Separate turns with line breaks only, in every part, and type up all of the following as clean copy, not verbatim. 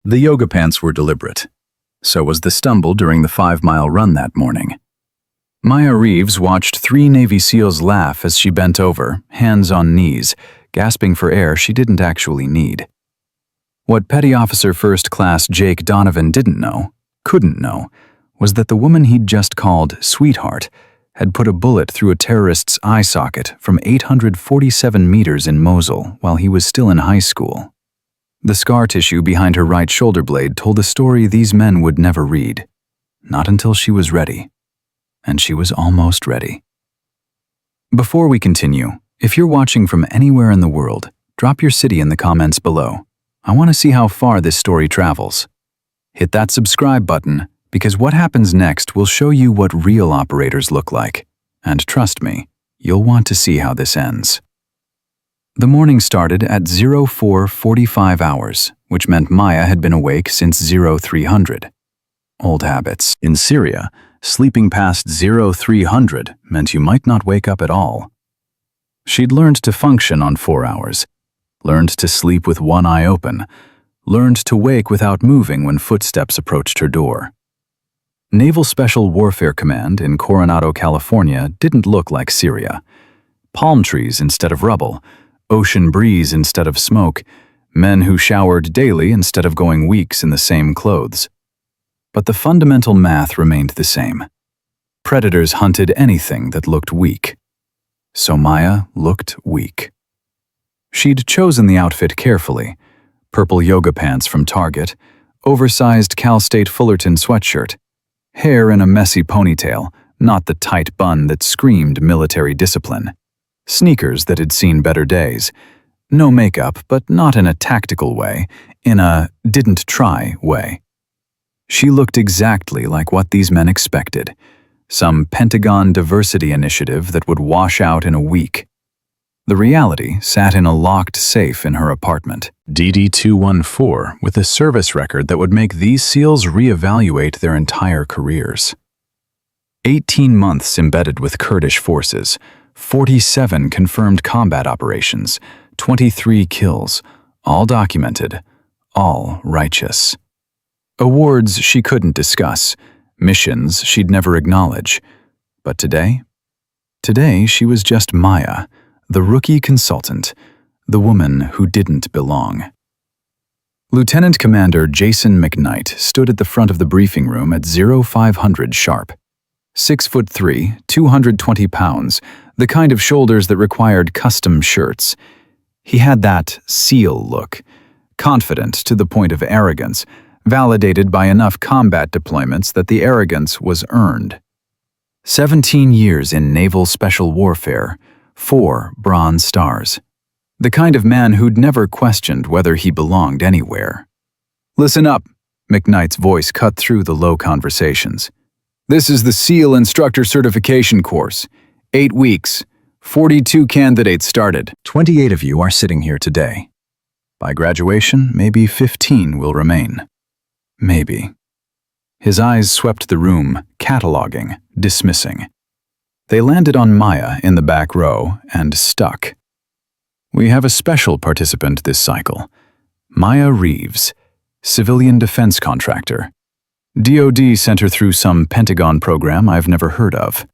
The yoga pants were deliberate. So was the stumble during the 5-mile run that morning. Maya Reeves watched 3 Navy SEALs laugh as she bent over, hands on knees, gasping for air she didn't actually need. What Petty Officer First Class Jake Donovan couldn't know, was that the woman he'd just called Sweetheart had put a bullet through a terrorist's eye socket from 847 meters in Mosul while he was still in high school. The scar tissue behind her right shoulder blade told a story these men would never read. Not until she was ready. And she was almost ready. Before we continue, if you're watching from anywhere in the world, drop your city in the comments below. I want to see how far this story travels. Hit that subscribe button, because what happens next will show you what real operators look like. And trust me, you'll want to see how this ends. The morning started at 04:45 hours, which meant Maya had been awake since 0300. Old habits. In Syria, sleeping past 0300 meant you might not wake up at all. She'd learned to function on 4 hours, learned to sleep with one eye open, learned to wake without moving when footsteps approached her door. Naval Special Warfare Command in Coronado, California didn't look like Syria. Palm trees instead of rubble, ocean breeze instead of smoke, men who showered daily instead of going weeks in the same clothes. But the fundamental math remained the same. Predators hunted anything that looked weak. So Maya looked weak. She'd chosen the outfit carefully. Purple yoga pants from Target, oversized Cal State Fullerton sweatshirt, hair in a messy ponytail, not the tight bun that screamed military discipline. Sneakers that had seen better days. No makeup, but not in a tactical way, in a didn't try way. She looked exactly like what these men expected. Some Pentagon diversity initiative that would wash out in a week. The reality sat in a locked safe in her apartment. DD-214, with a service record that would make these SEALs reevaluate their entire careers. 18 months embedded with Kurdish forces, 47 confirmed combat operations, 23 kills, all documented, all righteous. Awards she couldn't discuss, missions she'd never acknowledge. But today she was just Maya, the rookie consultant, the woman who didn't belong. Lieutenant Commander Jason McKnight stood at the front of the briefing room at 0500 sharp. 6'3", 220 pounds, the kind of shoulders that required custom shirts. He had that SEAL look, confident to the point of arrogance, validated by enough combat deployments that the arrogance was earned. 17 years in naval special warfare, 4 Bronze Stars. The kind of man who'd never questioned whether he belonged anywhere. "Listen up," McKnight's voice cut through the low conversations. "This is the SEAL Instructor Certification course. 8 weeks. 42 candidates started. 28 of you are sitting here today. By graduation, maybe 15 will remain. Maybe." His eyes swept the room, cataloging, dismissing. They landed on Maya in the back row and stuck. "We have a special participant this cycle. Maya Reeves, civilian defense contractor. DoD sent her through some Pentagon program I've never heard of."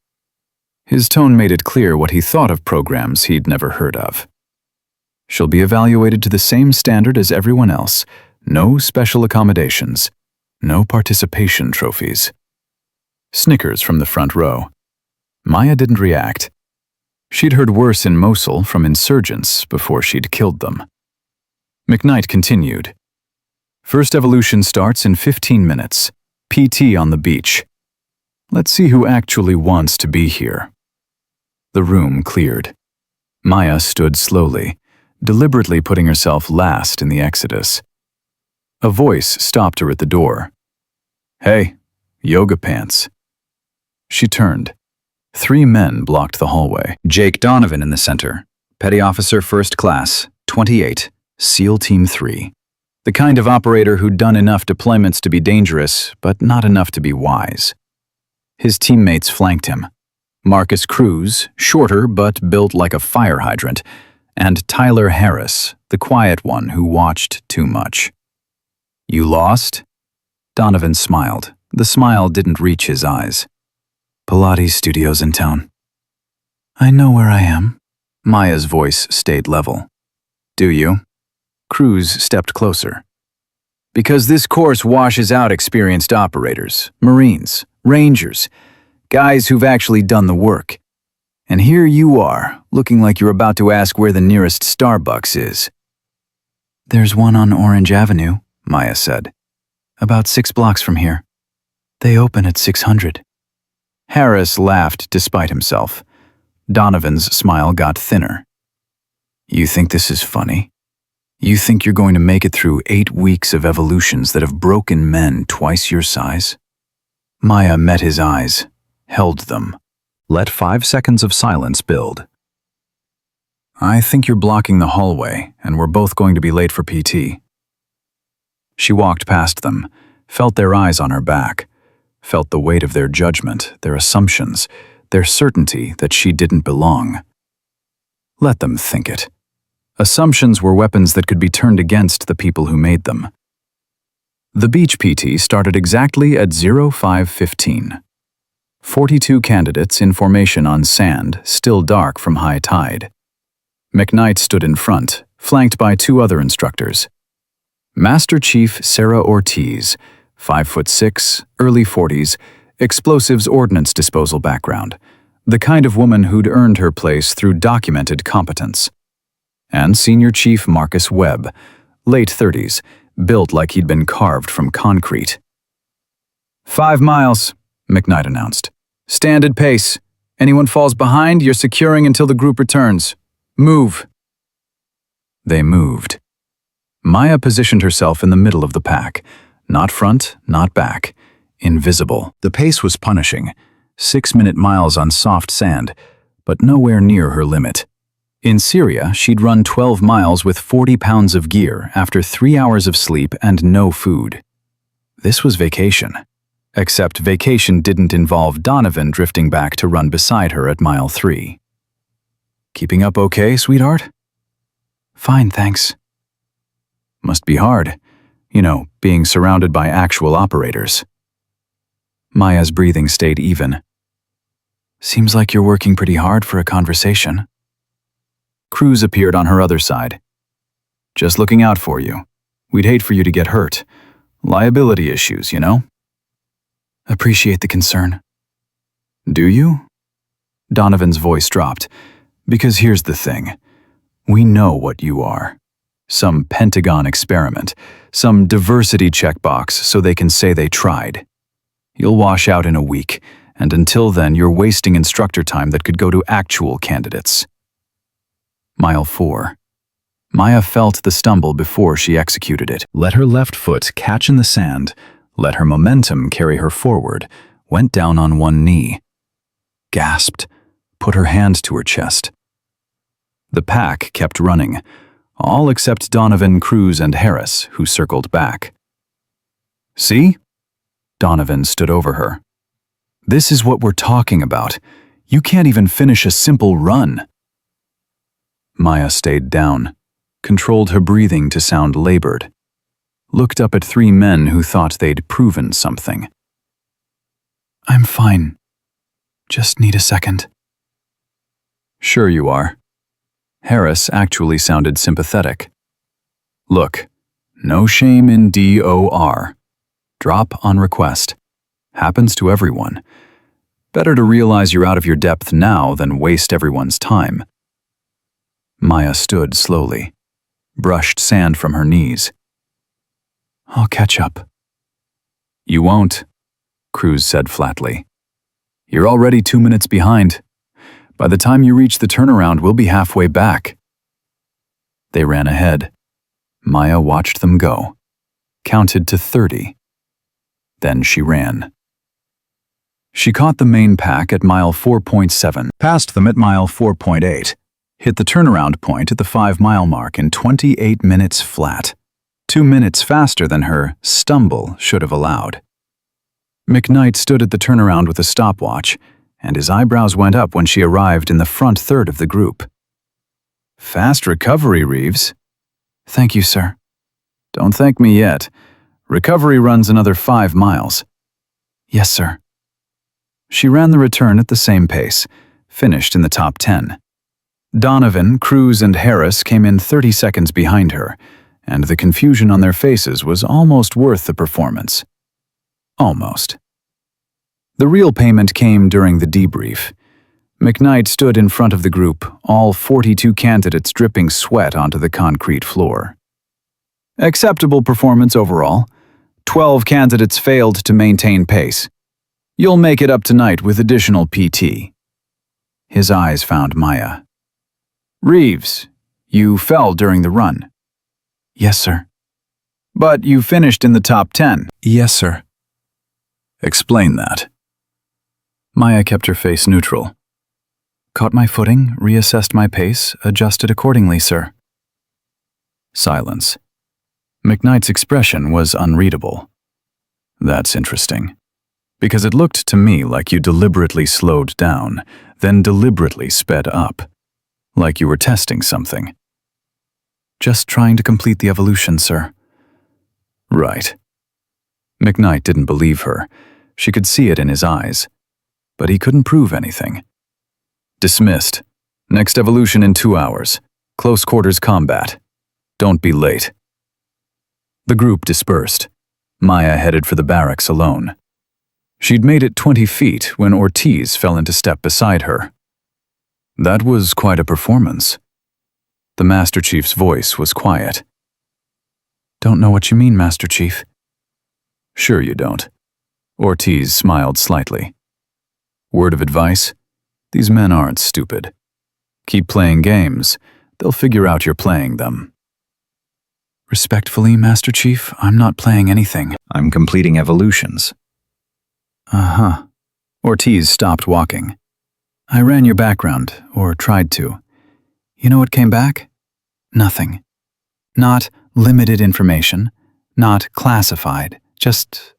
His tone made it clear what he thought of programs he'd never heard of. "She'll be evaluated to the same standard as everyone else. No special accommodations. No participation trophies." Snickers from the front row. Maya didn't react. She'd heard worse in Mosul from insurgents before she'd killed them. McKnight continued. "First evolution starts in 15 minutes. PT on the beach. Let's see who actually wants to be here." The room cleared. Maya stood slowly, deliberately putting herself last in the exodus. A voice stopped her at the door. "Hey, yoga pants." She turned. 3 men blocked the hallway. Jake Donovan in the center, Petty Officer First Class, 28, SEAL Team 3. The kind of operator who'd done enough deployments to be dangerous, but not enough to be wise. His teammates flanked him. Marcus Cruz, shorter but built like a fire hydrant, and Tyler Harris, the quiet one who watched too much. You lost? Donovan smiled. The smile didn't reach his eyes. Pilates studios in town. I know where I am. Maya's voice stayed level. Do you? Cruz stepped closer. Because this course washes out experienced operators, Marines, Rangers, guys who've actually done the work. And here you are, looking like you're about to ask where the nearest Starbucks is. There's one on Orange Avenue, Maya said. About 6 blocks from here. They open at 600. Harris laughed despite himself. Donovan's smile got thinner. You think this is funny? You think you're going to make it through 8 weeks of evolutions that have broken men twice your size? Maya met his eyes, held them. Let 5 seconds of silence build. I think you're blocking the hallway, and we're both going to be late for PT. She walked past them, felt their eyes on her back, felt the weight of their judgment, their assumptions, their certainty that she didn't belong. Let them think it. Assumptions were weapons that could be turned against the people who made them. The beach PT started exactly at 05:15. 42 candidates in formation on sand, still dark from high tide. McKnight stood in front, flanked by 2 other instructors. Master Chief Sarah Ortiz, 5'6", early 40s, explosives ordnance disposal background, the kind of woman who'd earned her place through documented competence. And Senior Chief Marcus Webb, late 30s, built like he'd been carved from concrete. 5 miles, McKnight announced. Standard pace. Anyone falls behind, you're securing until the group returns. Move. They moved. Maya positioned herself in the middle of the pack, not front, not back, invisible. The pace was punishing, 6-minute miles on soft sand, but nowhere near her limit. In Syria, she'd run 12 miles with 40 pounds of gear after 3 hours of sleep and no food. This was vacation. Except vacation didn't involve Donovan drifting back to run beside her at mile 3. Keeping up okay, sweetheart? Fine, thanks. Must be hard, being surrounded by actual operators. Maya's breathing stayed even. Seems like you're working pretty hard for a conversation. Cruz appeared on her other side. Just looking out for you. We'd hate for you to get hurt. Liability issues, Appreciate the concern. Do you? Donovan's voice dropped. Because here's the thing. We know what you are. Some Pentagon experiment, some diversity checkbox so they can say they tried. You'll wash out in a week, and until then you're wasting instructor time that could go to actual candidates. Mile 4. Maya felt the stumble before she executed it. Let her left foot catch in the sand, let her momentum carry her forward, went down on one knee. Gasped, put her hand to her chest. The pack kept running, all except Donovan, Cruz, and Harris, who circled back. See? Donovan stood over her. This is what we're talking about. You can't even finish a simple run. Maya stayed down, controlled her breathing to sound labored, looked up at 3 men who thought they'd proven something. I'm fine. Just need a second. Sure you are. Harris actually sounded sympathetic. Look, no shame in DOR. Drop on request. Happens to everyone. Better to realize you're out of your depth now than waste everyone's time. Maya stood slowly, brushed sand from her knees. I'll catch up. You won't, Cruz said flatly. You're already 2 minutes behind. By the time you reach the turnaround, we'll be halfway back. They ran ahead. Maya watched them go, counted to 30. Then she ran. She caught the main pack at mile 4.7, passed them at mile 4.8, hit the turnaround point at the 5-mile mark in 28 minutes flat, 2 minutes faster than her stumble should have allowed. McKnight stood at the turnaround with a stopwatch, and his eyebrows went up when she arrived in the front third of the group. Fast recovery, Reeves. Thank you, sir. Don't thank me yet. Recovery runs another 5 miles. Yes, sir. She ran the return at the same pace, finished in the top 10. Donovan, Cruz, and Harris came in 30 seconds behind her, and the confusion on their faces was almost worth the performance. Almost. The real payment came during the debrief. McKnight stood in front of the group, all 42 candidates dripping sweat onto the concrete floor. Acceptable performance overall. 12 candidates failed to maintain pace. You'll make it up tonight with additional PT. His eyes found Maya. Reeves, you fell during the run. Yes, sir. But you finished in the top 10. Yes, sir. Explain that. Maya kept her face neutral. Caught my footing, reassessed my pace, adjusted accordingly, sir. Silence. McKnight's expression was unreadable. That's interesting. Because it looked to me like you deliberately slowed down, then deliberately sped up. Like you were testing something. Just trying to complete the evolution, sir. Right. McKnight didn't believe her. She could see it in his eyes. But he couldn't prove anything. Dismissed. Next evolution in 2 hours. Close quarters combat. Don't be late. The group dispersed. Maya headed for the barracks alone. She'd made it 20 feet when Ortiz fell into step beside her. That was quite a performance. The Master Chief's voice was quiet. Don't know what you mean, Master Chief. Sure you don't. Ortiz smiled slightly. Word of advice? These men aren't stupid. Keep playing games. They'll figure out you're playing them. Respectfully, Master Chief, I'm not playing anything. I'm completing evolutions. Uh-huh. Ortiz stopped walking. I ran your background, or tried to. You know what came back? Nothing. Not limited information, not classified, just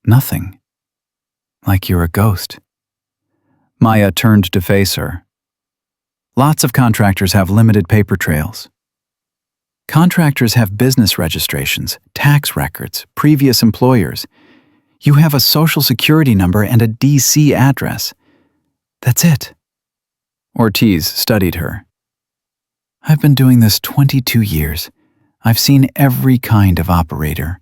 nothing. Like you're a ghost. Maya turned to face her. Lots of contractors have limited paper trails. Contractors have business registrations, tax records, previous employers. You have a social security number and a DC address. That's it. Ortiz studied her. I've been doing this 22 years. I've seen every kind of operator.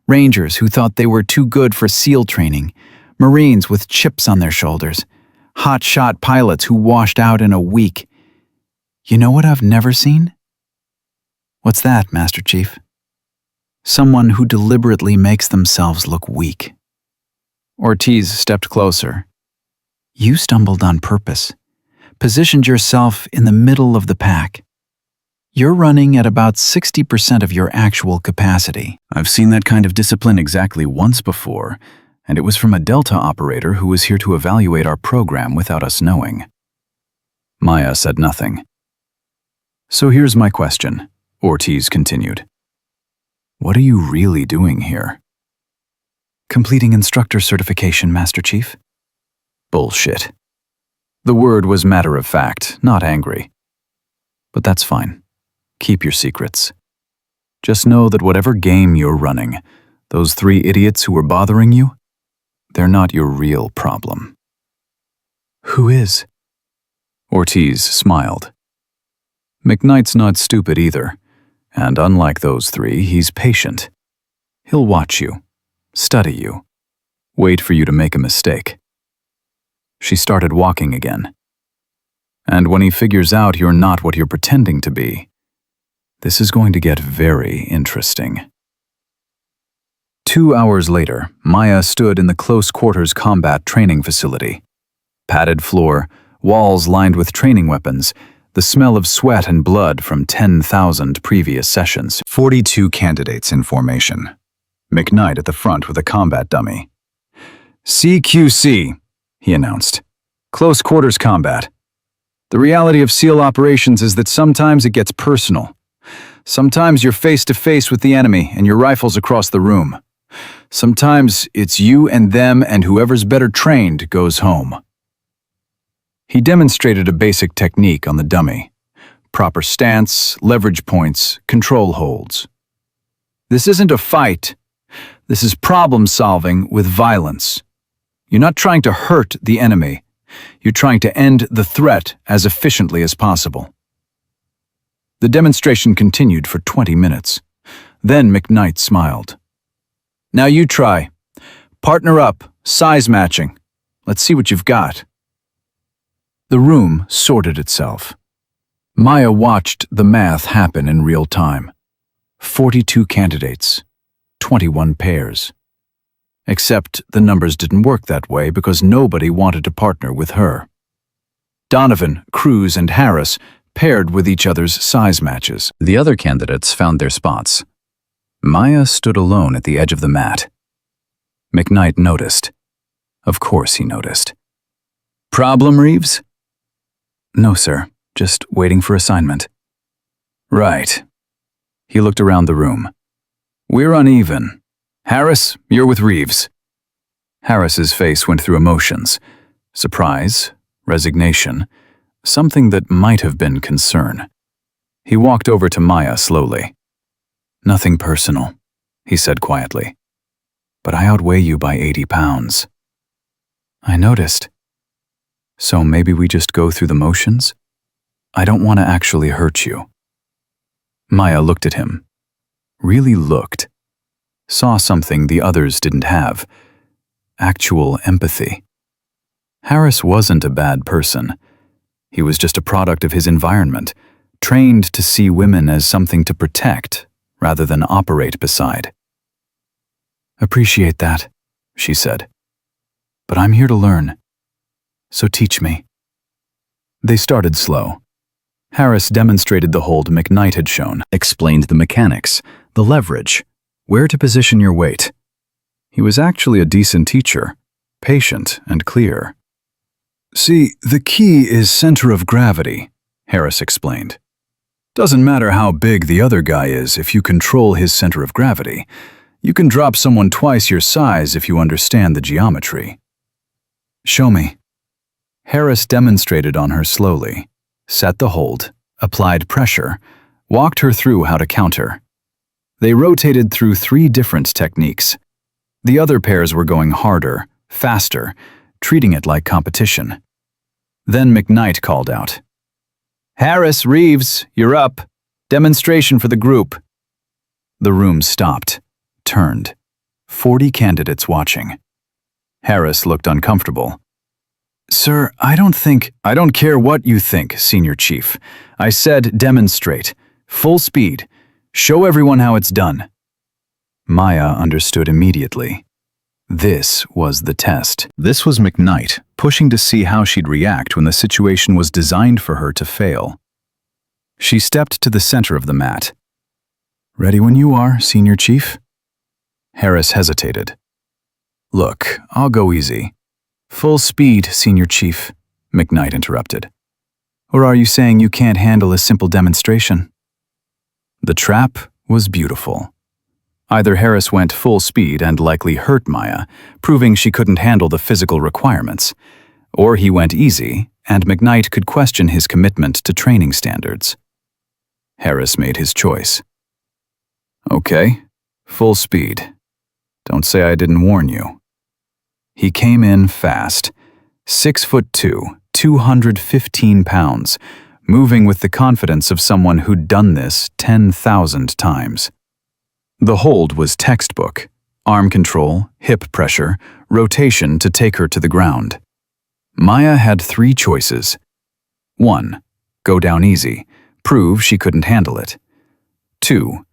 Rangers who thought they were too good for SEAL training, Marines with chips on their shoulders, hot-shot pilots who washed out in a week. You know what I've never seen? What's that, Master Chief? Someone who deliberately makes themselves look weak. Ortiz stepped closer. You stumbled on purpose, positioned yourself in the middle of the pack. You're running at about 60% of your actual capacity. I've seen that kind of discipline exactly once before, and it was from a Delta operator who was here to evaluate our program without us knowing. Maya said nothing. So here's my question, Ortiz continued. What are you really doing here? Completing instructor certification, Master Chief. Bullshit. The word was matter of fact, not angry. But that's fine. Keep your secrets. Just know that whatever game you're running, those 3 idiots who were bothering you, they're not your real problem. Who is? Ortiz smiled. McKnight's not stupid either, and unlike those 3, he's patient. He'll watch you, study you, wait for you to make a mistake. She started walking again. And when he figures out you're not what you're pretending to be, this is going to get very interesting. 2 hours later, Maya stood in the close quarters combat training facility. Padded floor, walls lined with training weapons, the smell of sweat and blood from 10,000 previous sessions. 42 candidates in formation. McKnight at the front with a combat dummy. CQC, he announced. Close quarters combat. The reality of SEAL operations is that sometimes it gets personal. Sometimes you're face to face with the enemy and your rifle's across the room. Sometimes it's you and them, and whoever's better trained goes home. He demonstrated a basic technique on the dummy. Proper stance, leverage points, control holds. This isn't a fight, This is problem solving with violence. You're not trying to hurt the enemy. You're trying to end the threat as efficiently as possible. The demonstration continued for 20 minutes. Then McKnight smiled. Now you try. Partner up, size matching. Let's see what you've got. The room sorted itself. Maya watched the math happen in real time. 42 candidates, 21 pairs. Except the numbers didn't work that way because nobody wanted to partner with her. Donovan, Cruz, and Harris paired with each other's size matches. The other candidates found their spots. Maya stood alone at the edge of the mat. McKnight noticed. Of course he noticed. Problem, Reeves? No, sir. Just waiting for assignment. Right. He looked around the room. We're uneven. Harris, you're with Reeves. Harris's face went through emotions. Surprise, resignation, something that might have been concern. He walked over to Maya slowly. Nothing personal, he said quietly. But I outweigh you by 80 pounds. I noticed. So maybe we just go through the motions? I don't want to actually hurt you. Maya looked at him. Really looked. Saw something the others didn't have. Actual empathy. Harris wasn't a bad person. He was just a product of his environment, trained to see women as something to protect rather than operate beside. Appreciate that, she said. But I'm here to learn. So teach me. They started slow. Harris demonstrated the hold McKnight had shown, explained the mechanics, the leverage, where to position your weight. He was actually a decent teacher, patient and clear. See, the key is center of gravity, Harris explained. Doesn't matter how big the other guy is if you control his center of gravity. You can drop someone twice your size if you understand the geometry. Show me. Harris demonstrated on her slowly, set the hold, applied pressure, walked her through how to counter. They rotated through 3 different techniques. The other pairs were going harder, faster, treating it like competition. Then McKnight called out. Harris, Reeves, you're up. Demonstration for the group. The room stopped, turned. 40 candidates watching. Harris looked uncomfortable. Sir, I don't care what you think, Senior Chief. I said demonstrate. Full speed. Show everyone how it's done. Maya understood immediately. This was the test. This was McKnight, pushing to see how she'd react when the situation was designed for her to fail. She stepped to the center of the mat. Ready when you are, Senior Chief? Harris hesitated. Look, I'll go easy. Full speed, Senior Chief, McKnight interrupted. Or are you saying you can't handle a simple demonstration? The trap was beautiful. Either Harris went full speed and likely hurt Maya, proving she couldn't handle the physical requirements, or he went easy and McKnight could question his commitment to training standards. Harris made his choice. Okay, full speed. Don't say I didn't warn you. He came in fast, 6'2", 215 pounds, moving with the confidence of someone who'd done this 10,000 times. The hold was textbook, arm control, hip pressure, rotation to take her to the ground. Maya had 3 choices. 1. Go down easy, prove she couldn't handle it. 2.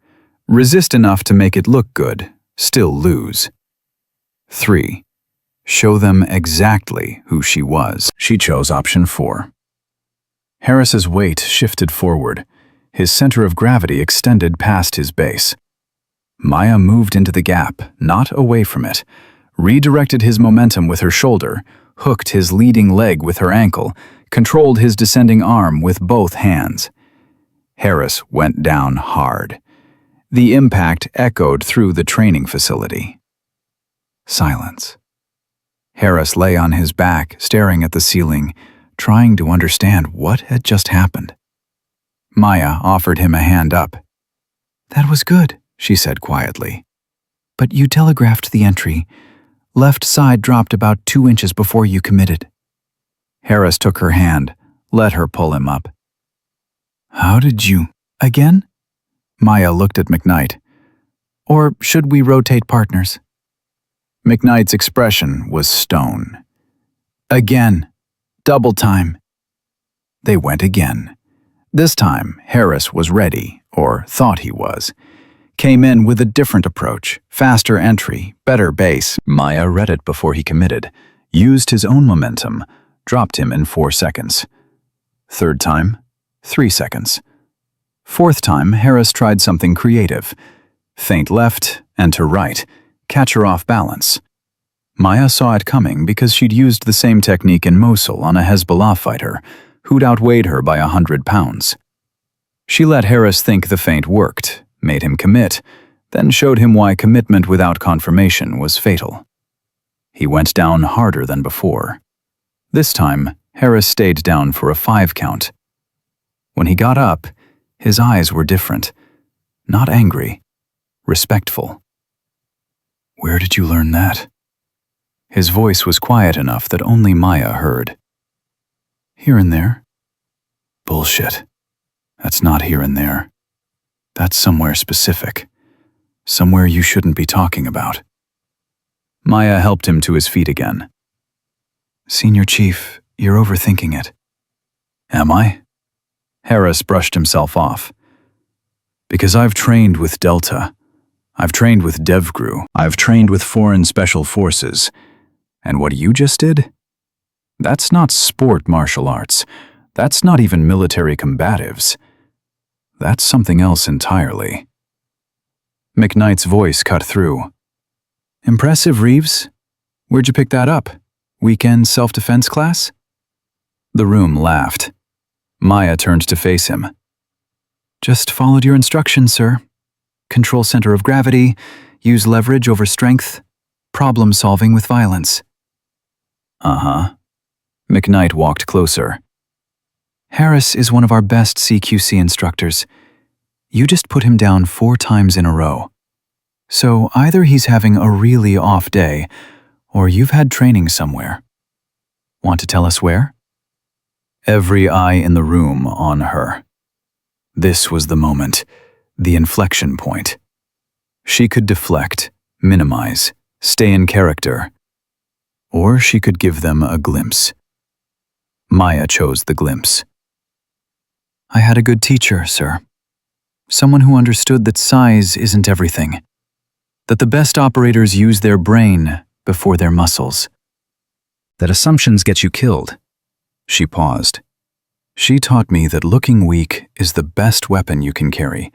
Resist enough to make it look good, still lose. 3. Show them exactly who she was. She chose option 4. Harris's weight shifted forward. His center of gravity extended past his base. Maya moved into the gap, not away from it, redirected his momentum with her shoulder, hooked his leading leg with her ankle, controlled his descending arm with both hands. Harris went down hard. The impact echoed through the training facility. Silence. Harris lay on his back, staring at the ceiling, trying to understand what had just happened. Maya offered him a hand up. That was good, she said quietly.
But you telegraphed the entry. Left side dropped about 2 inches before you committed.
Harris took her hand, let her pull him up.
How did you? Again?
Maya looked at McKnight.
Or should we rotate partners?
McKnight's expression was stone.
Again. Double time.
They went again. This time, Harris was ready, or thought he was. Came in with a different approach, faster entry, better base. Maya read it before he committed, used his own momentum, dropped him in 4 seconds. Third time, 3 seconds. Fourth time, Harris tried something creative. Feint left, enter right, catch her off balance. Maya saw it coming because she'd used the same technique in Mosul on a Hezbollah fighter, who'd outweighed her by 100 pounds. She let Harris think the feint worked, made him commit, then showed him why commitment without confirmation was fatal. He went down harder than before. This time, Harris stayed down for a 5 count. When he got up, his eyes were different. Not angry, respectful.
Where did you learn that?
His voice was quiet enough that only Maya heard.
Here and there.
Bullshit. That's not here and there. That's somewhere specific. Somewhere you shouldn't be talking about. Maya helped him to his feet again.
Senior Chief, you're overthinking it.
Am I? Harris brushed himself off. Because I've trained with Delta. I've trained with DevGru. I've trained with Foreign Special Forces. And what you just did? That's not sport martial arts. That's not even military combatives. That's something else entirely. McKnight's voice cut through.
Impressive, Reeves. Where'd you pick that up? Weekend self-defense class?
The room laughed. Maya turned to face him.
Just followed your instructions, sir. Control center of gravity, use leverage over strength, problem solving with violence.
Uh-huh. McKnight walked closer.
Harris is one of our best CQC instructors. You just put him down 4 times in a row. So either he's having a really off day, or you've had training somewhere. Want to tell us where?
Every eye in the room on her. This was the moment, the inflection point. She could deflect, minimize, stay in character, or she could give them a glimpse. Maya chose the glimpse.
I had a good teacher, sir. Someone who understood that size isn't everything. That the best operators use their brain before their muscles.
That assumptions get you killed. She paused. She taught me that looking weak is the best weapon you can carry,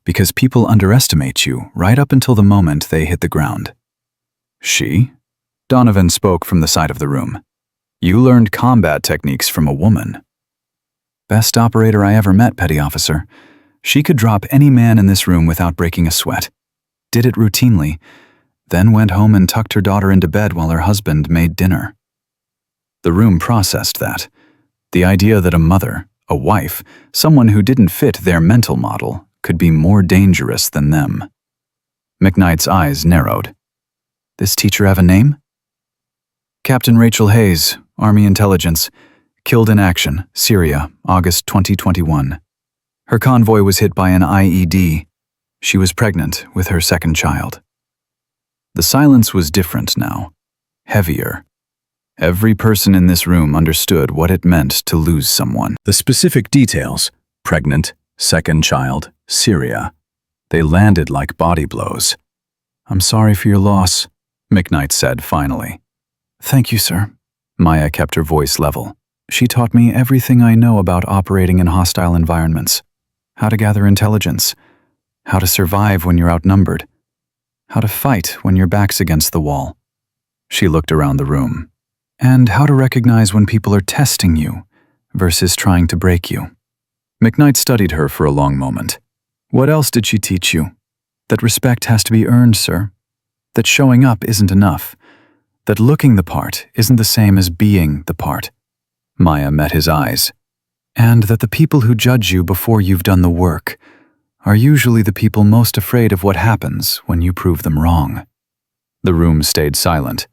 because people underestimate you right up until the moment they hit the ground. She? Donovan spoke from the side of the room. You learned combat techniques from a woman. Best operator I ever met, petty officer. She could drop any man in this room without breaking a sweat. Did it routinely, then went home and tucked her daughter into bed while her husband made dinner. The room processed that. The idea that a mother, a wife, someone who didn't fit their mental model could be more dangerous than them. McKnight's eyes narrowed. This teacher have a name? Captain Rachel Hayes, Army Intelligence, killed in action, Syria, August 2021. Her convoy was hit by an IED. She was pregnant with her second child. The silence was different now, heavier. Every person in this room understood what it meant to lose someone. The specific details, pregnant, second child, Syria, they landed like body blows. I'm sorry for your loss, McKnight said finally.
Thank you, sir.
Maya kept her voice level. She taught me everything I know about operating in hostile environments. How to gather intelligence. How to survive when you're outnumbered. How to fight when your back's against the wall. She looked around the room. And how to recognize when people are testing you versus trying to break you. McKnight studied her for a long moment. What else did she teach you? That respect has to be earned, sir. That showing up isn't enough. That looking the part isn't the same as being the part. Maya met his eyes. And that the people who judge you before you've done the work
are usually the people most afraid of what happens when you prove them wrong.
The room stayed silent.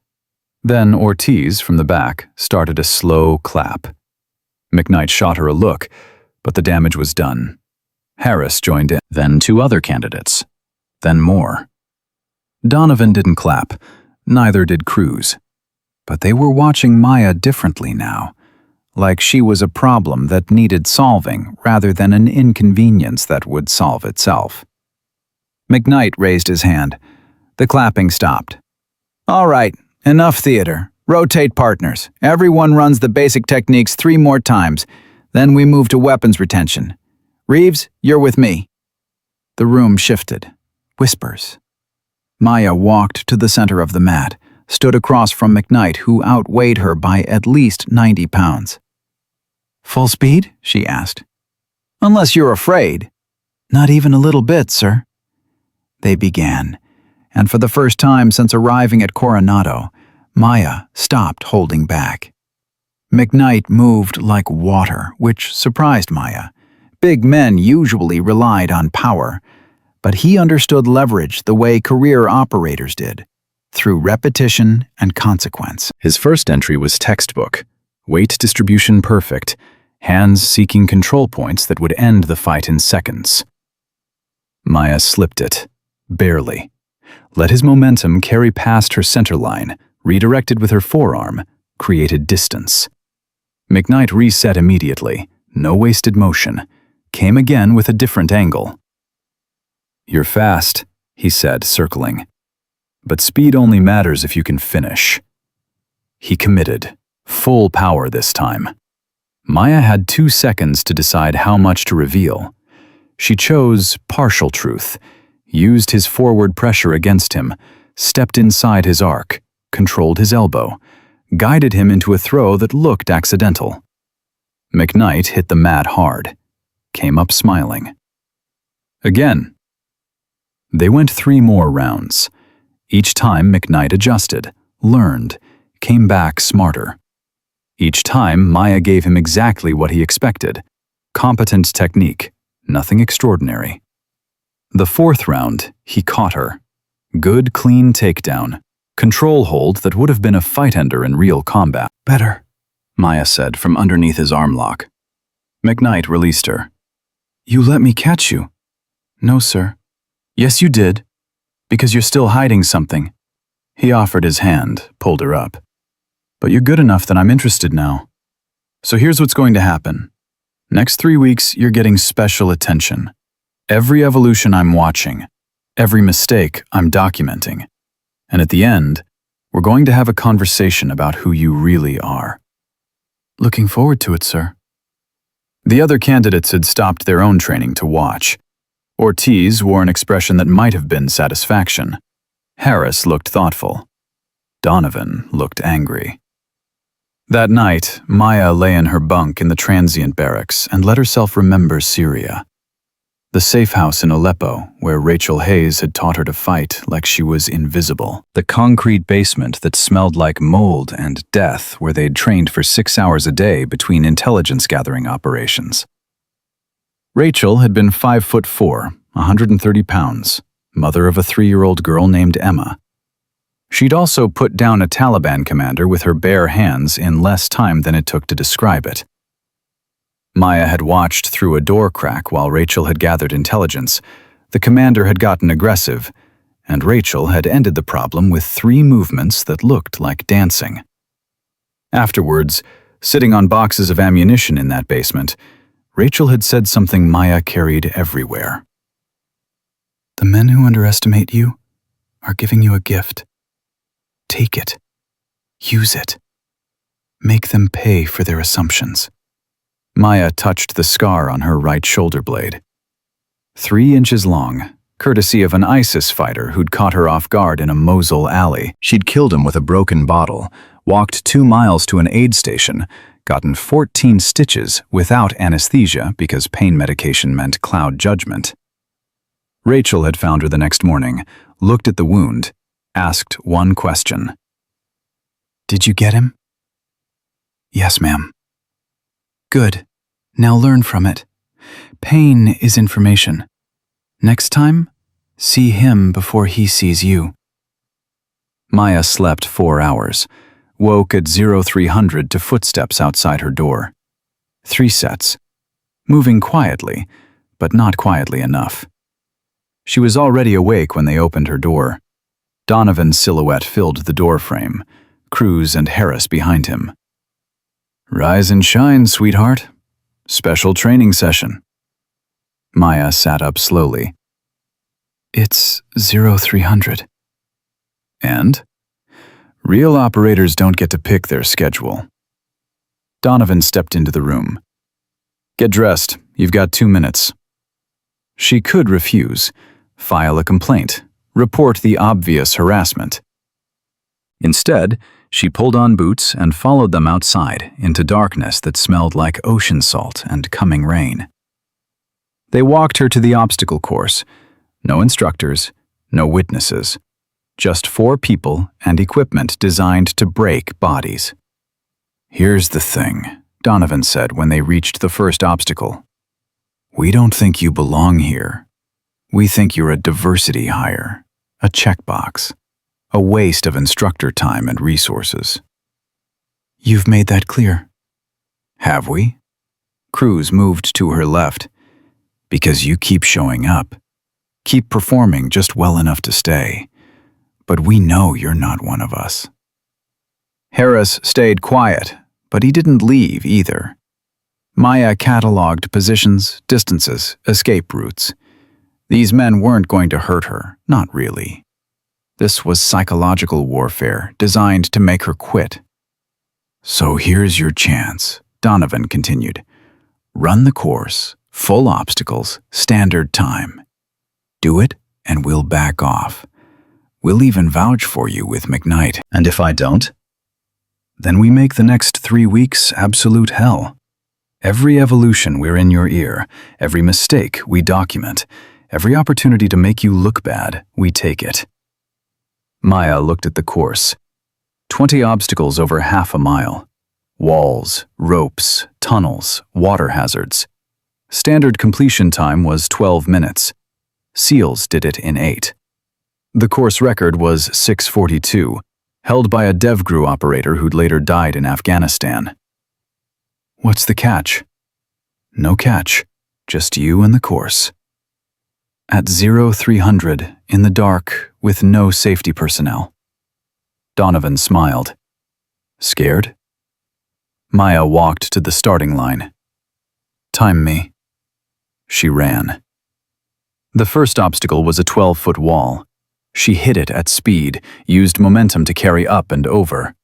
Then Ortiz, from the back, started a slow clap. McKnight shot her a look, but the damage was done. Harris joined in, then 2 other candidates, then more. Donovan didn't clap, neither did Cruz. But they were watching Maya differently now, like she was a problem that needed solving rather than an inconvenience that would solve itself. McKnight raised his hand. The clapping stopped. "All right, enough theater. Rotate partners. Everyone runs the basic techniques 3 more times. Then we move to weapons retention. Reeves, you're with me." The room shifted. Whispers. Maya walked to the center of the mat, stood across from McKnight, who outweighed her by at least 90 pounds. "Full speed?" she asked. "Unless you're afraid." "Not even a little bit, sir." They began, and for the first time since arriving at Coronado, Maya stopped holding back. McKnight moved like water, which surprised Maya. Big men usually relied on power, but he understood leverage the way career operators did, through repetition and consequence. His first entry was textbook, weight distribution perfect, hands seeking control points that would end the fight in seconds. Maya slipped it, barely. Let his momentum carry past her center line, redirected with her forearm, created distance. McKnight reset immediately, no wasted motion, came again with a different angle. "You're fast," he said, circling. "But speed only matters if you can finish." He committed, full power this time. Maya had 2 seconds to decide how much to reveal. She chose partial truth, used his forward pressure against him, stepped inside his arc, controlled his elbow, guided him into a throw that looked accidental. McKnight hit the mat hard, came up smiling. Again. They went 3 more rounds. Each time McKnight adjusted, learned, came back smarter. Each time Maya gave him exactly what he expected. Competent technique, nothing extraordinary. The 4th round, he caught her. Good, clean takedown. Control hold that would have been a fight ender in real combat.
"Better,"
Maya said from underneath his arm lock. McKnight released her.
"You let me catch you." "No, sir."
"Yes, you did. Because you're still hiding something." He offered his hand, pulled her up. "But you're good enough that I'm interested now. So here's what's going to happen. Next 3 weeks, you're getting special attention. Every evolution I'm watching, every mistake I'm documenting. And at the end, we're going to have a conversation about who you really are."
"Looking forward to it, sir."
The other candidates had stopped their own training to watch. Ortiz wore an expression that might have been satisfaction. Harris looked thoughtful. Donovan looked angry. That night, Maya lay in her bunk in the transient barracks and let herself remember Syria. The safe house in Aleppo, where Rachel Hayes had taught her to fight like she was invisible. The concrete basement that smelled like mold and death, where they'd trained for 6 hours a day between intelligence-gathering operations. Rachel had been 5'4", 130 pounds, mother of a 3-year-old girl named Emma. She'd also put down a Taliban commander with her bare hands in less time than it took to describe it. Maya had watched through a door crack while Rachel had gathered intelligence. The commander had gotten aggressive, and Rachel had ended the problem with 3 movements that looked like dancing. Afterwards, sitting on boxes of ammunition in that basement, Rachel had said something Maya carried everywhere.
"The men who underestimate you are giving you a gift. Take it. Use it. Make them pay for their assumptions."
Maya touched the scar on her right shoulder blade. 3 inches long, courtesy of an ISIS fighter who'd caught her off guard in a Mosul alley. She'd killed him with a broken bottle, walked 2 miles to an aid station, gotten 14 stitches without anesthesia because pain medication meant cloud judgment. Rachel had found her the next morning, looked at the wound, asked one question.
"Did you get him?"
"Yes, ma'am."
"Good. Now learn from it. Pain is information. Next time, see him before he sees you.
Maya slept 4 hours, woke at 0300 to footsteps outside her door. 3 sets, moving quietly, but not quietly enough. She was already awake when they opened her door. Donovan's silhouette filled the doorframe, Cruz and Harris behind him. "Rise and shine, sweetheart. Special training session." Maya sat up slowly.
It's 0300.
"And? Real operators don't get to pick their schedule." Donovan stepped into the room. "Get dressed. You've got 2 minutes." She could refuse, file a complaint, report the obvious harassment. Instead, she pulled on boots and followed them outside into darkness that smelled like ocean salt and coming rain. They walked her to the obstacle course. No instructors, no witnesses. Just 4 people and equipment designed to break bodies. "Here's the thing," Donovan said when they reached the first obstacle. "We don't think you belong here. We think you're a diversity hire, a checkbox, a waste of instructor time and resources."
You've made that clear.
"Have we?" Cruz moved to her left. "Because you keep showing up. Keep performing just well enough to stay. But we know you're not one of us." Harris stayed quiet, but he didn't leave either. Maya cataloged positions, distances, escape routes. These men weren't going to hurt her, not really. This was psychological warfare designed to make her quit. "So here's your chance," Donovan continued. "Run the course, full obstacles, standard time. Do it, and we'll back off. We'll even vouch for you with McKnight. And if I don't, then we make the next 3 weeks absolute hell. Every evolution we're in your ear, every mistake we document, every opportunity to make you look bad, we take it." Maya looked at the course. 20 obstacles over half a mile. Walls, ropes, tunnels, water hazards. Standard completion time was 12 minutes. SEALs did it in 8. The course record was 6:42, held by a DevGru operator who'd later died in Afghanistan. "What's the catch?" "No catch, just you and the course." At 0300, in the dark, with no safety personnel. Donovan smiled. "Scared?" Maya walked to the starting line. "Time me." She ran. The first obstacle was a 12-foot wall. She hit it at speed, used momentum to carry up and over.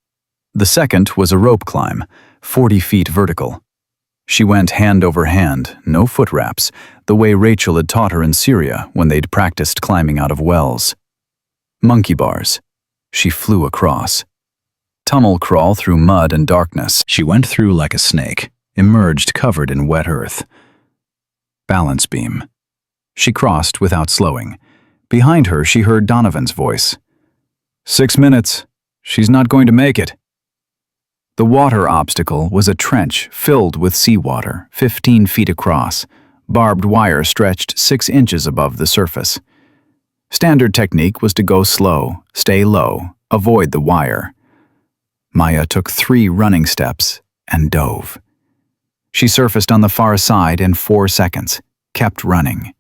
The second was a rope climb, 40 feet vertical. She went hand over hand, no foot wraps, the way Rachel had taught her in Syria when they'd practiced climbing out of wells. Monkey bars. She flew across. Tunnel crawl through mud and darkness. She went through like a snake, emerged covered in wet earth. Balance beam. She crossed without slowing. Behind her, she heard Donovan's voice. 6 minutes. She's not going to make it." The water obstacle was a trench filled with seawater, 15 feet across. Barbed wire stretched 6 inches above the surface. Standard technique was to go slow, stay low, avoid the wire. Maya took 3 running steps and dove. She surfaced on the far side in 4 seconds, kept running.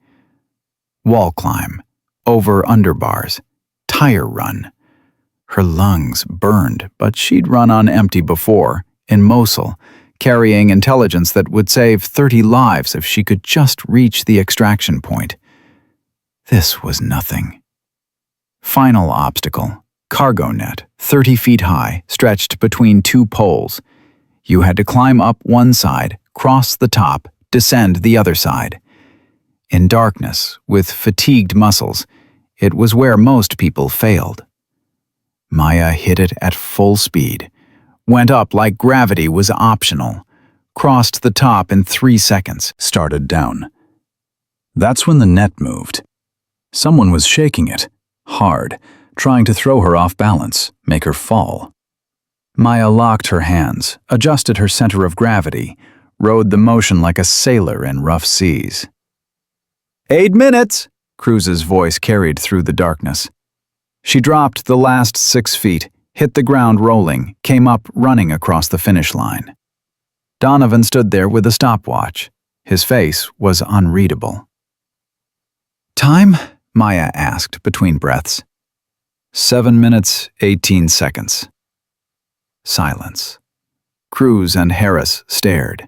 Wall climb. Over underbars, tire run. Her lungs burned, but she'd run on empty before, in Mosul, carrying intelligence that would save 30 lives if she could just reach the extraction point. This was nothing. Final obstacle, cargo net, 30 feet high, stretched between 2 poles. You had to climb up one side, cross the top, descend the other side. In darkness, with fatigued muscles, it was where most people failed. Maya hit it at full speed, went up like gravity was optional, crossed the top in 3 seconds, started down. That's when the net moved. Someone was shaking it, hard, trying to throw her off balance, make her fall. Maya locked her hands, adjusted her center of gravity, rode the motion like a sailor in rough seas. 8 minutes, Cruz's voice carried through the darkness. She dropped the last 6 feet, hit the ground rolling, came up running across the finish line. Donovan stood there with a stopwatch. His face was unreadable. "Time?" Maya asked between breaths. 7 minutes, 18 seconds. Silence. Cruz and Harris stared.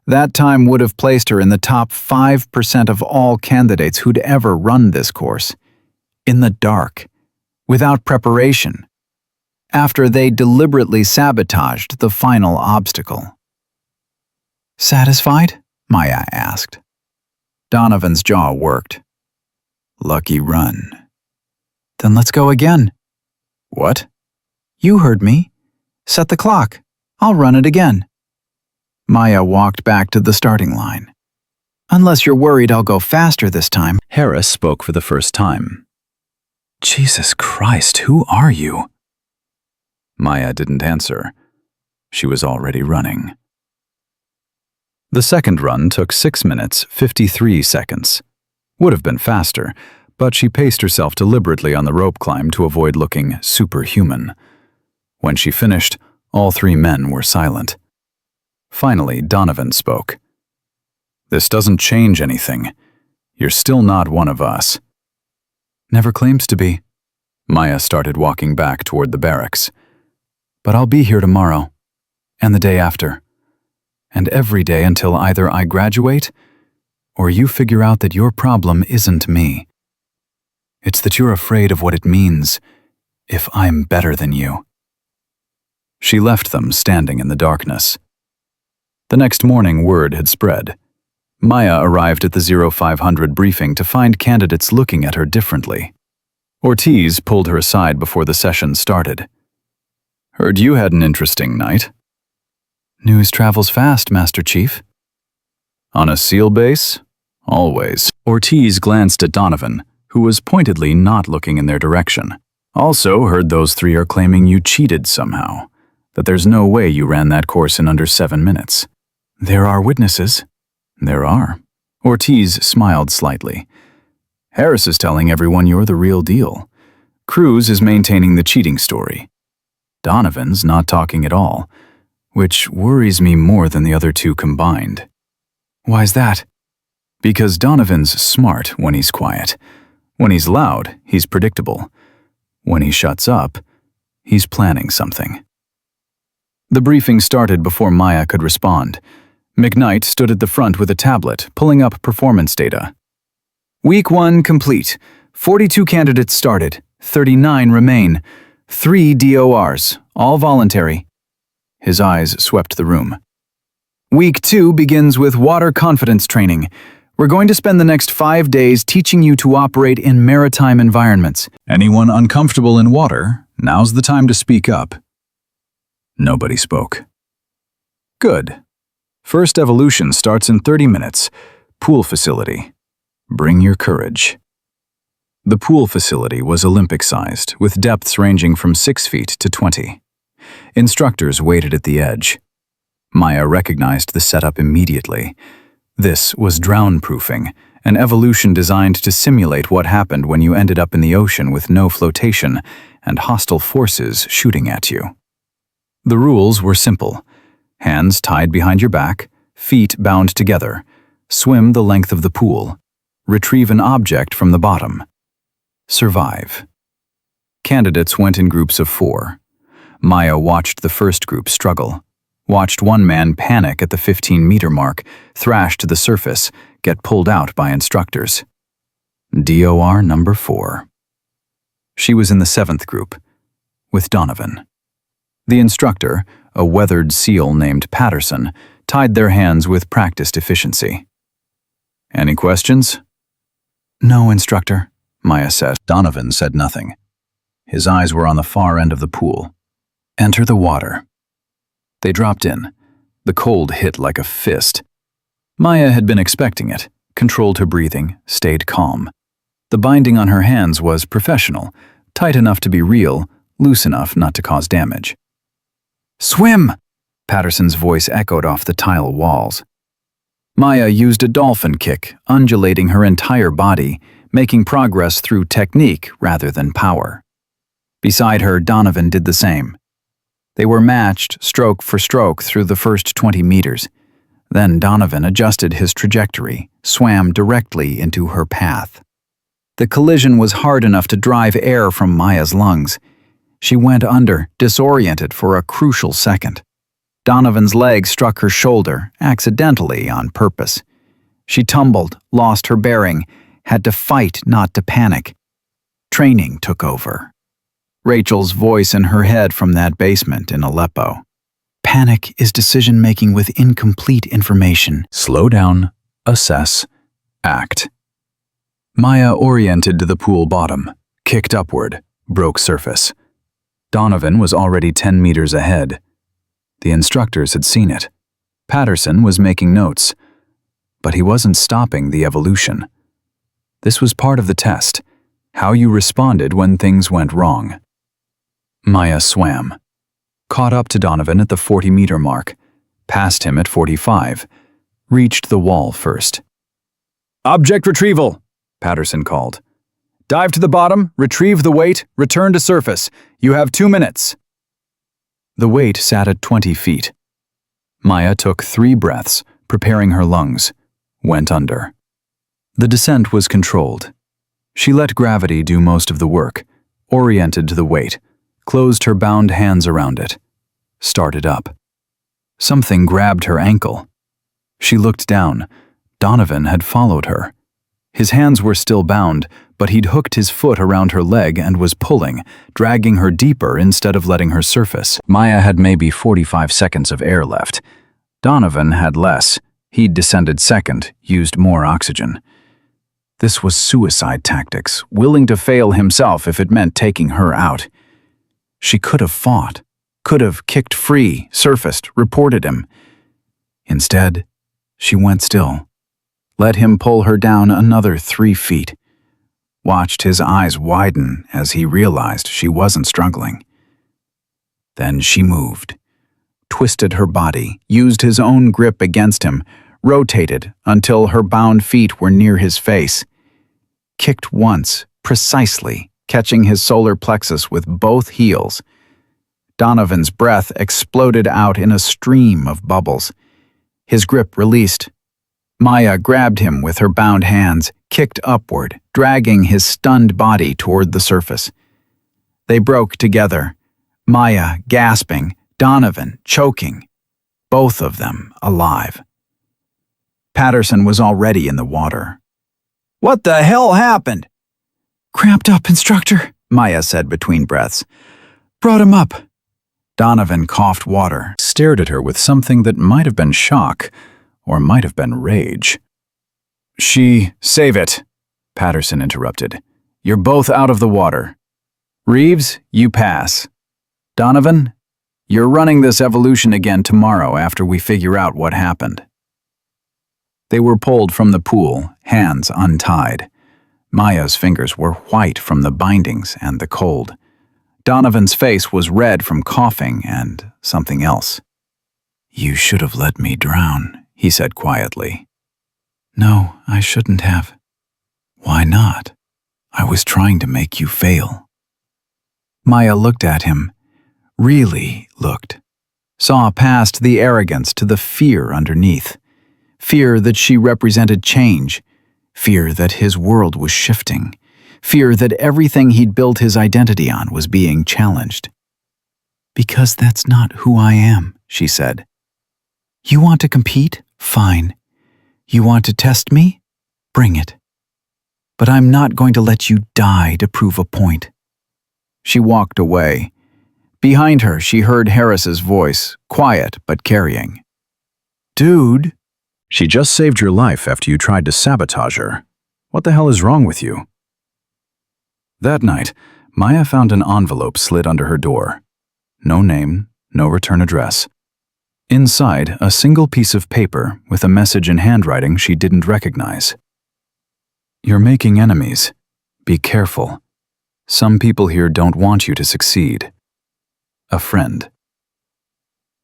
That time would have placed her in the top 5% of all candidates who'd ever run this course. In the dark, without preparation, after they deliberately sabotaged the final obstacle. "Satisfied?" Maya asked. Donovan's jaw worked. "Lucky run." "Then let's go again." "What?" "You heard me. Set the clock. I'll run it again." Maya walked back to the starting line. "Unless you're worried I'll go faster this time."
Harris spoke for the first time. "Jesus Christ, who are you?" Maya didn't answer. She was already running. The second run took 6 minutes, 53 seconds. Would have been faster, but she paced herself deliberately on the rope climb to avoid looking superhuman. When she finished, all 3 men were silent. Finally, Donovan spoke. "This doesn't change anything. You're still not one of us." "Never claims to be." Maya started walking back toward the barracks. "But I'll be here tomorrow, and the day after, and every day until either I graduate or you figure out that your problem isn't me. It's that you're afraid of what it means if I'm better than you." She left them standing in the darkness. The next morning, word had spread. Maya arrived at the 0500 briefing to find candidates looking at her differently. Ortiz pulled her aside before the session started. "Heard you had an interesting night." "News travels fast, Master Chief." "On a SEAL base?" "Always." Ortiz glanced at Donovan, who was pointedly not looking in their direction. "Also heard those 3 are claiming you cheated somehow, that there's no way you ran that course in under 7 minutes." "There are witnesses." "There are." Ortiz smiled slightly. "Harris is telling everyone you're the real deal. Cruz is maintaining the cheating story. Donovan's not talking at all, which worries me more than the other 2 combined." "Why's that?" "Because Donovan's smart when he's quiet. When he's loud, he's predictable. When he shuts up, he's planning something." The briefing started before Maya could respond. McKnight stood at the front with a tablet, pulling up performance data. "Week 1 complete. 42 candidates started. 39 remain. 3 DORs, all voluntary." His eyes swept the room. "Week 2 begins with water confidence training. We're going to spend the next 5 days teaching you to operate in maritime environments. Anyone uncomfortable in water, now's the time to speak up." Nobody spoke. "Good. First evolution starts in 30 minutes. Pool facility. Bring your courage." The pool facility was Olympic-sized, with depths ranging from 6 feet to 20. Instructors waited at the edge. Maya recognized the setup immediately. This was drown-proofing, an evolution designed to simulate what happened when you ended up in the ocean with no flotation and hostile forces shooting at you. The rules were simple. Hands tied behind your back, feet bound together. Swim the length of the pool. Retrieve an object from the bottom. Survive. Candidates went in groups of 4. Maya watched the first group struggle. Watched one man panic at the 15-meter mark, thrash to the surface, get pulled out by instructors. DOR number 4. She was in the 7th group, with Donovan. The instructor, a weathered SEAL named Patterson, tied their hands with practiced efficiency. "Any questions?" "No, instructor," Maya said. Donovan said nothing. His eyes were on the far end of the pool. "Enter the water." They dropped in. The cold hit like a fist. Maya had been expecting it, controlled her breathing, stayed calm. The binding on her hands was professional, tight enough to be real, loose enough not to cause damage. "Swim!" Patterson's voice echoed off the tile walls. Maya used a dolphin kick, undulating her entire body,
making progress through technique rather than power. Beside her, Donovan did the same. They were matched stroke for stroke through the first 20 meters. Then Donovan adjusted his trajectory, swam directly into her path. The collision was hard enough to drive air from Maya's lungs. She went under, disoriented for a crucial second. Donovan's leg struck her shoulder, accidentally on purpose. She tumbled, lost her bearing, had to fight not to panic. Training took over. Rachel's voice in her head from that basement in Aleppo. Panic is decision-making with incomplete information. Slow down, assess, act. Maya oriented to the pool bottom, kicked upward, broke surface. Donovan was already 10 meters ahead. The instructors had seen it. Patterson was making notes. But he wasn't stopping the evolution. This was part of the test, how you responded when things went wrong. Maya swam. Caught up to Donovan at the 40-meter mark, passed him at 45, reached the wall first. "Object retrieval," Patterson called. "Dive to the bottom, retrieve the weight, return to surface. You have 2 minutes." The weight sat at 20 feet. Maya took 3 breaths, preparing her lungs, went under. The descent was controlled. She let gravity do most of the work, oriented to the weight, closed her bound hands around it, started up. Something grabbed her ankle. She looked down. Donovan had followed her. His hands were still bound, but he'd hooked his foot around her leg and was pulling, dragging her deeper instead of letting her surface. Maya had maybe 45 seconds of air left. Donovan had less. He'd descended second, used more oxygen. This was suicide tactics, willing to fail himself if it meant taking her out. She could have fought, could have kicked free, surfaced, reported him. Instead, she went still, let him pull her down another 3 feet, watched his eyes widen as he realized she wasn't struggling. Then she moved, twisted her body, used his own grip against him, rotated until her bound feet were near his face, kicked once, precisely, catching his solar plexus with both heels. Donovan's breath exploded out in a stream of bubbles. His grip released. Maya grabbed him with her bound hands, kicked upward, dragging his stunned body toward the surface. They broke together, Maya gasping, Donovan choking, both of them alive. Patterson was already in the water. "What the hell happened?" "Cramped up, instructor," Maya said between breaths. "Brought him up." Donovan coughed water, stared at her with something that might have been shock, or might have been rage. "Save it," Patterson interrupted. "You're both out of the water. Reeves, you pass. Donovan, you're running this evolution again tomorrow after we figure out what happened." They were pulled from the pool, hands untied. Maya's fingers were white from the bindings and the cold. Donovan's face was red from coughing and something else. "You should have let me drown," he said quietly. "No, I shouldn't have." "Why not? I was trying to make you fail." Maya looked at him, really looked, saw past the arrogance to the fear underneath, fear that she represented change, fear that his world was shifting, fear that everything he'd built his identity on was being challenged. "Because that's not who I am," she said. "You want to compete? Fine. You want to test me? Bring it. But I'm not going to let you die to prove a point." She walked away. Behind her, she heard Harris's voice, quiet but carrying. "Dude." "She just saved your life after you tried to sabotage her. What the hell is wrong with you?" That night, Maya found an envelope slid under her door. No name, no return address. Inside, a single piece of paper with a message in handwriting she didn't recognize. "You're making enemies. Be careful. Some people here don't want you to succeed. A friend."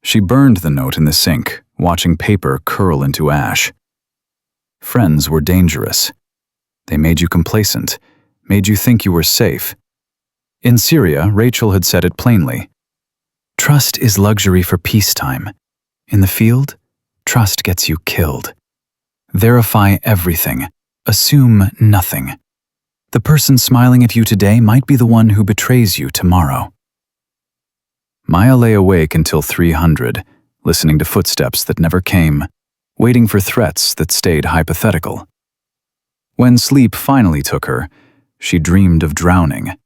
She burned the note in the sink, watching paper curl into ash. Friends were dangerous. They made you complacent, made you think you were safe. In Syria, Rachel had said it plainly. Trust is luxury for peacetime. In the field, trust gets you killed. Verify everything. Assume nothing. The person smiling at you today might be the one who betrays you tomorrow. Maya lay awake until 300, listening to footsteps that never came, waiting for threats that stayed hypothetical. When sleep finally took her, she dreamed of drowning,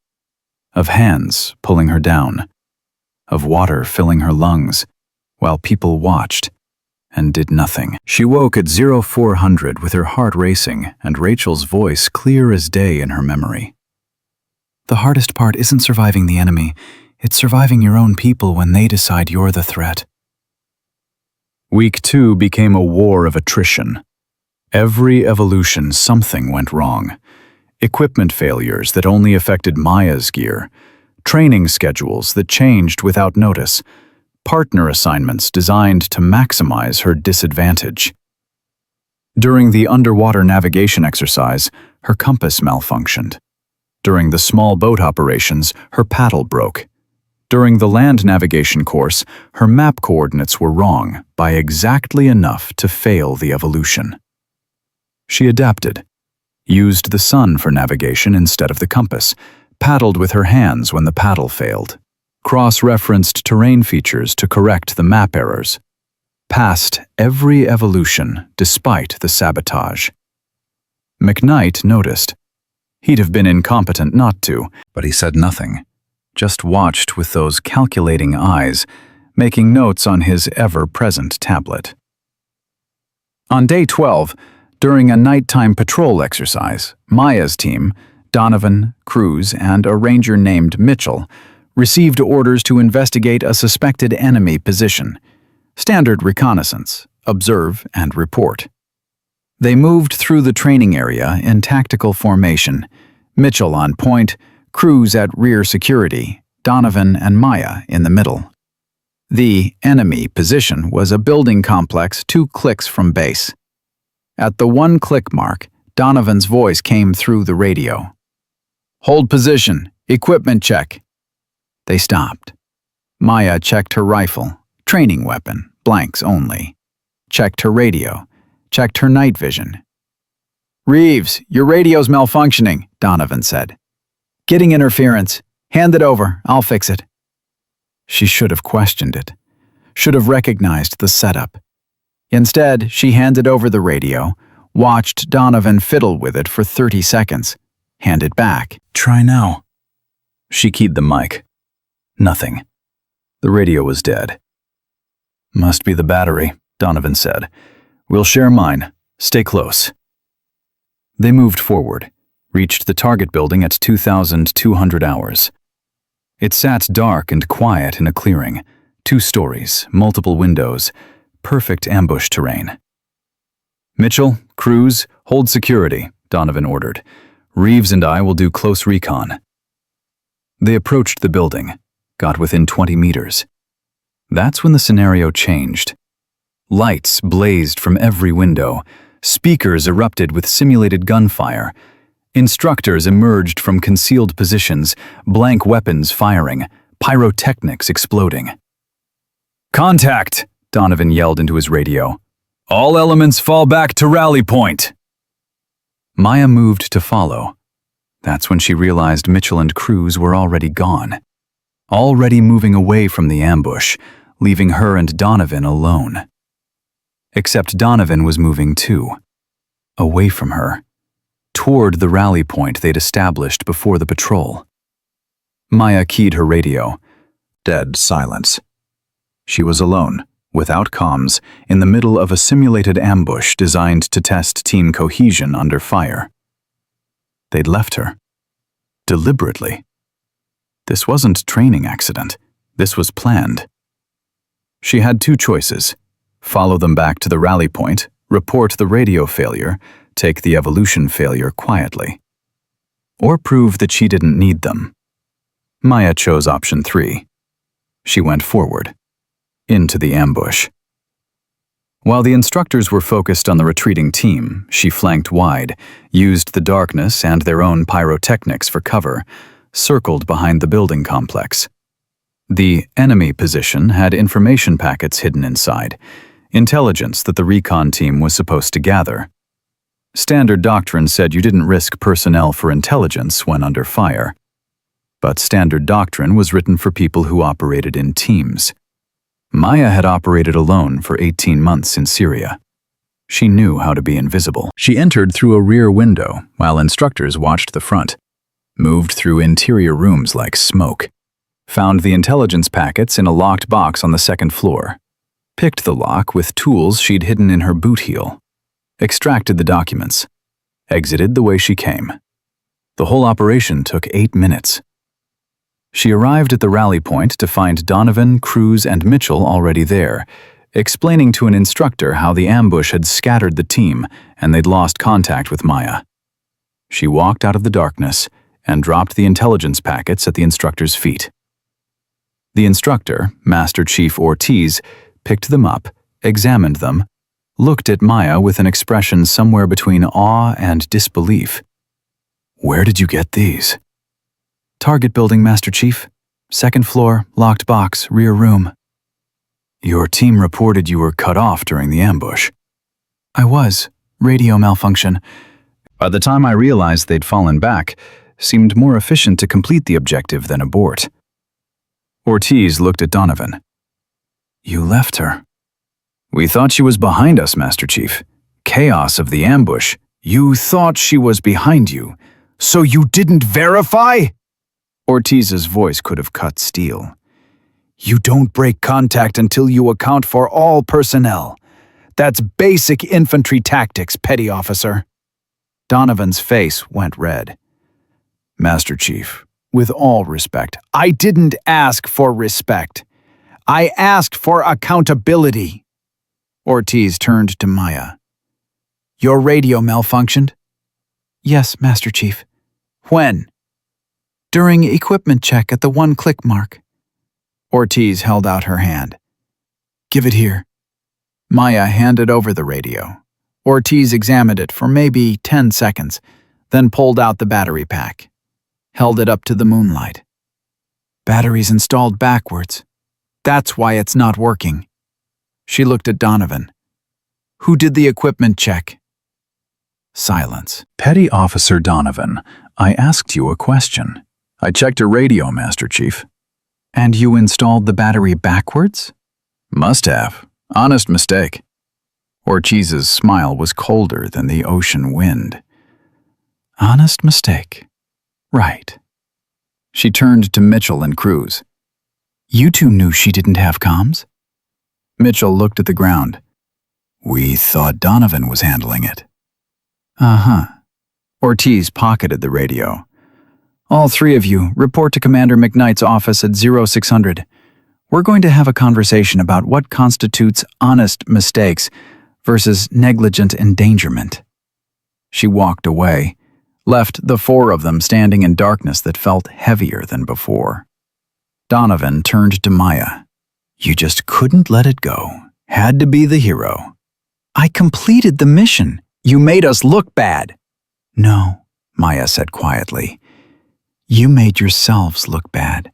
of hands pulling her down, of water filling her lungs, while people watched and did nothing. She woke at 0400 with her heart racing and Rachel's voice clear as day in her memory. The hardest part isn't surviving the enemy, it's surviving your own people when they decide you're the threat. Week 2 became a war of attrition. Every evolution, something went wrong. Equipment failures that only affected Maya's gear, training schedules that changed without notice, partner assignments designed to maximize her disadvantage. During the underwater navigation exercise, her compass malfunctioned. During the small boat operations, her paddle broke. During the land navigation course, her map coordinates were wrong by exactly enough to fail the evolution. She adapted, used the sun for navigation instead of the compass, paddled with her hands when the paddle failed, cross-referenced terrain features to correct the map errors, passed every evolution despite the sabotage. McKnight noticed. He'd have been incompetent not to, but he said nothing, just watched with those calculating eyes, making notes on his ever-present tablet. On day 12, during a nighttime patrol exercise, Maya's team, Donovan, Cruz, and a ranger named Mitchell, received orders to investigate a suspected enemy position. Standard reconnaissance, observe and report. They moved through the training area in tactical formation, Mitchell on point, Cruz at rear security, Donovan and Maya in the middle. The enemy position was a building complex 2 clicks from base. At the 1-click mark, Donovan's voice came through the radio. Hold position, equipment check. They stopped. Maya checked her rifle, training weapon, blanks only. Checked her radio, checked her night vision. Reeves, your radio's malfunctioning, Donovan said. Getting interference. Hand it over, I'll fix it. She should have questioned it, should have recognized the setup. Instead, she handed over the radio, watched Donovan fiddle with it for 30 seconds, handed back. Try now. She keyed the mic. Nothing. The radio was dead. Must be the battery, Donovan said. We'll share mine. Stay close. They moved forward, reached the target building at 2,200 hours. It sat dark and quiet in a clearing, 2 stories, multiple windows, perfect ambush terrain. Mitchell, Cruz, hold security, Donovan ordered. Reeves and I will do close recon. They approached the building, got within 20 meters. That's when the scenario changed. Lights blazed from every window, speakers erupted with simulated gunfire. Instructors emerged from concealed positions, blank weapons firing, pyrotechnics exploding. Contact! Donovan yelled into his radio. All elements fall back to rally point. Maya moved to follow. That's when she realized Mitchell and Cruz were already gone. Already moving away from the ambush, leaving her and Donovan alone. Except Donovan was moving too. Away from her. Toward the rally point they'd established before the patrol. Maya keyed her radio. Dead silence. She was alone, without comms, in the middle of a simulated ambush designed to test team cohesion under fire. They'd left her. Deliberately. This wasn't training accident. This was planned. She had 2 choices. Follow them back to the rally point, report the radio failure, take the evolution failure quietly. Or prove that she didn't need them. Maya chose option 3. She went forward. Into the ambush. While the instructors were focused on the retreating team, she flanked wide, used the darkness and their own pyrotechnics for cover, circled behind the building complex. The enemy position had information packets hidden inside, intelligence that the recon team was supposed to gather. Standard doctrine said you didn't risk personnel for intelligence when under fire. But standard doctrine was written for people who operated in teams. Maya had operated alone for 18 months in Syria. She knew how to be invisible. She entered through a rear window while instructors watched the front, moved through interior rooms like smoke, found the intelligence packets in a locked box on the second floor, picked the lock with tools she'd hidden in her boot heel, extracted the documents, exited the way she came. The whole operation took 8 minutes. She arrived at the rally point to find Donovan, Cruz, and Mitchell already there, explaining to an instructor how the ambush had scattered the team and they'd lost contact with Maya. She walked out of the darkness and dropped the intelligence packets at the instructor's feet. The instructor, Master Chief Ortiz, picked them up, examined them, looked at Maya with an expression somewhere between awe and disbelief. "Where did you get these?" "Target building, Master Chief. Second floor, locked box, rear room." "Your team reported you were cut off during the ambush." "I was. Radio malfunction." By the time I realized they'd fallen back, seemed more efficient to complete the objective than abort. Ortiz looked at Donovan. "You left her." "We thought she was behind us, Master Chief. Chaos of the ambush." "You thought she was behind you, so you didn't verify?" Ortiz's voice could have cut steel. "You don't break contact until you account for all personnel. That's basic infantry tactics, petty officer." Donovan's face went red. "Master Chief, with all respect, I didn't ask for respect. I asked for accountability." Ortiz turned to Maya. "Your radio malfunctioned?" "Yes, Master Chief." "When?" "During equipment check at the 1-click mark." Ortiz held out her hand. "Give it here." Maya handed over the radio. Ortiz examined it for maybe 10 seconds, then pulled out the battery pack, held it up to the moonlight. "Battery's installed backwards. That's why it's not working." She looked at Donovan. "Who did the equipment check?" Silence. "Petty Officer Donovan, I asked you a question." "I checked a radio, Master Chief." "And you installed the battery backwards?" "Must have. Honest mistake." Ortiz's smile was colder than the ocean wind. "Honest mistake. Right." She turned to Mitchell and Cruz. "You two knew she didn't have comms?" Mitchell looked at the ground. "We thought Donovan was handling it." "Uh-huh." Ortiz pocketed the radio. "All 3 of you, report to Commander McKnight's office at 0600. We're going to have a conversation about what constitutes honest mistakes versus negligent endangerment." She walked away, left the 4 of them standing in darkness that felt heavier than before. Donovan turned to Maya. "You just couldn't let it go. Had to be the hero." "I completed the mission. You made us look bad." "No," Maya said quietly. "You made yourselves look bad.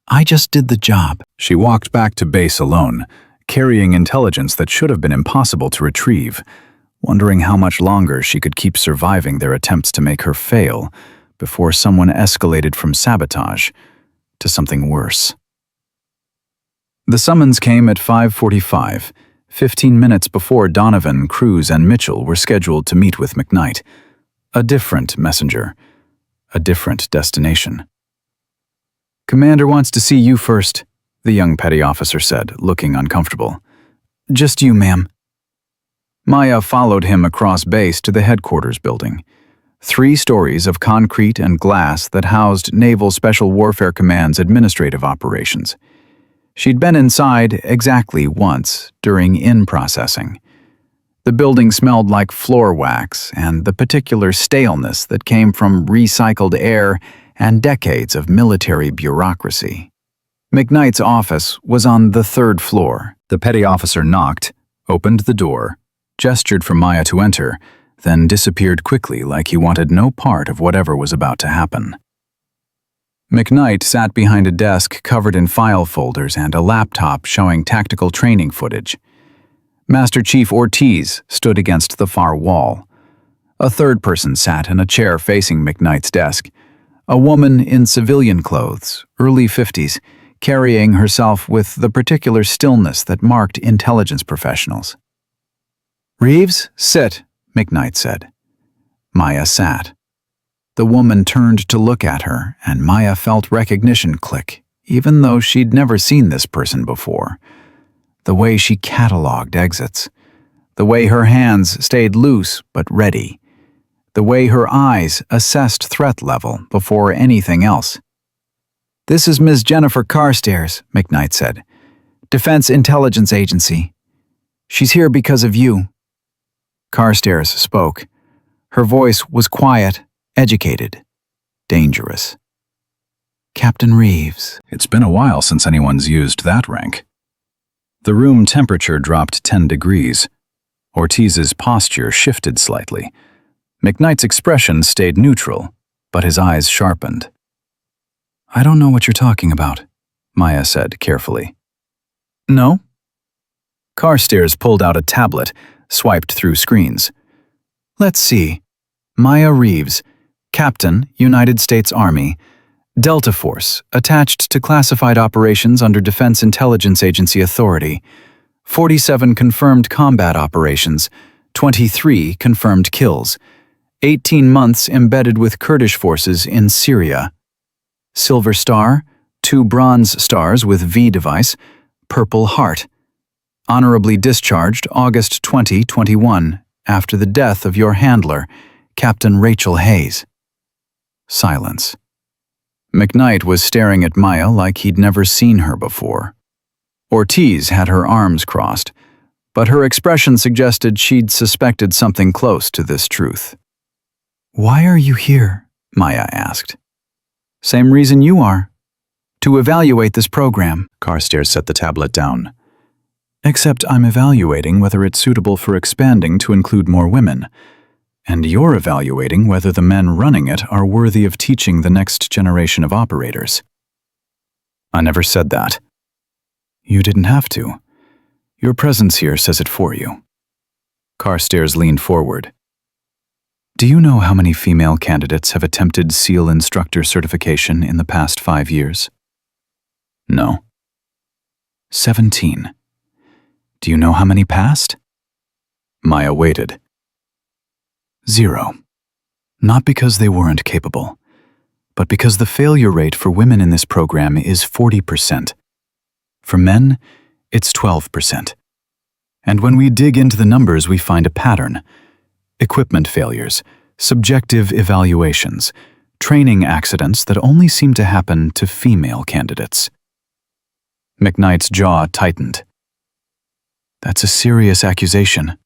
I just did the job." She walked back to base alone, carrying intelligence that should have been impossible to retrieve, wondering how much longer she could keep surviving their attempts to make her fail before someone escalated from sabotage to something worse. The summons came at 5:45, 15 minutes before Donovan, Cruz, and Mitchell were scheduled to meet with McKnight. A different messenger. A different destination. "Commander wants to see you first," the young petty officer said, looking uncomfortable. "Just you, ma'am." Maya followed him across base to the headquarters building. 3 stories of concrete and glass that housed Naval Special Warfare Command's administrative operations. She'd been inside exactly once during in-processing. The building smelled like floor wax and the particular staleness that came from recycled air and decades of military bureaucracy. McKnight's office was on the 3rd floor. The petty officer knocked, opened the door, gestured for Maya to enter, then disappeared quickly like he wanted no part of whatever was about to happen. McKnight sat behind a desk covered in file folders and a laptop showing tactical training footage. Master Chief Ortiz stood against the far wall. A third person sat in a chair facing McKnight's desk, a woman in civilian clothes, early 50s, carrying herself with the particular stillness that marked intelligence professionals. "Reeves, sit," McKnight said. Maya sat. The woman turned to look at her, and Maya felt recognition click, even though she'd never seen this person before. The way she cataloged exits. The way her hands stayed loose but ready. The way her eyes assessed threat level before anything else. "This is Ms. Jennifer Carstairs," McKnight said. "Defense Intelligence Agency. She's here because of you." Carstairs spoke. Her voice was quiet, educated, dangerous. "Captain Reeves." It's been a while since anyone's used that rank. The room temperature dropped 10 degrees. Ortiz's posture shifted slightly. McKnight's expression stayed neutral, but his eyes sharpened. "I don't know what you're talking about," Maya said carefully. "No?" Carstairs pulled out a tablet, swiped through screens. "Let's see. Maya Reeves, Captain, United States Army, Delta Force, attached to classified operations under Defense Intelligence Agency authority. 47 confirmed combat operations, 23 confirmed kills, 18 months embedded with Kurdish forces in Syria. Silver Star, 2 bronze stars with V device, Purple Heart. Honorably discharged August 2021, after the death of your handler, Captain Rachel Hayes." Silence. McKnight was staring at Maya like he'd never seen her before. Ortiz had her arms crossed, but her expression suggested she'd suspected something close to this truth. "Why are you here?" Maya asked. "Same reason you are. To evaluate this program." Carstairs set the tablet down. "Except I'm evaluating whether it's suitable for expanding to include more women. And you're evaluating whether the men running it are worthy of teaching the next generation of operators." "I never said that." "You didn't have to. Your presence here says it for you." Carstairs leaned forward. "Do you know how many female candidates have attempted SEAL instructor certification in the past 5 years?" "No." 17. "Do you know how many passed?" Maya waited. 0. Not because they weren't capable, but because the failure rate for women in this program is 40%. For men, it's 12%. And when we dig into the numbers, we find a pattern. Equipment failures, subjective evaluations, training accidents that only seem to happen to female candidates. McKnight's jaw tightened. "That's a serious accusation."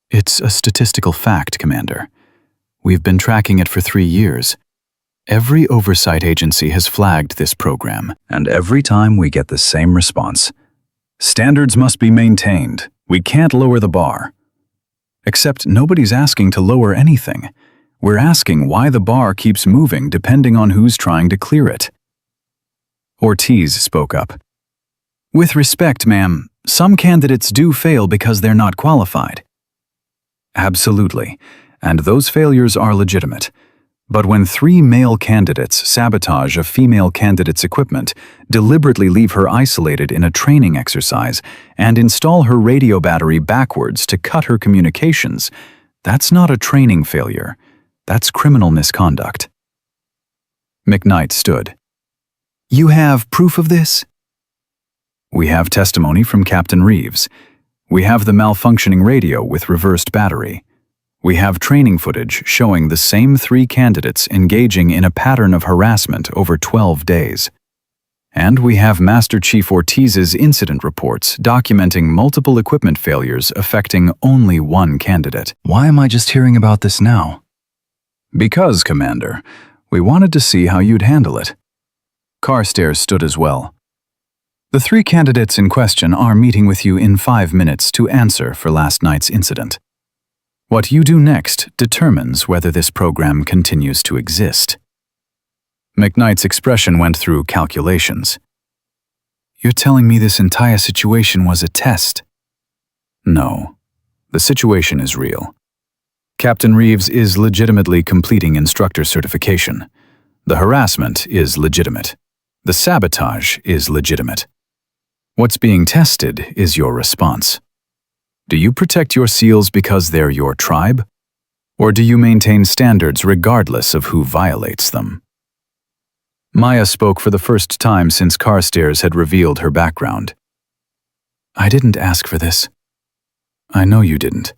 "It's a statistical fact, Commander. We've been tracking it for 3 years. Every oversight agency has flagged this program, and every time we get the same response. Standards must be maintained. We can't lower the bar. Except nobody's asking to lower anything. We're asking why the bar keeps moving depending on who's trying to clear it." Ortiz spoke up. "With respect, ma'am, some candidates do fail because they're not qualified." "Absolutely, and those failures are legitimate. But when 3 male candidates sabotage a female candidate's equipment, deliberately leave her isolated in a training exercise, and install her radio battery backwards to cut her communications, that's not a training failure. That's criminal misconduct." McKnight stood. "You have proof of this?" "We have testimony from Captain Reeves. We have the malfunctioning radio with reversed battery. We have training footage showing the same 3 candidates engaging in a pattern of harassment over 12 days. And we have Master Chief Ortiz's incident reports documenting multiple equipment failures affecting only 1 candidate." "Why am I just hearing about this now?" "Because, Commander, we wanted to see how you'd handle it." Carstairs stood as well. The 3 candidates in question are meeting with you in 5 minutes to answer for last night's incident. What you do next determines whether this program continues to exist. McKnight's expression went through calculations. You're telling me this entire situation was a test? No. The situation is real. Captain Reeves is legitimately completing instructor certification. The harassment is legitimate. The sabotage is legitimate. What's being tested is your response. Do you protect your SEALs because they're your tribe? Or do you maintain standards regardless of who violates them? Maya spoke for the first time since Carstairs had revealed her background. I didn't ask for this. I know you didn't.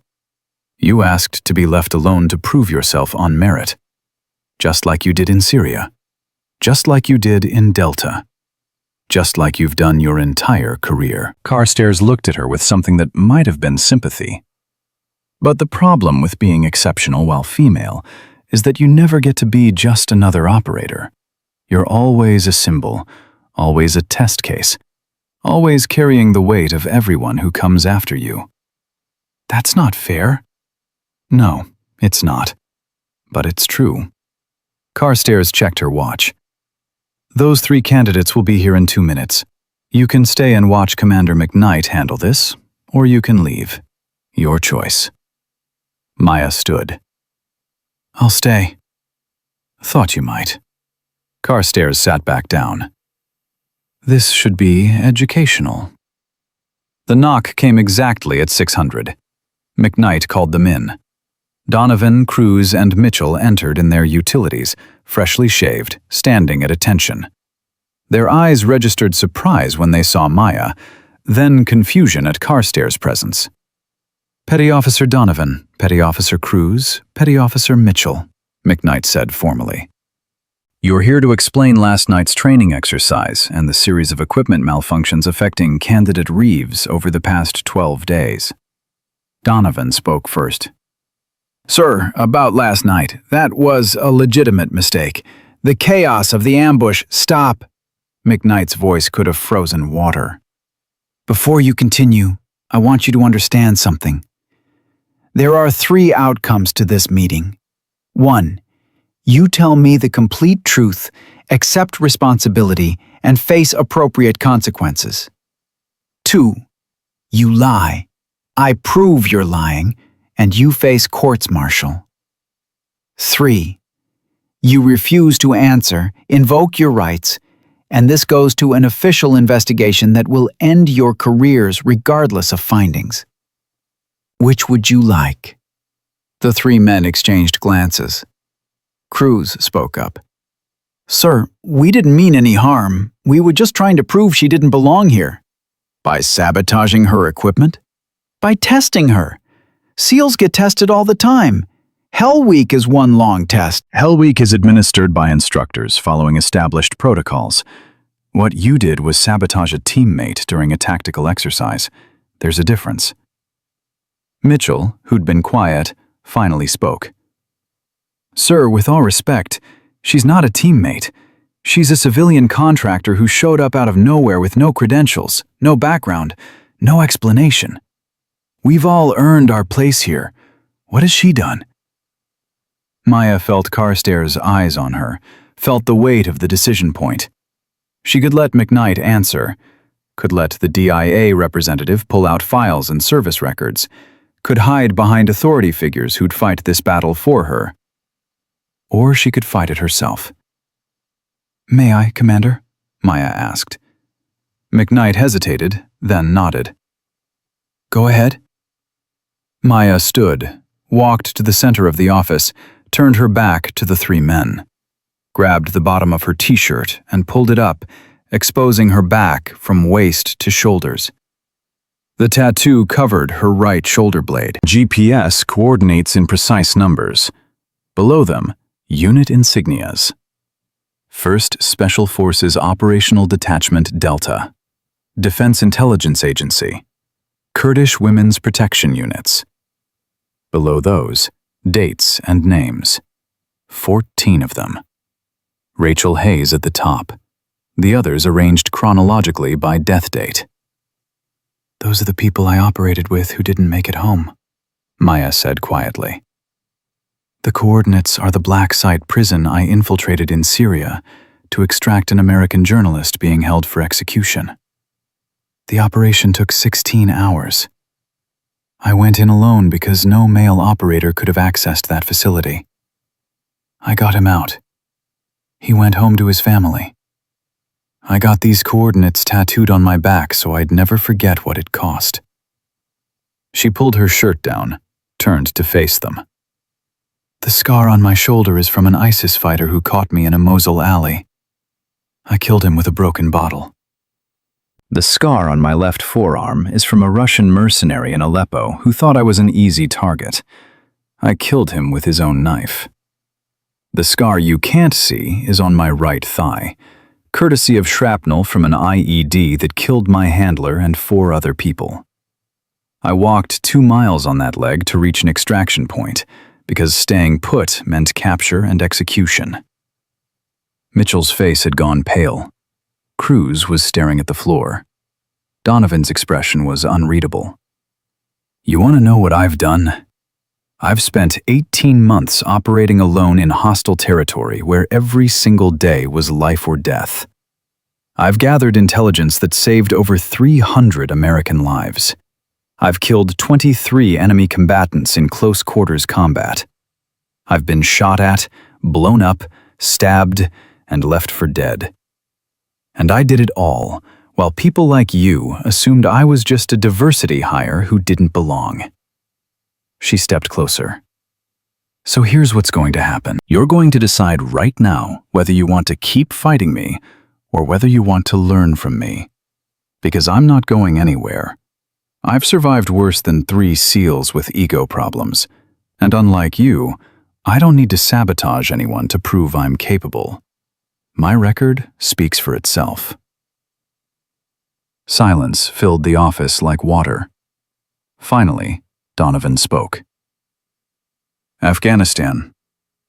You asked to be left alone to prove yourself on merit. Just like you did in Syria. Just like you did in Delta. Just like you've done your entire career. Carstairs looked at her with something that might have been sympathy. But the problem with being exceptional while female is that you never get to be just another operator. You're always a symbol, always a test case, always carrying the weight of everyone who comes after you. That's not fair. No, it's not. But it's true. Carstairs checked her watch. Those 3 candidates will be here in 2 minutes. You can stay and watch Commander McKnight handle this, or you can leave. Your choice. Maya stood. I'll stay. Thought you might. Carstairs sat back down. This should be educational. The knock came exactly at 600. McKnight called them in. Donovan, Cruz, and Mitchell entered in their utilities, freshly shaved, standing at attention. Their eyes registered surprise when they saw Maya, then confusion at Carstairs' presence. Petty Officer Donovan, Petty Officer Cruz, Petty Officer Mitchell, McKnight said formally. You're here to explain last night's training exercise and the series of equipment malfunctions affecting Candidate Reeves over the past 12 days. Donovan spoke first. Sir, about last night, that was a legitimate mistake. The chaos of the ambush, stop! McKnight's voice could have frozen water. Before you continue, I want you to understand something. There are 3 outcomes to this meeting. 1. You tell me the complete truth, accept responsibility, and face appropriate consequences. 2. You lie. I prove you're lying, and you face courts-martial. 3. You refuse to answer, invoke your rights, and this goes to an official investigation that will end your careers regardless of findings. Which would you like? The 3 men exchanged glances. Cruz spoke up. Sir, we didn't mean any harm. We were just trying to prove she didn't belong here. By sabotaging her equipment? By testing her. SEALs get tested all the time. Hell Week is one long test. Hell Week is administered by instructors following established protocols. What you did was sabotage a teammate during a tactical exercise. There's a difference. Mitchell, who'd been quiet, finally spoke. Sir, with all respect, she's not a teammate. She's a civilian contractor who showed up out of nowhere with no credentials, no background, no explanation. We've all earned our place here. What has she done? Maya felt Carstairs' eyes on her, felt the weight of the decision point. She could let McKnight answer, could let the DIA representative pull out files and service records, could hide behind authority figures who'd fight this battle for her. Or she could fight it herself. May I, Commander? Maya asked. McKnight hesitated, then nodded. Go ahead. Maya stood, walked to the center of the office, turned her back to the 3 men, grabbed the bottom of her t-shirt and pulled it up, exposing her back from waist to shoulders. The tattoo covered her right shoulder blade. GPS coordinates in precise numbers. Below them, unit insignias. 1st Special Forces Operational Detachment Delta. Defense Intelligence Agency. Kurdish Women's Protection Units. Below those, dates and names. 14 of them. Rachel Hayes at the top. The others arranged chronologically by death date.
Those are the people I operated with who didn't make it home,
Maya said quietly.
The coordinates are the black site prison I infiltrated in Syria to extract an American journalist being held for execution. The operation took 16 hours. I went in alone because no male operator could have accessed that facility. I got him out. He went home to his family. I got these coordinates tattooed on my back so I'd never forget what it cost.
She pulled her shirt down, turned to face them.
The scar on my shoulder is from an ISIS fighter who caught me in a Mosul alley. I killed him with a broken bottle.
The scar on my left forearm is from a Russian mercenary in Aleppo who thought I was an easy target. I killed him with his own knife. The scar you can't see is on my right thigh, courtesy of shrapnel from an IED that killed my handler and 4 other people. I walked 2 miles on that leg to reach an extraction point, because staying put meant capture and execution. Mitchell's face had gone pale. Cruz was staring at the floor. Donovan's expression was unreadable. You want to know what I've done? I've spent 18 months operating alone in hostile territory where every single day was life or death. I've gathered intelligence that saved over 300 American lives. I've killed 23 enemy combatants in close quarters combat. I've been shot at, blown up, stabbed, and left for dead. And I did it all, while people like you assumed I was just a diversity hire who didn't belong. She stepped closer. So here's what's going to happen. You're going to decide right now whether you want to keep fighting me or whether you want to learn from me. Because I'm not going anywhere. I've survived worse than 3 SEALs with ego problems, and unlike you, I don't need to sabotage anyone to prove I'm capable. My record speaks for itself. Silence filled the office like water. Finally, Donovan spoke. Afghanistan.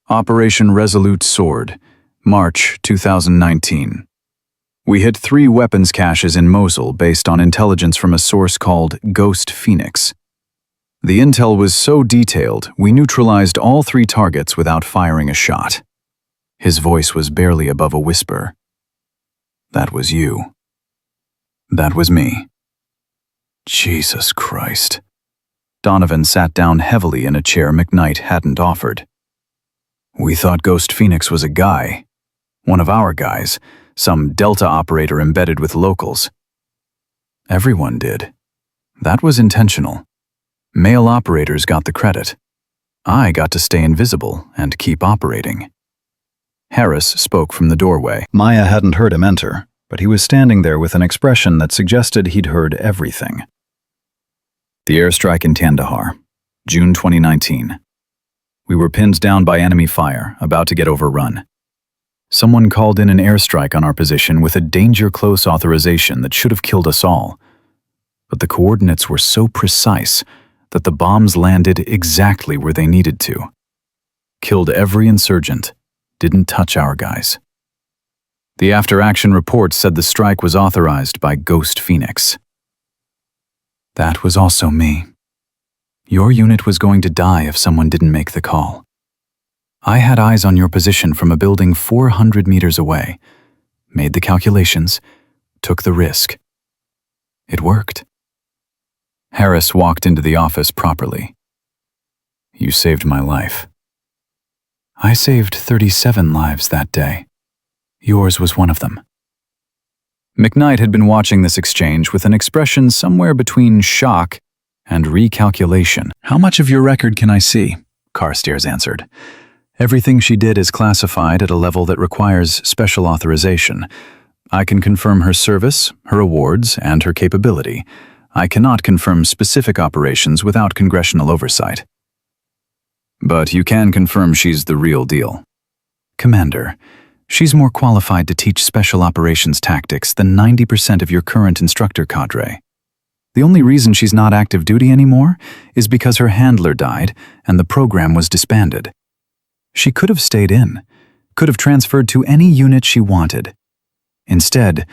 Operation Resolute Sword, March 2019. We hit 3 weapons caches in Mosul based on intelligence from a source called Ghost Phoenix. The intel was so detailed, we neutralized all 3 targets without firing a shot. His voice was barely above a whisper. That was you. That was me. Jesus Christ. Donovan sat down heavily in a chair McKnight hadn't offered. We thought Ghost Phoenix was a guy. One of our guys. Some Delta operator embedded with locals. Everyone did. That was intentional. Male operators got the credit. I got to stay invisible and keep operating. Harris spoke from the doorway. Maya hadn't heard him enter, but he was standing there with an expression that suggested he'd heard everything. The airstrike in Kandahar, June 2019. We were pinned down by enemy fire, about to get overrun. Someone called in an airstrike on our position with a danger close authorization that should have killed us all. But the coordinates were so precise that the bombs landed exactly where they needed to. Killed every insurgent, didn't touch our guys. The after-action report said the strike was authorized by Ghost Phoenix. That was also me. Your unit was going to die if someone didn't make the call. I had eyes on your position from a building 400 meters away, made the calculations, took the risk. It worked. Harris walked into the office properly. You saved my life. I saved 37 lives that day. Yours was one of them. McKnight had been watching this exchange with an expression somewhere between shock and recalculation. How much of your record can I see? Carstairs answered. Everything she did is classified at a level that requires special authorization. I can confirm her service, her awards, and her capability. I cannot confirm specific operations without congressional oversight. But you can confirm she's the real deal. Commander, she's more qualified to teach special operations tactics than 90% of your current instructor cadre. The only reason she's not active duty anymore is because her handler died and the program was disbanded. She could have stayed in, could have transferred to any unit she wanted.
Instead,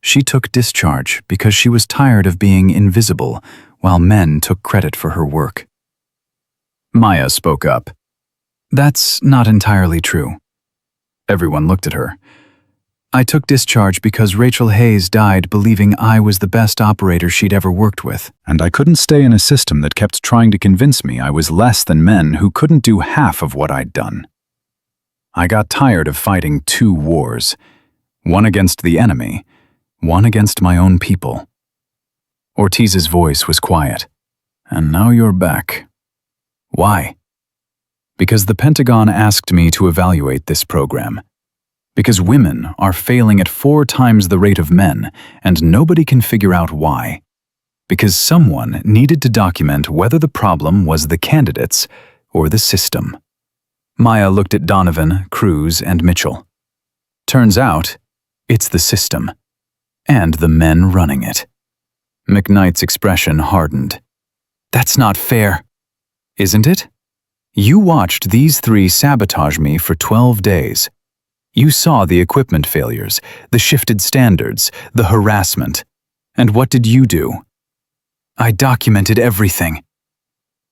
she took discharge because she was tired of being invisible while men took credit for her work.
Maya spoke up.
That's not entirely true.
Everyone looked at her.
I took discharge because Rachel Hayes died believing I was the best operator she'd ever worked with.
And I couldn't stay in a system that kept trying to convince me I was less than men who couldn't do half of what I'd done. I got tired of fighting 2 wars, one against the enemy, one against my own people. Ortiz's voice was quiet. And now you're back. Why? Because the Pentagon asked me to evaluate this program. Because women are failing at 4 times the rate of men, and nobody can figure out why. Because someone needed to document whether the problem was the candidates or the system. Maya looked at Donovan, Cruz, and Mitchell. Turns out, it's the system. And the men running it. McKnight's expression hardened. That's not fair. Isn't it? You watched these 3 sabotage me for 12 days. You saw the equipment failures, the shifted standards, the harassment. And what did you do? I documented everything.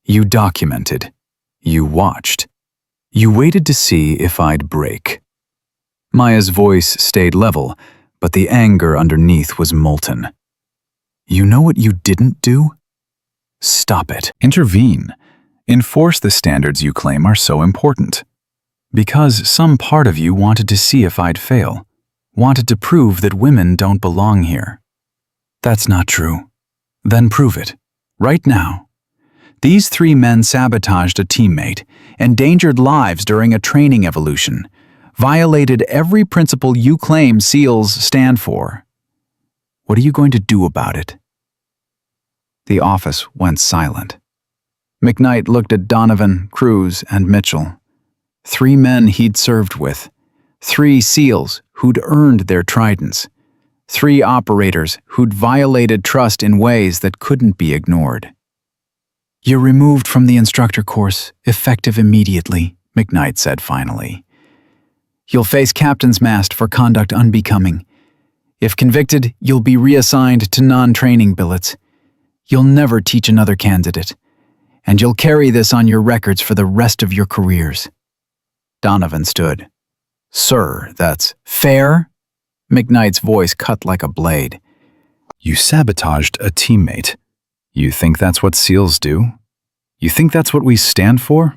You documented. You watched. You waited to see if I'd break. Maya's voice stayed level, but the anger underneath was molten. You know what you didn't do? Stop it. Intervene. Enforce the standards you claim are so important. Because some part of you wanted to see if I'd fail, wanted to prove that women don't belong here. That's not true. Then prove it. Right now. These 3 men sabotaged a teammate, endangered lives during a training evolution, violated every principle you claim SEALs stand for. What are you going to do about it? The office went silent. McKnight looked at Donovan, Cruz, and Mitchell. 3 men he'd served with. 3 SEALs who'd earned their tridents. 3 operators who'd violated trust in ways that couldn't be ignored. You're removed from the instructor course, effective immediately, McKnight said finally. You'll face captain's mast for conduct unbecoming. If convicted, you'll be reassigned to non-training billets. You'll never teach another candidate. And you'll carry this on your records for the rest of your careers. Donovan stood. Sir, that's fair? McKnight's voice cut like a blade. You sabotaged a teammate. You think that's what SEALs do? You think that's what we stand for?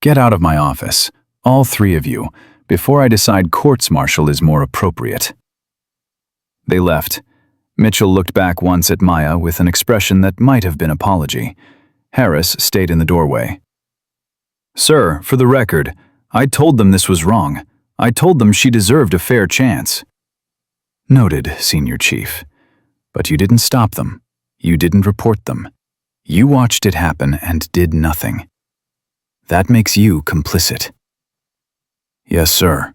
Get out of my office, all 3 of you, before I decide courts-martial is more appropriate. They left. Mitchell looked back once at Maya with an expression that might have been apology. Harris stayed in the doorway. Sir, for the record, I told them this was wrong. I told them she deserved a fair chance. Noted, Senior Chief. But you didn't stop them. You didn't report them. You watched it happen and did nothing. That makes you complicit. Yes, sir.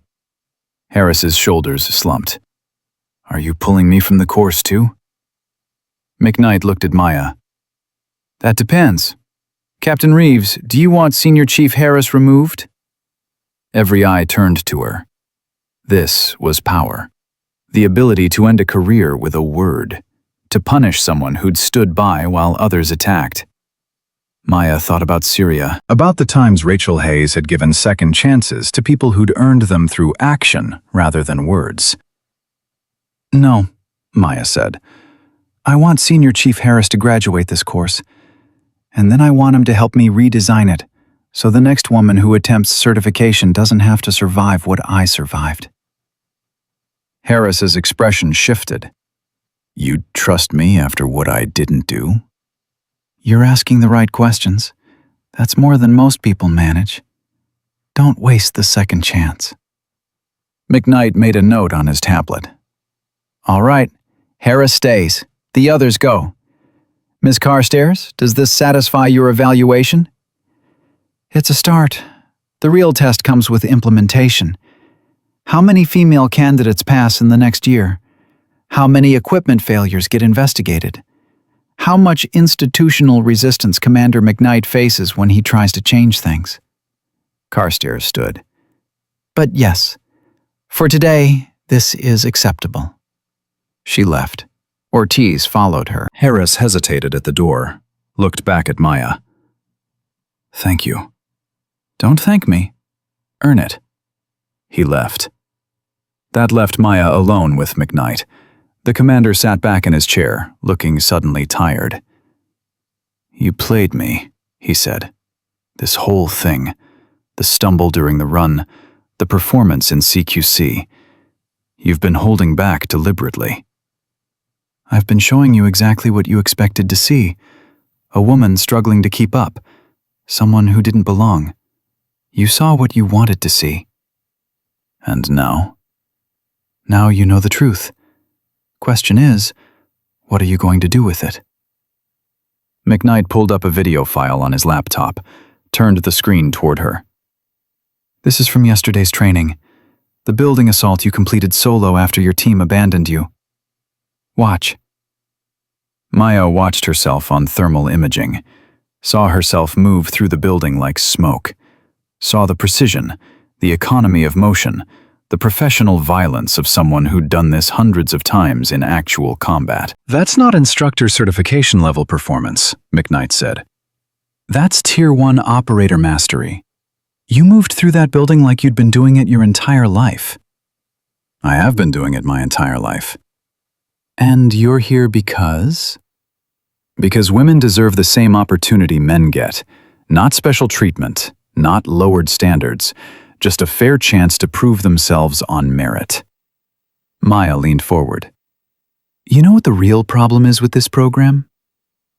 Harris's shoulders slumped. Are you pulling me from the course, too? McKnight looked at Maya. That depends. Captain Reeves, do you want Senior Chief Harris removed? Every eye turned to her. This was power. The ability to end a career with a word. To punish someone who'd stood by while others attacked. Maya thought about Syria, about the times Rachel Hayes had given second chances to people who'd earned them through action rather than words. No, Maya said. I want Senior Chief Harris to graduate this course. And then I want him to help me redesign it, so the next woman who attempts certification doesn't have to survive what I survived. Harris's expression shifted. You'd trust me after what I didn't do? You're asking the right questions. That's more than most people manage. Don't waste the second chance. McKnight made a note on his tablet. All right, Harris stays. The others go. Ms. Carstairs, does this satisfy your evaluation? It's a start. The real test comes with implementation. How many female candidates pass in the next year? How many equipment failures get investigated? How much institutional resistance Commander McKnight faces when he tries to change things? Carstairs stood. But yes, for today,
This is acceptable." She left. Ortiz followed her.
Harris hesitated at the door, looked back at Maya. "Thank you."
"Don't thank me. Earn it."
He left. That left Maya alone with McKnight. The commander sat back in his chair, looking suddenly tired. "You played me," he said. "This whole thing, the stumble during the run, the performance in CQC. You've been holding back deliberately."
"I've been showing you exactly what you expected to see. A woman struggling to keep up. Someone who didn't belong. You saw what you wanted to see."
"And now?"
"Now you know the truth. Question is, what are you going to do with it?"
McKnight pulled up a video file on his laptop, turned the screen toward her.
"This is from yesterday's training. The building assault you completed solo after your team abandoned you. Watch."
Maya watched herself on thermal imaging, saw herself move through the building like smoke, saw the precision, the economy of motion, the professional violence of someone who'd done this hundreds of times in actual combat. "That's not instructor certification level performance," McKnight said. "That's Tier 1 operator mastery. You moved through that building like you'd been doing it your entire life." "I have been doing it my entire life."
"And you're here because?"
"Because women deserve the same opportunity men get. Not special treatment, not lowered standards, just a fair chance to prove themselves on merit." Maya leaned forward.
"You know what the real problem is with this program?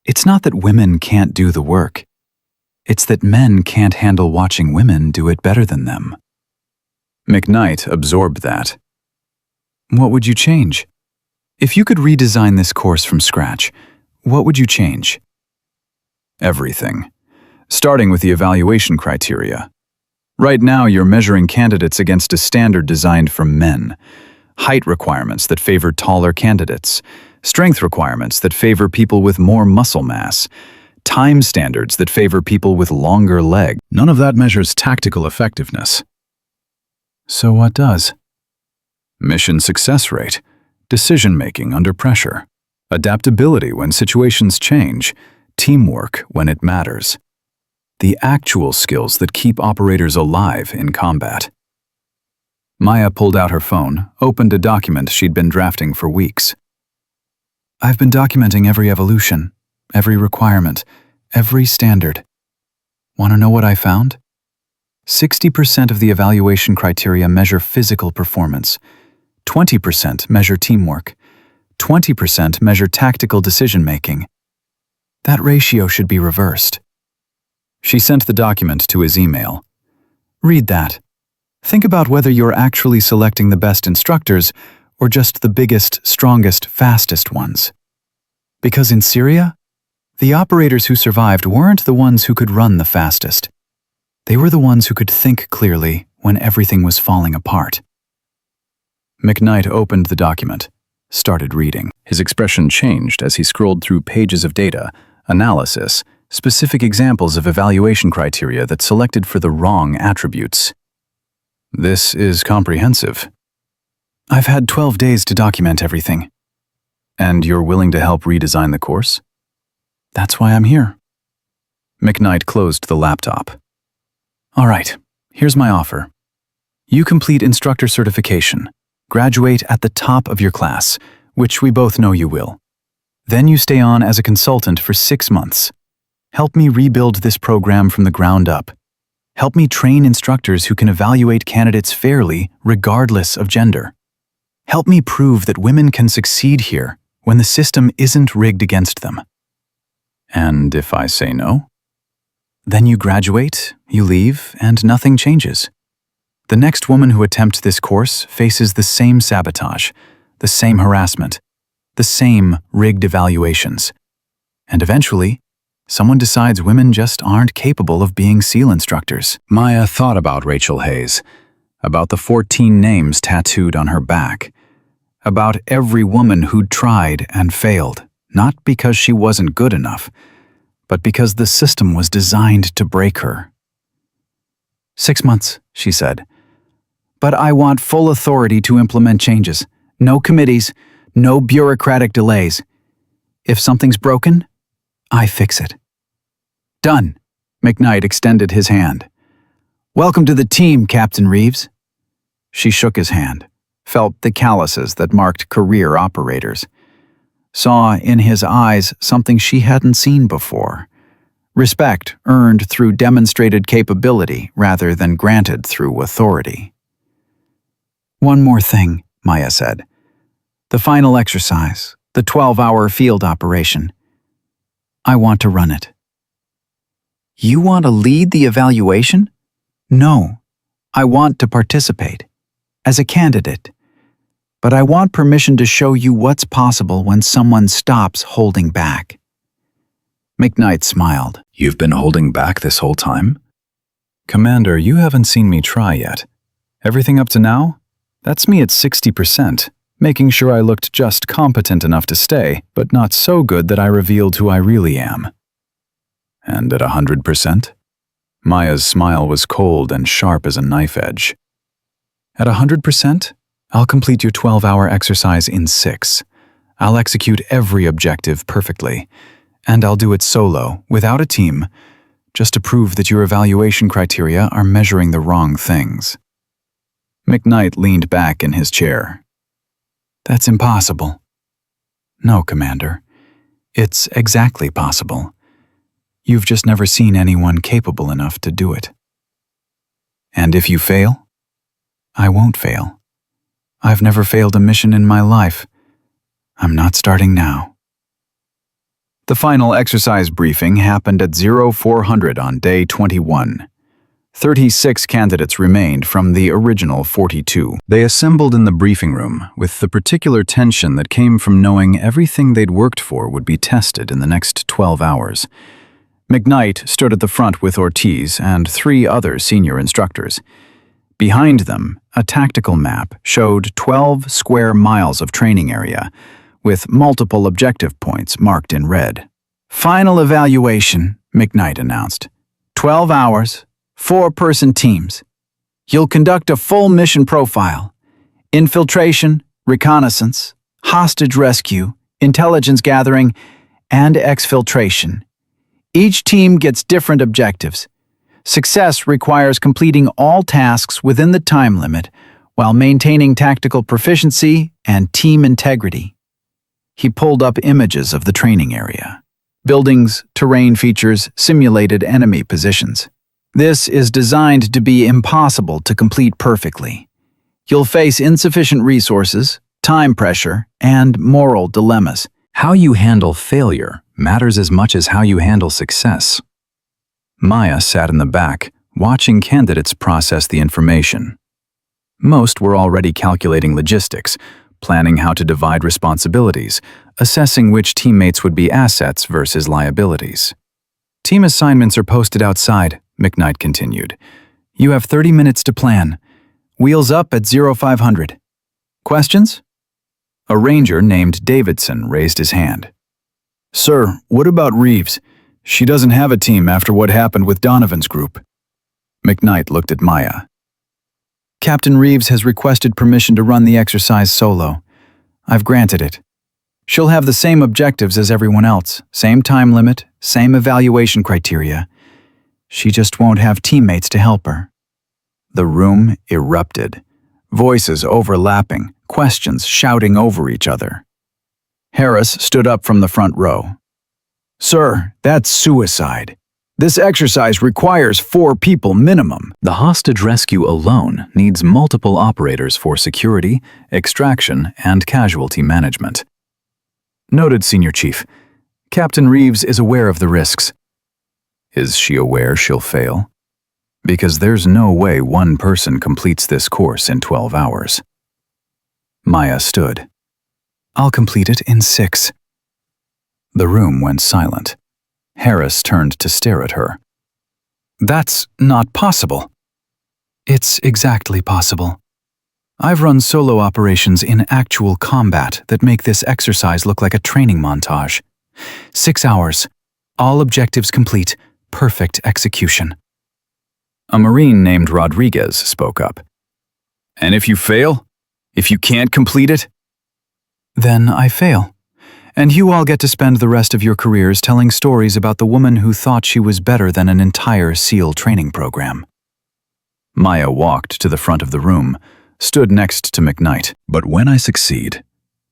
It's not that women can't do the work. It's that men can't handle watching women do it better than them."
McKnight absorbed that.
"What would you change? If you could redesign this course from scratch, what would you change?"
"Everything. Starting with the evaluation criteria. Right now, you're measuring candidates against a standard designed for men. Height requirements that favor taller candidates. Strength requirements that favor people with more muscle mass. Time standards that favor people with longer legs. None of that measures tactical effectiveness."
"So what does?"
"Mission success rate. Decision-making under pressure. Adaptability when situations change. Teamwork when it matters. The actual skills that keep operators alive in combat." Maya pulled out her phone, opened a document she'd been drafting for weeks.
"I've been documenting every evolution, every requirement, every standard. Want to know what I found? 60% of the evaluation criteria measure physical performance. 20% measure teamwork. 20% measure tactical decision-making. That ratio should be reversed."
She sent the document to his email.
"Read that. Think about whether you're actually selecting the best instructors or just the biggest, strongest, fastest ones. Because in Syria, the operators who survived weren't the ones who could run the fastest. They were the ones who could think clearly when everything was falling apart."
McKnight opened the document, started reading. His expression changed as he scrolled through pages of data, analysis, specific examples of evaluation criteria that selected for the wrong attributes. "This is comprehensive."
"I've had 12 days to document everything."
"And you're willing to help redesign the course?"
"That's why I'm here."
McKnight closed the laptop.
"All right, here's my offer. You complete instructor certification, graduate at the top of your class, which we both know you will. Then you stay on as a consultant for 6 months. Help me rebuild this program from the ground up. Help me train instructors who can evaluate candidates fairly, regardless of gender. Help me prove that women can succeed here when the system isn't rigged against them."
"And if I say no?"
"Then you graduate, you leave, and nothing changes. The next woman who attempts this course faces the same sabotage, the same harassment, the same rigged evaluations. And eventually, someone decides women just aren't capable of being SEAL instructors."
Maya thought about Rachel Hayes, about the 14 names tattooed on her back, about every woman who'd tried and failed, not because she wasn't good enough, but because the system was designed to break her.
6 months, she said. but I want full authority to implement changes. No committees, no bureaucratic delays. If something's broken, I fix it. Done. McKnight extended his hand. Welcome to the team, Captain Reeves. She shook his hand, felt the calluses that marked career operators, saw in his eyes something she hadn't seen before. Respect earned through demonstrated capability rather than granted through authority. One more thing, Maya said. The final exercise, the 12-hour field operation. I want to run it. You want to lead the evaluation? No, I want to participate. As a candidate. But I want permission to show you what's possible when someone stops holding back. McKnight smiled.
You've been holding back this whole time? Commander, you haven't seen me try yet. Everything up to now? That's me at 60%, making sure I looked just competent enough to stay, but not so good that I revealed who I really am. And at 100%? Maya's smile was cold and sharp as a knife edge. At 100%, I'll complete your 12-hour exercise in 6. I'll execute every objective perfectly, and I'll do it solo, without a team, just to prove that your evaluation criteria are measuring the wrong things. McKnight leaned back in his chair. That's impossible. No, Commander. It's exactly possible. You've just never seen anyone capable enough to do it. And if you fail? I won't fail. I've never failed a mission in my life. I'm not starting now. The final exercise briefing happened at 0400 on day 21. 36 candidates remained from the original 42. They assembled in the briefing room with the particular tension that came from knowing everything they'd worked for would be tested in the next 12 hours. McKnight stood at the front with Ortiz and 3 other senior instructors. Behind them, a tactical map showed 12 square miles of training area, with multiple objective points marked in red. Final evaluation, McKnight announced. 12 hours, 4-person teams. You'll conduct a full mission profile. Infiltration, reconnaissance, hostage rescue, intelligence gathering, and exfiltration. Each team gets different objectives. Success requires completing all tasks within the time limit while maintaining tactical proficiency and team integrity. He pulled up images of the training area. Buildings, terrain features, simulated enemy positions. This is designed to be impossible to complete perfectly. You'll face insufficient resources, time pressure, and moral dilemmas. How you handle failure matters as much as how you handle success. Maya sat in the back, watching candidates process the information. Most were already calculating logistics, planning how to divide responsibilities, assessing which teammates would be assets versus liabilities. Team assignments are posted outside, McKnight continued. You have 30 minutes to plan. Wheels up at 0500. Questions? A ranger named Davidson raised his hand. Sir, what about Reeves? She doesn't have a team after what happened with Donovan's group. McKnight looked at Maya. Captain Reeves has requested permission to run the exercise solo. I've granted it. She'll have the same objectives as everyone else, same time limit, same evaluation criteria. She just won't have teammates to help her. The room erupted, voices overlapping, questions shouting over each other. Harris stood up from the front row. Sir, that's suicide. This exercise requires 4 people minimum. The hostage rescue alone needs multiple operators for security, extraction, and casualty management. Noted, Senior Chief. Captain Reeves is aware of the risks. Is she aware she'll fail? Because there's no way one person completes this course in 12 hours. Maya stood. I'll complete it in 6. The room went silent. Harris turned to stare at her. That's not possible. It's exactly possible. I've run solo operations in actual combat that make this exercise look like a training montage. 6 hours. All objectives complete. Perfect execution. A Marine named Rodriguez spoke up. And if you fail? If you can't complete it?
Then I fail. And you all get to spend the rest of your careers telling stories about the woman who thought she was better than an entire SEAL training program.
Maya walked to the front of the room, stood next to McKnight. But when I succeed,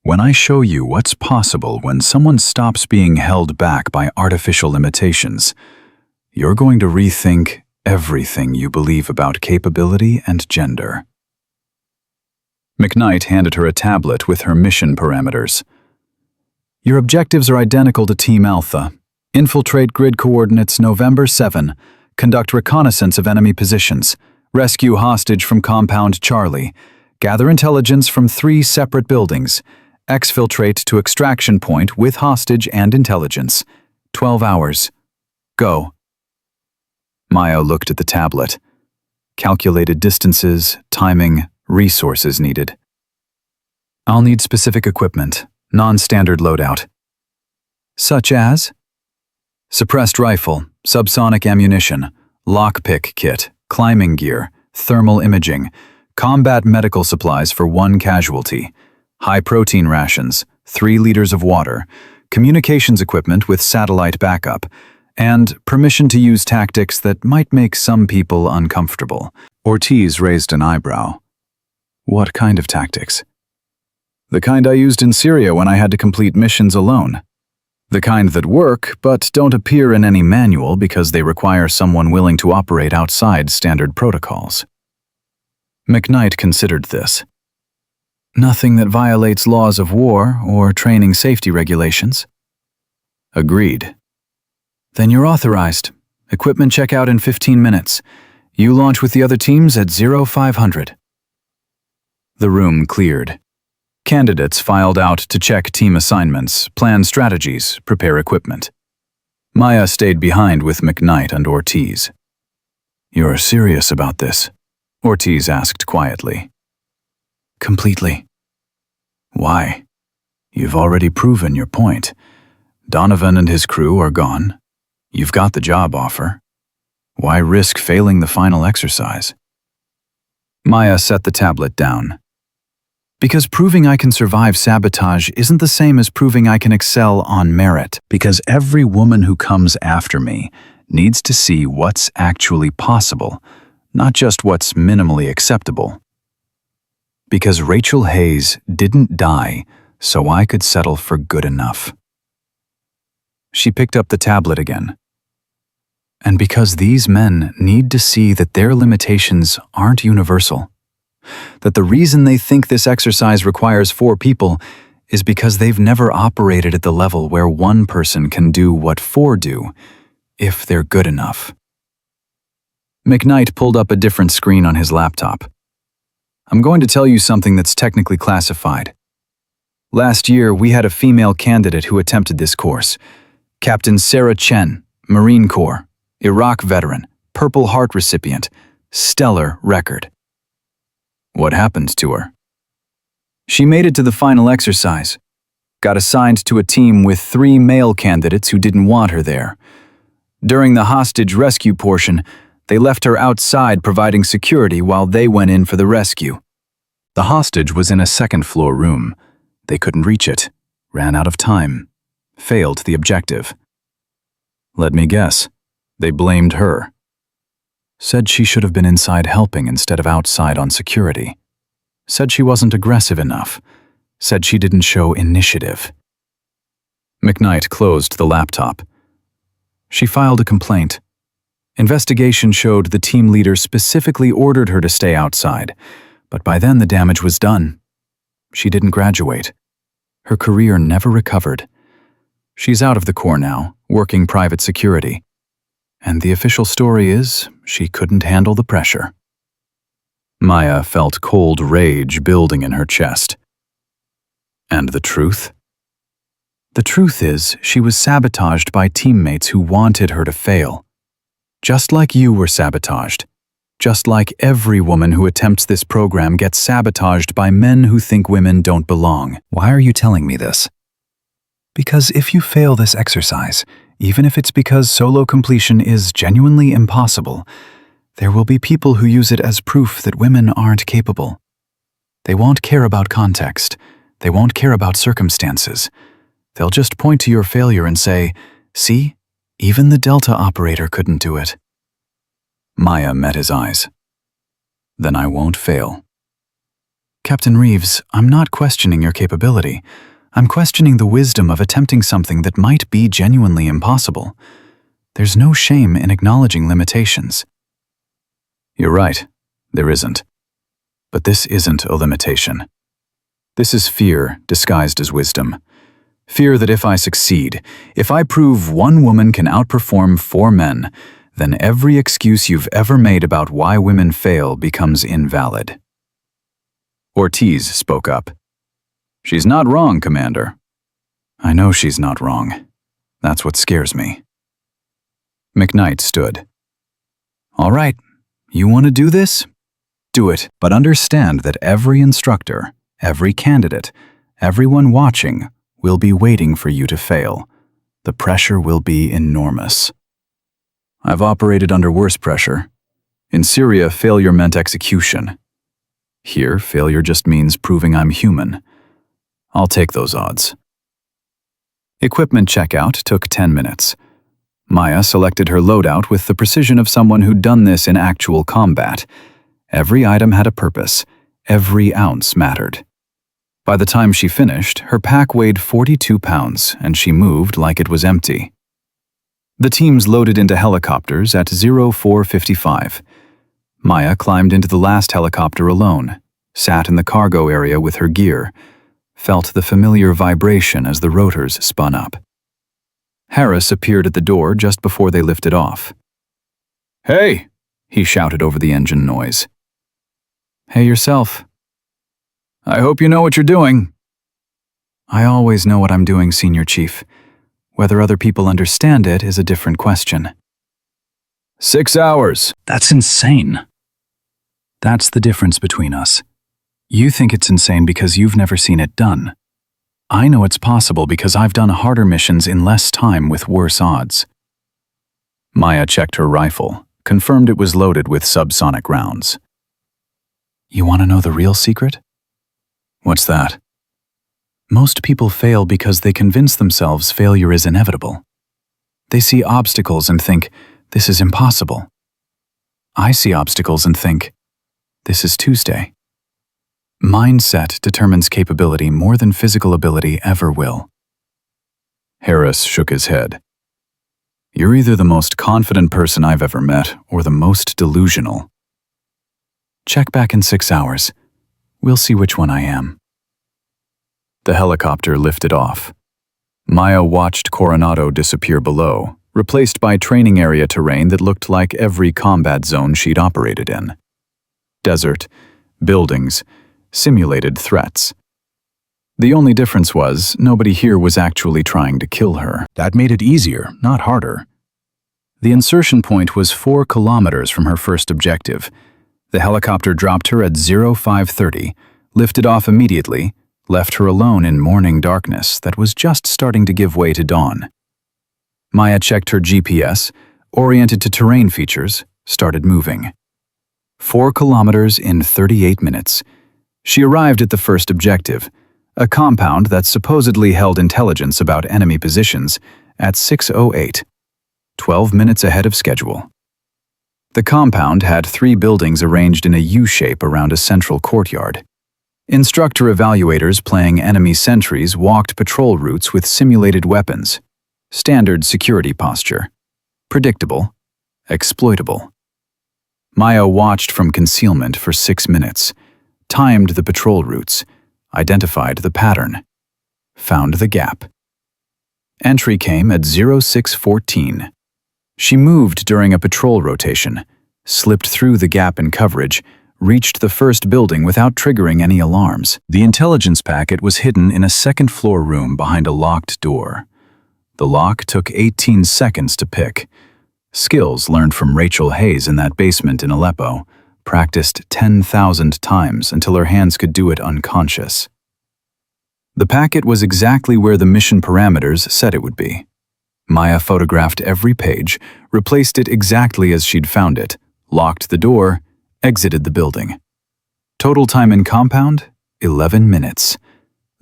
when I show you what's possible when someone stops being held back by artificial limitations, you're going to rethink everything you believe about capability and gender. McKnight handed her a tablet with her mission parameters. Your objectives are identical to Team Alpha. Infiltrate grid coordinates November 7. Conduct reconnaissance of enemy positions. Rescue hostage from Compound Charlie. Gather intelligence from 3 separate buildings. Exfiltrate to extraction point with hostage and intelligence. 12 hours. Go. Maya looked at the tablet. Calculated distances, timing, resources needed. I'll need specific equipment, non-standard loadout. Such as? Suppressed rifle, subsonic ammunition, lockpick kit, climbing gear, thermal imaging, combat medical supplies for 1 casualty, high-protein rations, 3 liters of water, communications equipment with satellite backup, and permission to use tactics that might make some people uncomfortable. Ortiz raised an eyebrow. What kind of tactics? The kind I used in Syria when I had to complete missions alone. The kind that work, but don't appear in any manual because they require someone willing to operate outside standard protocols. McKnight considered this. Nothing that violates laws of war or training safety regulations. Agreed. Then you're authorized. Equipment checkout in 15 minutes. You launch with the other teams at 0500. The room cleared. Candidates filed out to check team assignments, plan strategies, prepare equipment. Maya stayed behind with McKnight and Ortiz. You're serious about this? Ortiz asked quietly. Completely. Why? You've already proven your point. Donovan and his crew are gone. You've got the job offer. Why risk failing the final exercise? Maya set the tablet down. Because proving I can survive sabotage isn't the same as proving I can excel on merit. Because every woman who comes after me needs to see what's actually possible, not just what's minimally acceptable. Because Rachel Hayes didn't die, so I could settle for good enough. She picked up the tablet again. And because these men need to see that their limitations aren't universal. That the reason they think this exercise requires 4 people is because they've never operated at the level where 1 person can do what 4 do, if they're good enough. McKnight pulled up a different screen on his laptop. I'm going to tell you something that's technically classified. Last year, we had a female candidate who attempted this course. Captain Sarah Chen, Marine Corps, Iraq veteran, Purple Heart recipient, stellar record. What happened to her? She made it to the final exercise, got assigned to a team with 3 male candidates who didn't want her there. During the hostage rescue portion, they left her outside providing security while they went in for the rescue. The hostage was in a 2nd-floor room. They couldn't reach it, ran out of time, failed the objective. Let me guess, they blamed her. Said she should have been inside helping instead of outside on security. Said she wasn't aggressive enough. Said she didn't show initiative. McKnight closed the laptop. She filed a complaint. Investigation showed the team leader specifically ordered her to stay outside, but by then the damage was done. She didn't graduate. Her career never recovered. She's out of the Corps now, working private security. And the official story is she couldn't handle the pressure. Maya felt cold rage building in her chest. And the truth? The truth is she was sabotaged by teammates who wanted her to fail. Just like you were sabotaged. Just like every woman who attempts this program gets sabotaged by men who think women don't belong. Why are you telling me this? Because if you fail this exercise, even if it's because solo completion is genuinely impossible, there will be people who use it as proof that women aren't capable.
They won't care about context. They won't care about circumstances. They'll just point to your failure and say, "See, even the Delta operator couldn't do it."
Maya met his eyes. "Then I won't fail."
Captain Reeves, I'm not questioning your capability. I'm questioning the wisdom of attempting something that might be genuinely impossible. There's no shame in acknowledging limitations.
You're right, there isn't. But this isn't a limitation. This is fear disguised as wisdom. Fear that if I succeed, if I prove one woman can outperform 4 men, then every excuse you've ever made about why women fail becomes invalid. Ortiz spoke up. "She's not wrong, Commander." "I know she's not wrong. That's what scares me." McKnight stood. "All right, you want to do this? Do it, but understand that every instructor, every candidate, everyone watching will be waiting for you to fail. The pressure will be enormous." "I've operated under worse pressure. In Syria, failure meant execution. Here, failure just means proving I'm human. I'll take those odds." Equipment checkout took 10 minutes. Maya selected her loadout with the precision of someone who'd done this in actual combat. Every item had a purpose. Every ounce mattered. By the time she finished, her pack weighed 42 pounds, and she moved like it was empty. The teams loaded into helicopters at 04:55. Maya climbed into the last helicopter alone, sat in the cargo area with her gear, felt the familiar vibration as the rotors spun up. Harris appeared at the door just before they lifted off. "Hey!" he shouted over the engine noise. "Hey yourself." "I hope you know what you're doing." "I always know what I'm doing, Senior Chief. Whether other people understand it is a different question." 6 hours. That's insane. That's the difference between us. You think it's insane because you've never seen it done. I know it's possible because I've done harder missions in less time with worse odds. Maya checked her rifle, confirmed it was loaded with subsonic rounds. "You want to know the real secret?" "What's that?" Most people fail because they convince themselves failure is inevitable. They see obstacles and think, "This is impossible." I see obstacles and think, "This is Tuesday." Mindset determines capability more than physical ability ever will. Harris shook his head. "You're either the most confident person I've ever met or the most delusional." "Check back in 6 hours. We'll see which one I am." The helicopter lifted off. Maya watched Coronado disappear below, replaced by training area terrain that looked like every combat zone she'd operated in. Desert, buildings, simulated threats. The only difference was nobody here was actually trying to kill her. That made it easier, not harder. The insertion point was 4 kilometers from her first objective. The helicopter dropped her at 0530, lifted off immediately, left her alone in morning darkness that was just starting to give way to dawn. Maya checked her GPS, oriented to terrain features, started moving. 4 kilometers in 38 minutes. She arrived at the first objective, a compound that supposedly held intelligence about enemy positions, at 6:08, 12 minutes ahead of schedule. The compound had 3 buildings arranged in a U-shape around a central courtyard. Instructor evaluators playing enemy sentries walked patrol routes with simulated weapons. Standard security posture. Predictable. Exploitable. Maya watched from concealment for 6 minutes, timed the patrol routes, identified the pattern, found the gap. Entry came at 0614. She moved during a patrol rotation, slipped through the gap in coverage, reached the first building without triggering any alarms. The intelligence packet was hidden in a second-floor room behind a locked door. The lock took 18 seconds to pick. Skills learned from Rachel Hayes in that basement in Aleppo, practiced 10,000 times until her hands could do it unconscious. The packet was exactly where the mission parameters said it would be. Maya photographed every page, replaced it exactly as she'd found it, locked the door, exited the building. Total time in compound, 11 minutes.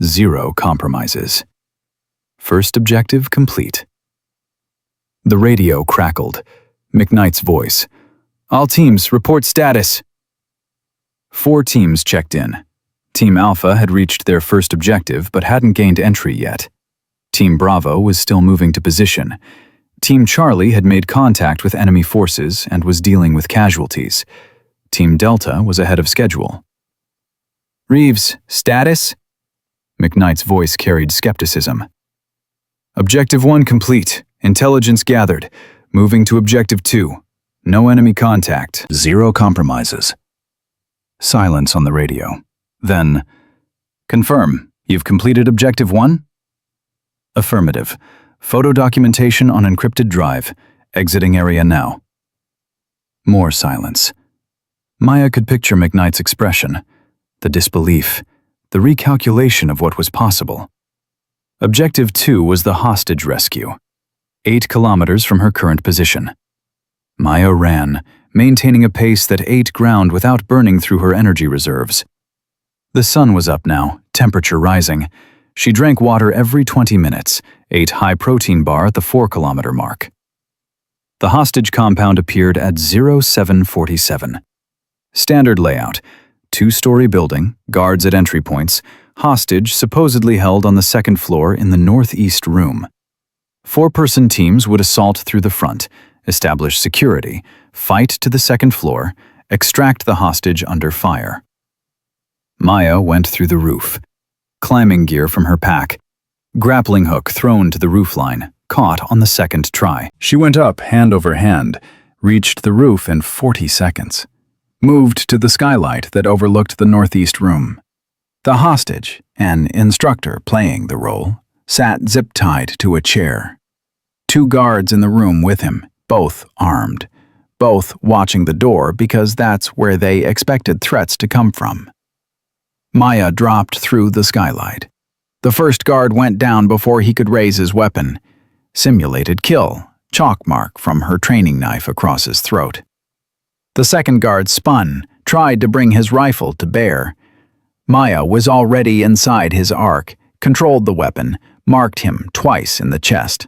0 compromises. First objective complete. The radio crackled. McKnight's voice. All teams, report status. 4 teams checked in. Team Alpha had reached their first objective but hadn't gained entry yet. Team Bravo was still moving to position. Team Charlie had made contact with enemy forces and was dealing with casualties. Team Delta was ahead of schedule. Reeves, status? McKnight's voice carried skepticism. Objective 1 complete. Intelligence gathered. Moving to Objective 2. No enemy contact. 0 compromises. Silence on the radio. Then, confirm, you've completed Objective 1? Affirmative. Photo documentation on encrypted drive. Exiting area now. More silence. Maya could picture McKnight's expression. The disbelief. The recalculation of what was possible. Objective 2 was the hostage rescue. 8 kilometers from her current position. Maya ran, maintaining a pace that ate ground without burning through her energy reserves. The sun was up now, temperature rising. She drank water every 20 minutes, ate high-protein bar at the 4-kilometer mark. The hostage compound appeared at 0747. Standard layout. 2-story building, guards at entry points, hostage supposedly held on the 2nd floor in the northeast room. 4-person teams would assault through the front, establish security, fight to the 2nd floor, extract the hostage under fire. Maya went through the roof. Climbing gear from her pack. Grappling hook thrown to the roofline, caught on the 2nd try. She went up hand over hand, reached the roof in 40 seconds. Moved to the skylight that overlooked the northeast room. The hostage, an instructor playing the role, sat zip-tied to a chair. 2 guards in the room with him, both armed, both watching the door because that's where they expected threats to come from. Maya dropped through the skylight. The first guard went down before he could raise his weapon. Simulated kill, chalk mark from her training knife across his throat. The 2nd guard spun, tried to bring his rifle to bear. Maya was already inside his arc, controlled the weapon, marked him twice in the chest.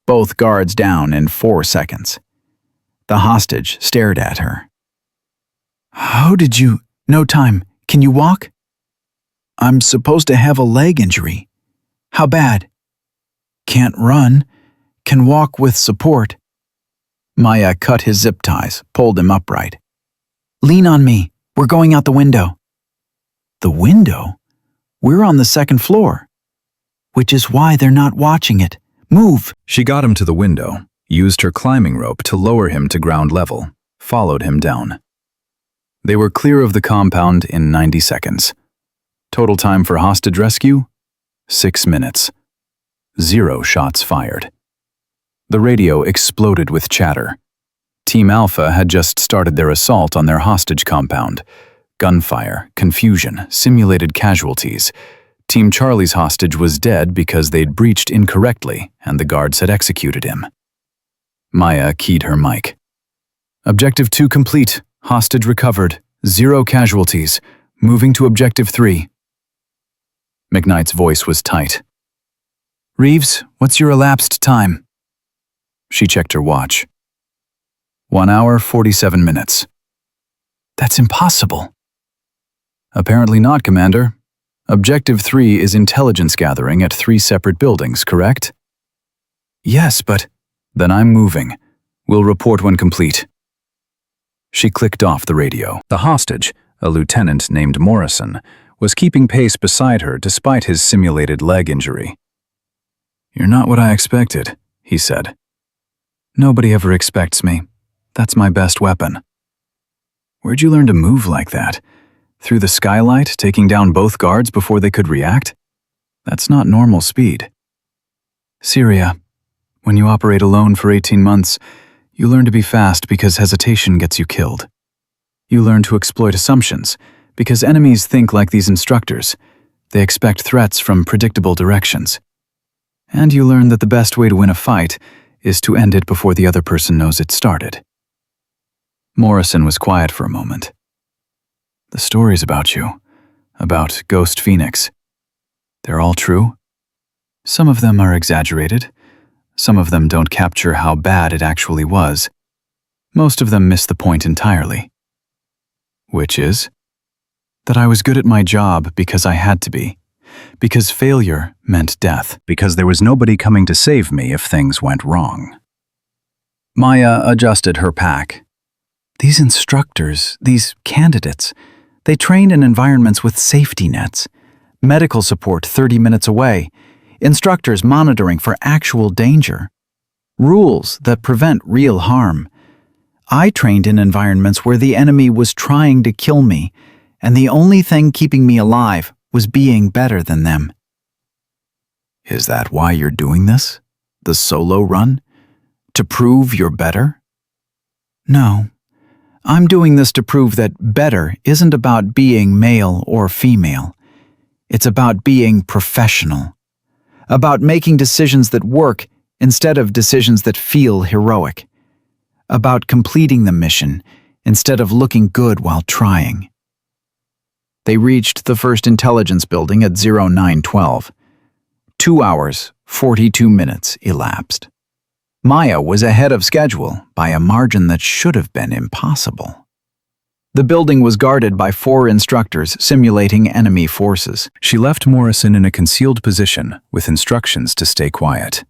Both guards down in 4 seconds. The hostage stared at her. How did you... No time. Can you walk? I'm supposed to have a leg injury. How bad? Can't run. Can walk with support. Maya cut his zip ties, pulled him upright. Lean on me. We're going out the window. The window? We're on the 2nd floor. Which is why they're not watching it. Move. She got him to the window, used her climbing rope to lower him to ground level, followed him down. They were clear of the compound in 90 seconds. Total time for hostage rescue? 6 minutes. 0 shots fired. The radio exploded with chatter. Team Alpha had just started their assault on their hostage compound. Gunfire, confusion, simulated casualties. Team Charlie's hostage was dead because they'd breached incorrectly and the guards had executed him. Maya keyed her mic. Objective 2 complete. Hostage recovered. 0 casualties. Moving to Objective 3. McKnight's voice was tight. Reeves, what's your elapsed time? She checked her watch. 1 hour, 47 minutes. That's impossible. Apparently not, Commander. Objective 3 is intelligence gathering at 3 separate buildings, correct? Yes, but... Then I'm moving. We'll report when complete. She clicked off the radio. The hostage, a lieutenant named Morrison, was keeping pace beside her despite his simulated leg injury. You're not what I expected, he said. Nobody ever expects me. That's my best weapon. Where'd you learn to move like that? Through the skylight, taking down both guards before they could react? That's not normal speed. Syria. When you operate alone for 18 months, you learn to be fast because hesitation gets you killed. You learn to exploit assumptions because enemies think like these instructors. They expect threats from predictable directions. And you learn that the best way to win a fight is to end it before the other person knows it started. Morrison was quiet for a moment. The stories about you,
about Ghost Phoenix. They're all true. Some of them are exaggerated. Some of them don't capture how bad it actually was. Most of them miss the point entirely. Which is that I was good at my job because I had to be, because failure meant death.
Because there was nobody coming to save me if things went wrong. Maya adjusted her pack.
These instructors, these candidates, they train in environments with safety nets, medical support 30 minutes away, instructors monitoring for actual danger, rules that prevent real harm. I trained in environments where the enemy was trying to kill me, and the only thing keeping me alive was being better than them.
Is that why you're doing this? The solo run? To prove you're better?
No. I'm doing this to prove that better isn't about being male or female. It's about being professional. About making decisions that work instead of decisions that feel heroic. About completing the mission instead of looking good while trying. They reached the first intelligence building at 0912. 2 hours, 42 minutes elapsed. Maya was ahead of schedule by a margin that should have been impossible. The building was guarded by 4 instructors simulating enemy forces.
She left Morrison in a concealed position with instructions to stay quiet.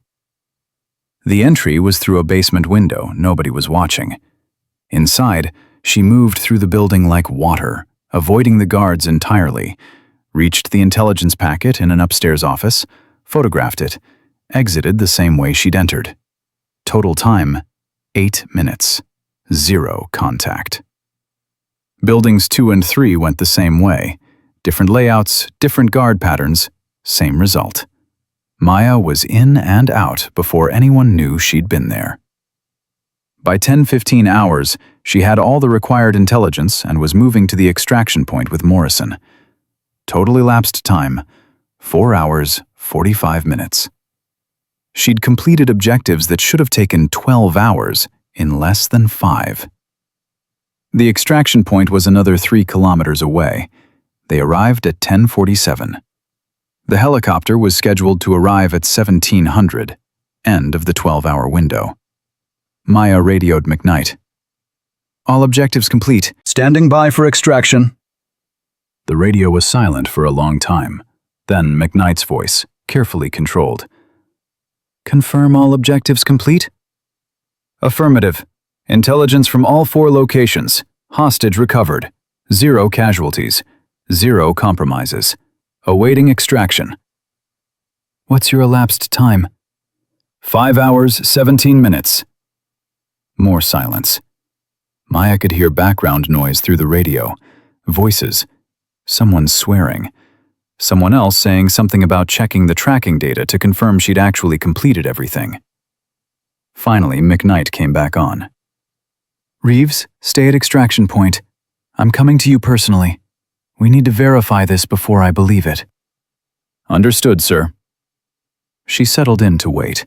The entry was through a basement window. Nobody was watching. Inside, she moved through the building like water, avoiding the guards entirely, reached the intelligence packet in an upstairs office, photographed it, exited the same way she'd entered. Total time, 8 minutes. 0 contact. Buildings 2 and 3 went the same way. Different layouts, different guard patterns, same result. Maya was in and out before anyone knew she'd been there. By 10:15 hours, she had all the required intelligence and was moving to the extraction point with Morrison. Total elapsed time, 4 hours, 45 minutes. She'd completed objectives that should have taken 12 hours in less than 5. The extraction point was another 3 kilometers away. They arrived at 10:47. The helicopter was scheduled to arrive at 1700, end of the 12-hour window. Maya radioed McKnight. All objectives complete. Standing by for extraction. The radio was silent for a long time. Then McKnight's voice, carefully controlled.
Confirm all objectives complete?
Affirmative. Intelligence from all 4 locations. Hostage recovered. 0 casualties. 0 compromises. Awaiting extraction.
What's your elapsed time?
5 hours, 17 minutes. More silence. Maya could hear background noise through the radio. Voices. Someone swearing. Someone else saying something about checking the tracking data to confirm she'd actually completed everything. Finally, McKnight came back on.
Reeves, stay at extraction point. I'm coming to you personally. We need to verify this before I believe it.
Understood, sir. She settled in to wait.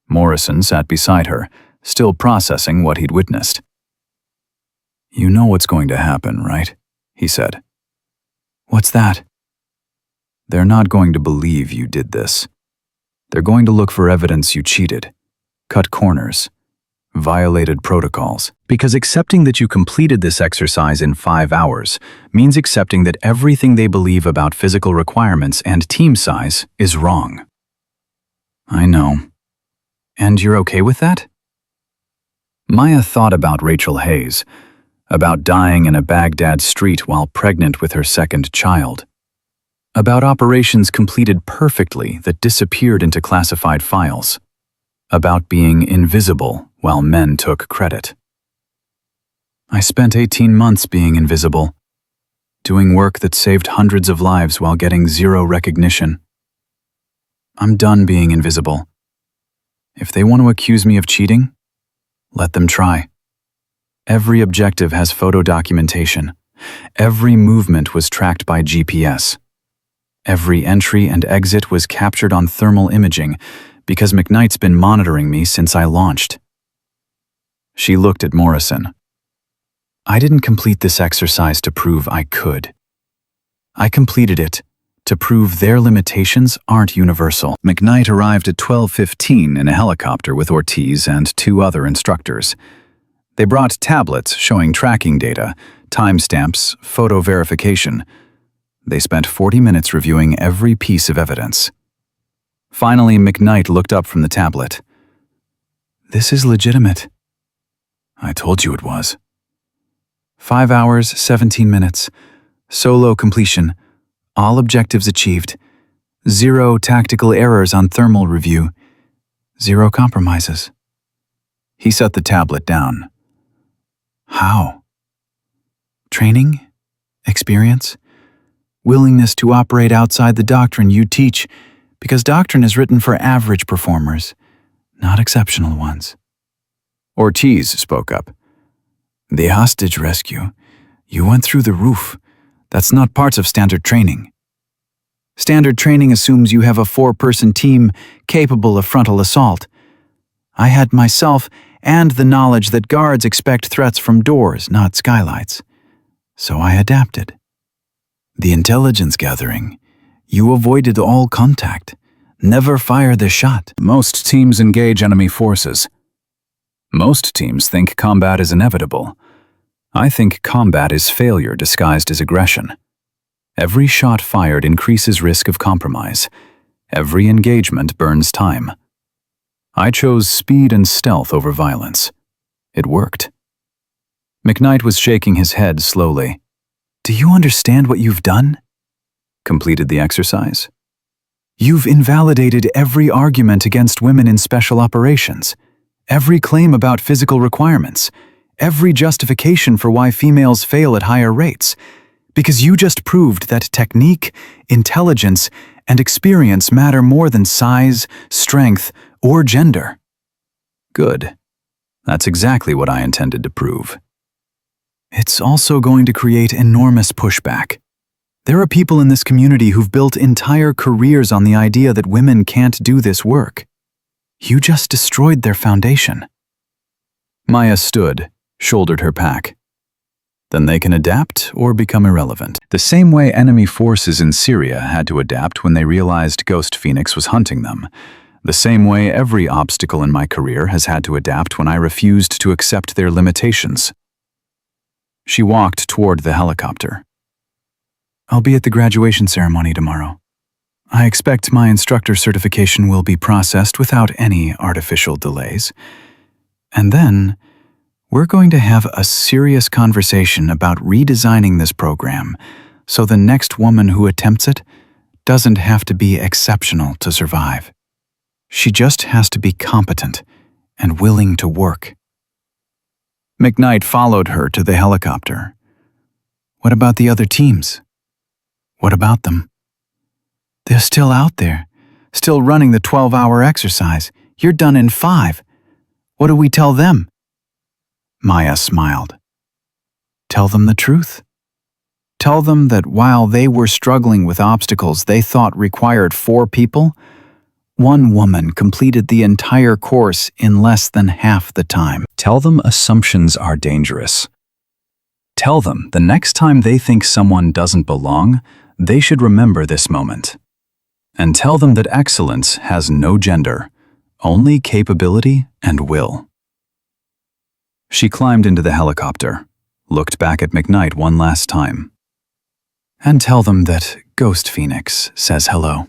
Morrison sat beside her, still processing what he'd witnessed. You know what's going to happen, right? He said.
What's that?
They're not going to believe you did this. They're going to look for evidence you cheated, cut corners, violated protocols. Because accepting that you completed this exercise in 5 hours means accepting that everything they believe about physical requirements and team size is wrong.
I know.
And you're okay with that? Maya thought about Rachel Hayes, about dying in a Baghdad street while pregnant with her 2nd child, about operations completed perfectly that disappeared into classified files, about being invisible while men took credit. I spent 18 months being invisible, doing work that saved hundreds of lives while getting 0 recognition. I'm done being invisible. If they want to accuse me of cheating, let them try. Every objective has photo documentation. Every movement was tracked by GPS. Every entry and exit was captured on thermal imaging because McKnight's been monitoring me since I launched. She looked at Morrison. I didn't complete this exercise to prove I could.
I completed it to prove their limitations aren't universal.
McKnight arrived at 12:15 in a helicopter with Ortiz and 2 other instructors. They brought tablets showing tracking data, timestamps, photo verification. They spent 40 minutes reviewing every piece of evidence. Finally, McKnight looked up from the tablet.
This is legitimate.
I told you it was.
5 hours, 17 minutes. Solo completion. All objectives achieved. 0 tactical errors on thermal review. 0 compromises.
He set the tablet down.
How? Training? Experience? Willingness to operate outside the doctrine you teach, because doctrine is written for average performers, not exceptional ones.
Ortiz spoke up.
The hostage rescue. You went through the roof. That's not part of standard training. Standard training assumes you have a 4-person team capable of frontal assault. I had myself and the knowledge that guards expect threats from doors, not skylights. So I adapted. The intelligence gathering. You avoided all contact. Never fired a shot.
Most teams engage enemy forces. Most teams think combat is inevitable. I think combat is failure disguised as aggression. Every shot fired increases risk of compromise. Every engagement burns time. I chose speed and stealth over violence. It worked. McKnight was shaking his head slowly.
Do you understand what you've done?
Completed the exercise?
You've invalidated every argument against women in special operations, every claim about physical requirements, every justification for why females fail at higher rates, because you just proved that technique, intelligence, and experience matter more than size, strength, or gender.
Good. That's exactly what I intended to prove.
It's also going to create enormous pushback. There are people in this community who've built entire careers on the idea that women can't do this work. You just destroyed their foundation.
Maya stood, shouldered her pack. Then they can adapt or become irrelevant. The same way enemy forces in Syria had to adapt when they realized Ghost Phoenix was hunting them. The same way every obstacle in my career has had to adapt when I refused to accept their limitations. She walked toward the helicopter.
I'll be at the graduation ceremony tomorrow. I expect my instructor certification will be processed without any artificial delays. And then, we're going to have a serious conversation about redesigning this program so the next woman who attempts it doesn't have to be exceptional to survive. She just has to be competent and willing to work.
McKnight followed her to the helicopter.
What about the other teams? What about them? They're still out there, still running the 12-hour exercise. You're done in 5. What do we tell them?
Maya smiled.
Tell them the truth. Tell them that while they were struggling with obstacles they thought required 4 people, 1 woman completed the entire course in less than half the time.
Tell them assumptions are dangerous. Tell them the next time they think someone doesn't belong, they should remember this moment. And tell them that excellence has no gender, only capability and will. She climbed into the helicopter, looked back at McKnight one last time.
And tell them that Ghost Phoenix says hello.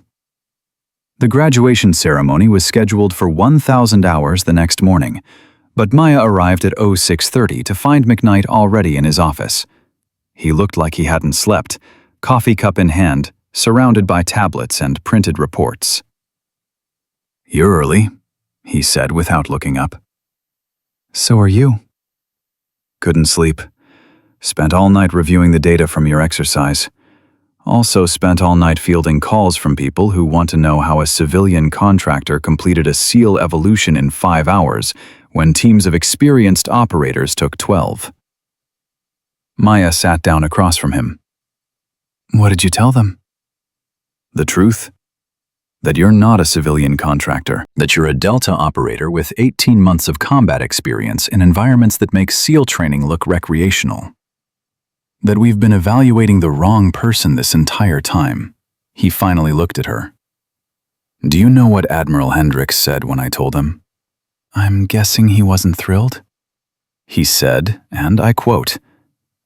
The graduation ceremony was scheduled for 1,000 hours the next morning, but Maya arrived at 06:30 to find McKnight already in his office. He looked like he hadn't slept, coffee cup in hand, surrounded by tablets and printed reports. "You're early," he said without looking up.
So are you.
Couldn't sleep. Spent all night reviewing the data from your exercise. Also spent all night fielding calls from people who want to know how a civilian contractor completed a SEAL evolution in 5 hours when teams of experienced operators took 12. Maya sat down across from him.
What did you tell them?
The truth. That you're not a civilian contractor. That you're a Delta operator with 18 months of combat experience in environments that make SEAL training look recreational. That we've been evaluating the wrong person this entire time. He finally looked at her. Do you know what Admiral Hendricks said when I told him?
I'm guessing he wasn't thrilled?
He said, and I quote,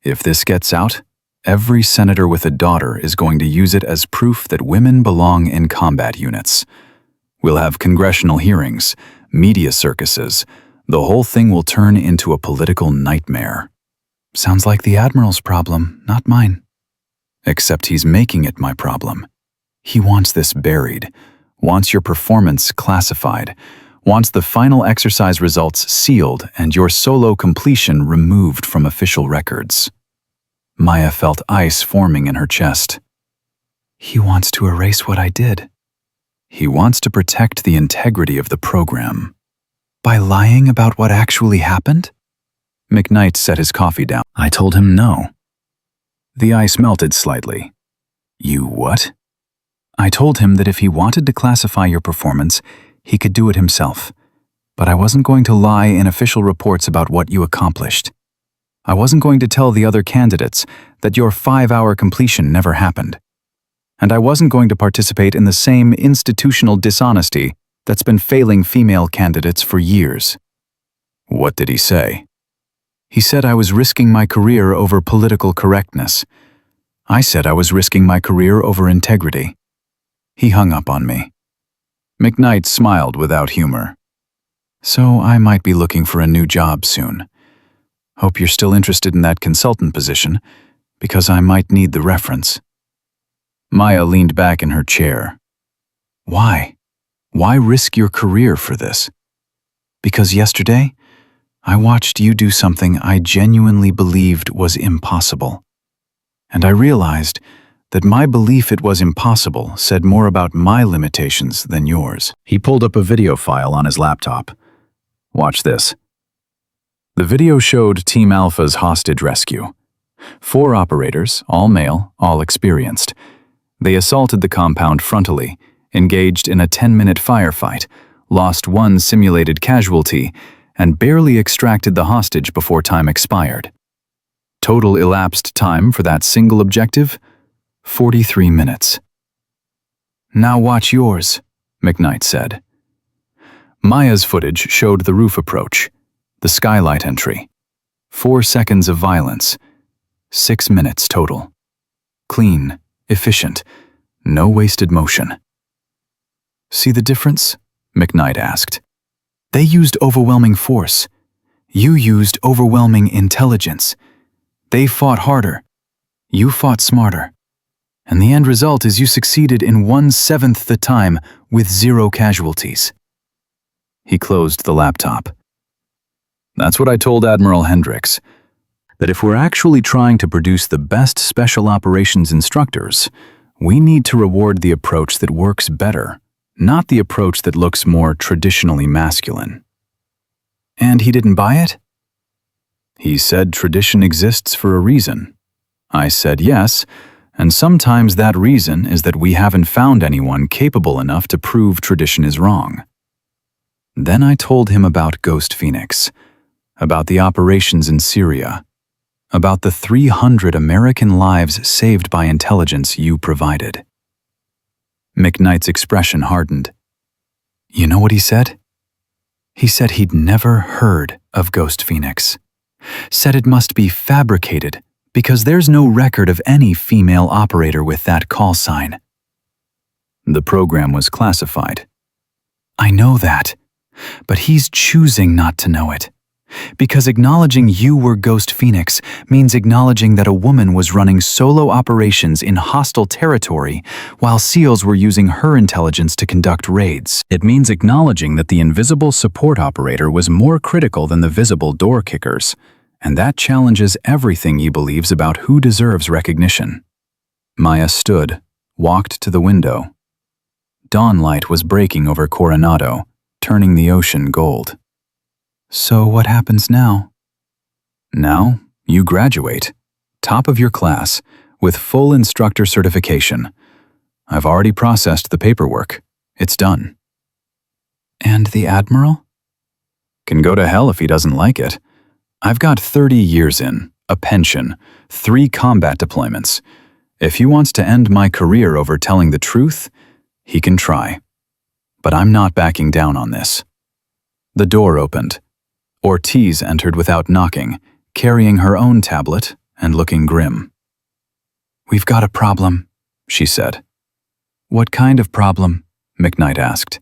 "If this gets out, every senator with a daughter is going to use it as proof that women belong in combat units. We'll have congressional hearings, media circuses. The whole thing will turn into a political nightmare."
Sounds like the Admiral's problem, not mine.
Except he's making it my problem. He wants this buried, wants your performance classified, wants the final exercise results sealed and your solo completion removed from official records. Maya felt ice forming in her chest.
He wants to erase what I did.
He wants to protect the integrity of the program.
By lying about what actually happened?
McKnight set his coffee down. I told him no. The ice melted slightly. You what? I told him that if he wanted to classify your performance, he could do it himself. But I wasn't going to lie in official reports about what you accomplished. I wasn't going to tell the other candidates that your 5-hour completion never happened. And I wasn't going to participate in the same institutional dishonesty that's been failing female candidates for years. What did he say? He said I was risking my career over political correctness. I said I was risking my career over integrity. He hung up on me. McKnight smiled without humor. So I might be looking for a new job soon. Hope you're still interested in that consultant position, because I might need the reference. Maya leaned back in her chair. Why? Why risk your career for this? Because yesterday, I watched you do something I genuinely believed was impossible. And I realized that my belief it was impossible said more about my limitations than yours. He pulled up a video file on his laptop. Watch this. The video showed Team Alpha's hostage rescue. 4 operators, all male, all experienced. They assaulted the compound frontally, engaged in a 10-minute firefight, lost 1 simulated casualty, and barely extracted the hostage before time expired. Total elapsed time for that single objective? 43 minutes. Now watch yours, McKnight said. Maya's footage showed the roof approach, the skylight entry. 4 seconds of violence. 6 minutes total. Clean, efficient, no wasted motion. See the difference? McKnight asked. They used overwhelming force. You used overwhelming intelligence. They fought harder. You fought smarter. And the end result is you succeeded in 1/7 the time with 0 casualties. He closed the laptop. That's what I told Admiral Hendricks, that if we're actually trying to produce the best special operations instructors, we need to reward the approach that works better, not the approach that looks more traditionally masculine. And he didn't buy it? He said tradition exists for a reason. I said yes, and sometimes that reason is that we haven't found anyone capable enough to prove tradition is wrong. Then I told him about Ghost Phoenix, about the operations in Syria, about the 300 American lives saved by intelligence you provided. McKnight's expression hardened. You know what he said? He said he'd never heard of Ghost Phoenix. Said it must be fabricated because there's no record of any female operator with that call sign. The program was classified. I know that, but he's choosing not to know it. Because acknowledging you were Ghost Phoenix means acknowledging that a woman was running solo operations in hostile territory while SEALs were using her intelligence to conduct raids. It means acknowledging that the invisible support operator was more critical than the visible door kickers, and that challenges everything he believes about who deserves recognition. Maya stood, walked to the window. Dawnlight was breaking over Coronado, turning the ocean gold. So what happens now? Now, you graduate, top of your class, with full instructor certification. I've already processed the paperwork. It's done. And the Admiral? Can go to hell if he doesn't like it. I've got 30 years in, a pension, 3 combat deployments. If he wants to end my career over telling the truth, he can try. But I'm not backing down on this. The door opened. Ortiz entered without knocking, carrying her own tablet and looking grim.
"We've got a problem," she said.
"What kind of problem?" McKnight asked.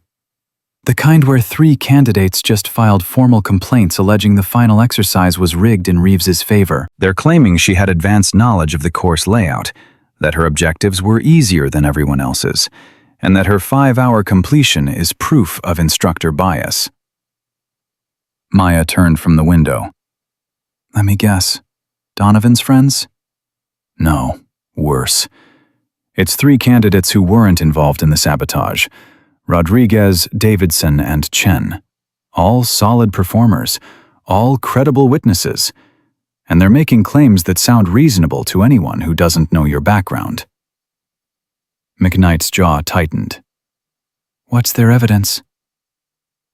"The kind where 3 candidates just filed formal complaints alleging the final exercise was rigged in Reeves's favor.
They're claiming she had advanced knowledge of the course layout, that her objectives were easier than everyone else's, and that her 5-hour completion is proof of instructor bias." Maya turned from the window.
"Let me guess. Donovan's friends?"
No, worse. It's 3 candidates who weren't involved in the sabotage: Rodriguez, Davidson, and Chen. All solid performers, all credible witnesses, and they're making claims that sound reasonable to anyone who doesn't know your background. McKnight's jaw tightened.
"What's their evidence?"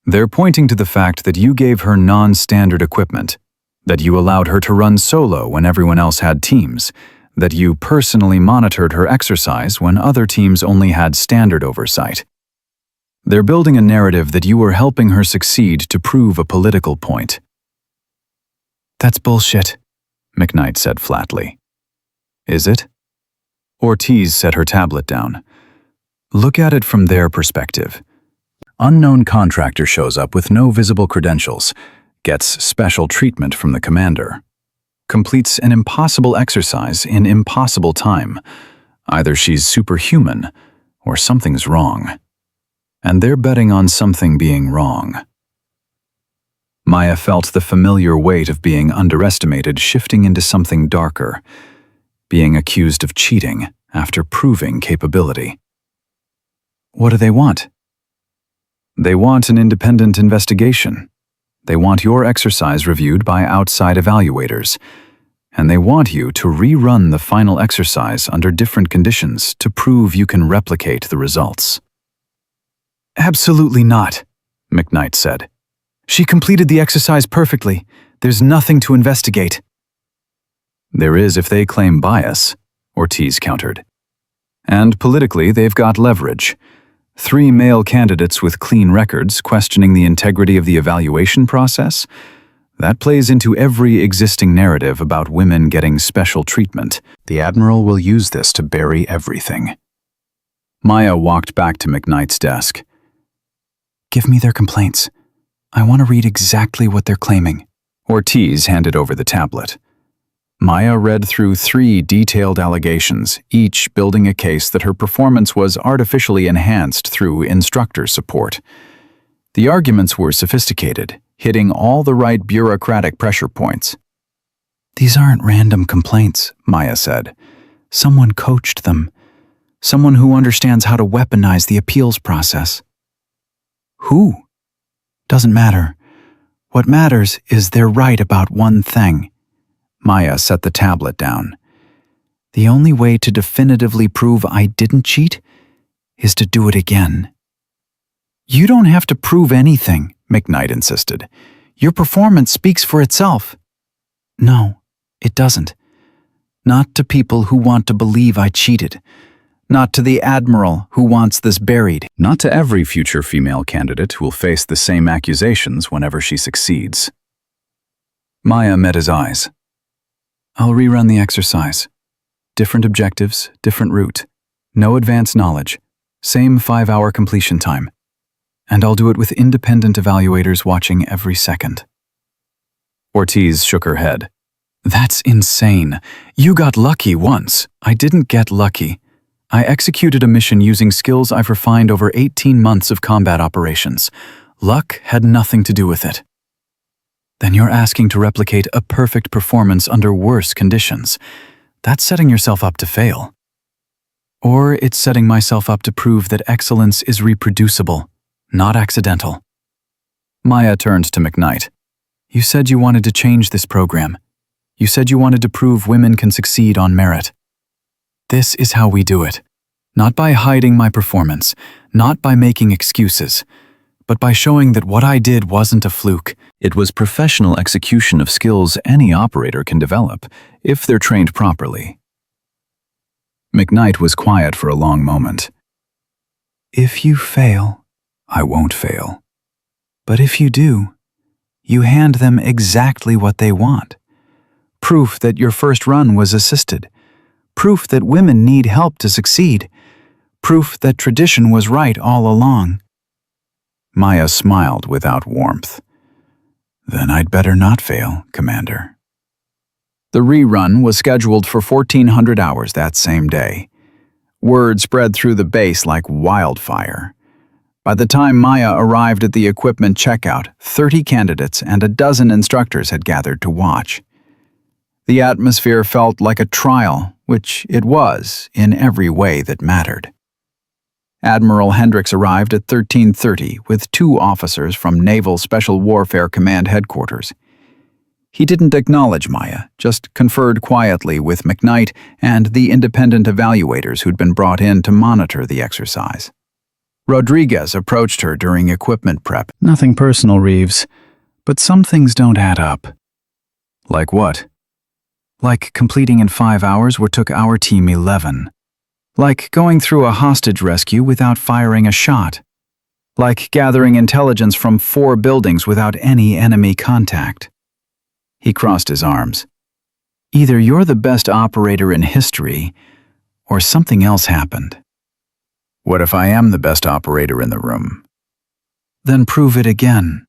They're pointing to the fact that you gave her non-standard equipment, that you allowed her to run solo when everyone else had teams, that you personally monitored her exercise when other teams only had standard oversight. They're building a narrative that you were helping her succeed to prove a political point.
"That's bullshit,"
McKnight said flatly. "Is it?" Ortiz set her tablet down. "Look at it from their perspective. Unknown contractor shows up with no visible credentials, gets special treatment from the commander, completes an impossible exercise in impossible time. Either she's superhuman or something's wrong. And they're betting on something being wrong." Maya felt the familiar weight of being underestimated shifting into something darker, being accused of cheating after proving capability.
"What do they want?"
They want an independent investigation. They want your exercise reviewed by outside evaluators. And they want you to rerun the final exercise under different conditions to prove you can replicate the results.
"Absolutely not,"
McKnight said.
"She completed the exercise perfectly. There's nothing to investigate."
"There is if they claim bias," Ortiz countered. "And politically, they've got leverage. 3 male candidates with clean records questioning the integrity of the evaluation process? That plays into every existing narrative about women getting special treatment. The Admiral will use this to bury everything." Maya walked back to McKnight's desk.
"Give me their complaints. I want to read exactly what they're claiming."
Ortiz handed over the tablet. Maya read through 3 detailed allegations, each building a case that her performance was artificially enhanced through instructor support. The arguments were sophisticated, hitting all the right bureaucratic pressure points.
"These aren't random complaints," Maya said. "Someone coached them. Someone who understands how to weaponize the appeals process."
"Who?"
"Doesn't matter. What matters is they're right about one thing."
Maya set the tablet down.
"The only way to definitively prove I didn't cheat is to do it again."
"You don't have to prove anything," McKnight insisted. "Your performance speaks for itself."
"No, it doesn't. Not to people who want to believe I cheated. Not to the Admiral who wants this buried.
Not to every future female candidate who will face the same accusations whenever she succeeds." Maya met his eyes.
"I'll rerun the exercise. Different objectives, different route. No advanced knowledge. Same 5-hour completion time. And I'll do it with independent evaluators watching every second."
Ortiz shook her head.
"That's insane. You got lucky once." "I didn't get lucky. I executed a mission using skills I've refined over 18 months of combat operations. Luck had nothing to do with it." "Then you're asking to replicate a perfect performance under worse conditions. That's setting yourself up to fail. Or it's setting myself up to prove that excellence is reproducible, not accidental."
Maya turned to McKnight.
"You said you wanted to change this program. You said you wanted to prove women can succeed on merit. This is how we do it. Not by hiding my performance, not by making excuses, but by showing that what I did wasn't a fluke.
It was professional execution of skills any operator can develop, if they're trained properly. McKnight was quiet for a long moment.
If you fail,
I won't fail.
but if you do, you hand them exactly what they want. Proof that your first run was assisted. Proof that women need help to succeed. Proof that tradition was right all along.
Maya smiled without warmth. Then I'd better not fail, Commander. The rerun was scheduled for 1,400 hours that same day. Word spread through the base like wildfire. By the time Maya arrived at the equipment checkout, 30 candidates and a dozen instructors had gathered to watch. The atmosphere felt like a trial, which it was in every way that mattered. Admiral Hendricks arrived at 13:30 with 2 officers from Naval Special Warfare Command Headquarters. He didn't acknowledge Maya, just conferred quietly with McKnight and the independent evaluators who'd been brought in to monitor the exercise. Rodriguez approached her during equipment prep.
Nothing personal, Reeves, but some things don't add up.
Like what?
Like completing in 5 hours what took our team 11. Like going through a hostage rescue without firing a shot. Like gathering intelligence from 4 buildings without any enemy contact. He crossed his arms. Either you're the best operator in history, or something else happened.
What if I am the best operator in the room?
Then prove it again,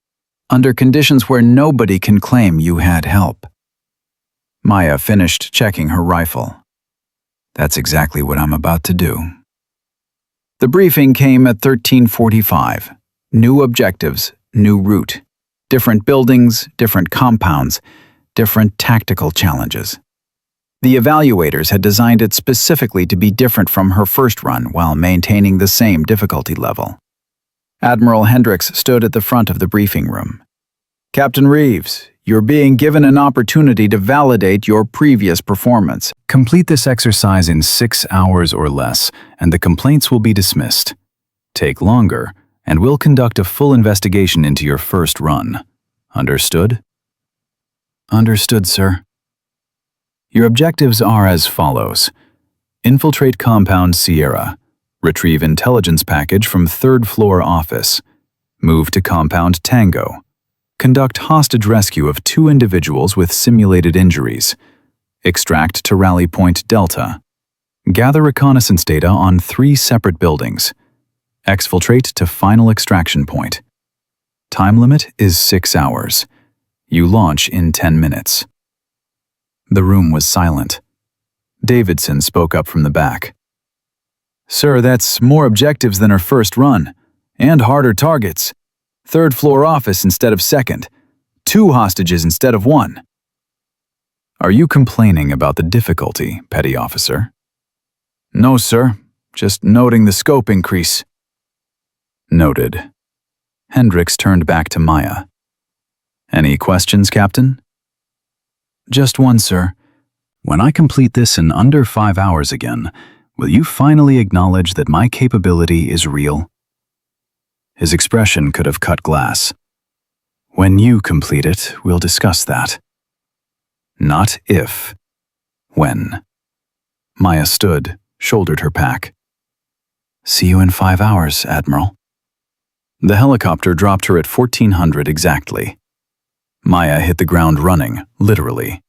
under conditions where nobody can claim you had help.
Maya finished checking her rifle. That's exactly what I'm about to do. The briefing came at 13:45. New objectives, new route. Different buildings, different compounds, different tactical challenges. The evaluators had designed it specifically to be different from her first run while maintaining the same difficulty level. Admiral Hendricks stood at the front of the briefing room. Captain Reeves, you're being given an opportunity to validate your previous performance.
Complete this exercise in 6 hours or less, and the complaints will be dismissed. Take longer, and we'll conduct a full investigation into your first run. Understood?
Understood, sir. Your objectives are as follows. Infiltrate Compound Sierra. Retrieve intelligence package from 3rd floor office. Move to Compound Tango. Conduct hostage rescue of 2 individuals with simulated injuries. Extract to Rally Point Delta. Gather reconnaissance data on 3 separate buildings. Exfiltrate to final extraction point. Time limit is 6 hours. You launch in 10 minutes. The room was silent. Davidson spoke up from the back. Sir, that's more objectives than our first run. And harder targets. 3rd floor office instead of 2nd. 2 hostages instead of 1. Are you complaining about the difficulty, Petty Officer? No, sir. Just noting the scope increase. Noted. Hendricks turned back to Maya. Any questions, Captain?
Just one, sir.
When I complete this in under 5 hours again, will you finally acknowledge that my capability is real? His expression could have cut glass. When you complete it, we'll discuss that. Not if. When. Maya stood, shouldered her pack. See you in 5 hours, Admiral. The helicopter dropped her at 1400 exactly. Maya hit the ground running, literally.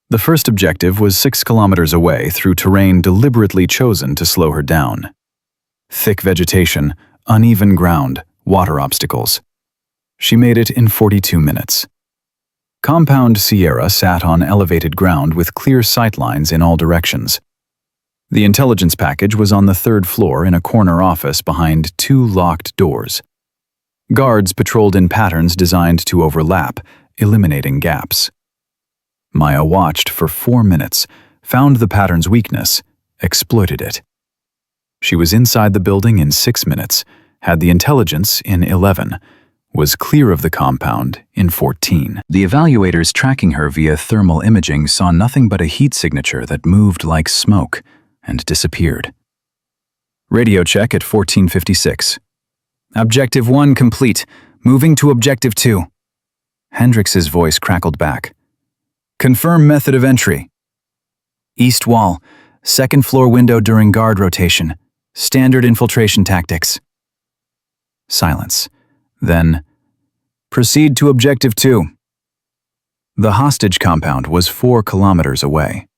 The first objective was 6 kilometers away through terrain deliberately chosen to slow her down. Thick vegetation, uneven ground, water obstacles. She made it in 42 minutes. Compound Sierra sat on elevated ground with clear sightlines in all directions. The intelligence package was on the 3rd floor in a corner office behind 2 locked doors. Guards patrolled in patterns designed to overlap, eliminating gaps. Maya watched for 4 minutes, found the pattern's weakness, exploited it. She was inside the building in 6 minutes, had the intelligence in 11, was clear of the compound in 14. The evaluators tracking her via thermal imaging saw nothing but a heat signature that moved like smoke and disappeared. Radio check at 1456. Objective 1 complete. Moving to Objective 2. Hendrix's voice crackled back. Confirm method of entry. East wall, second floor window during guard rotation. Standard infiltration tactics. Silence. Then, proceed to Objective 2. The hostage compound was 4 kilometers away.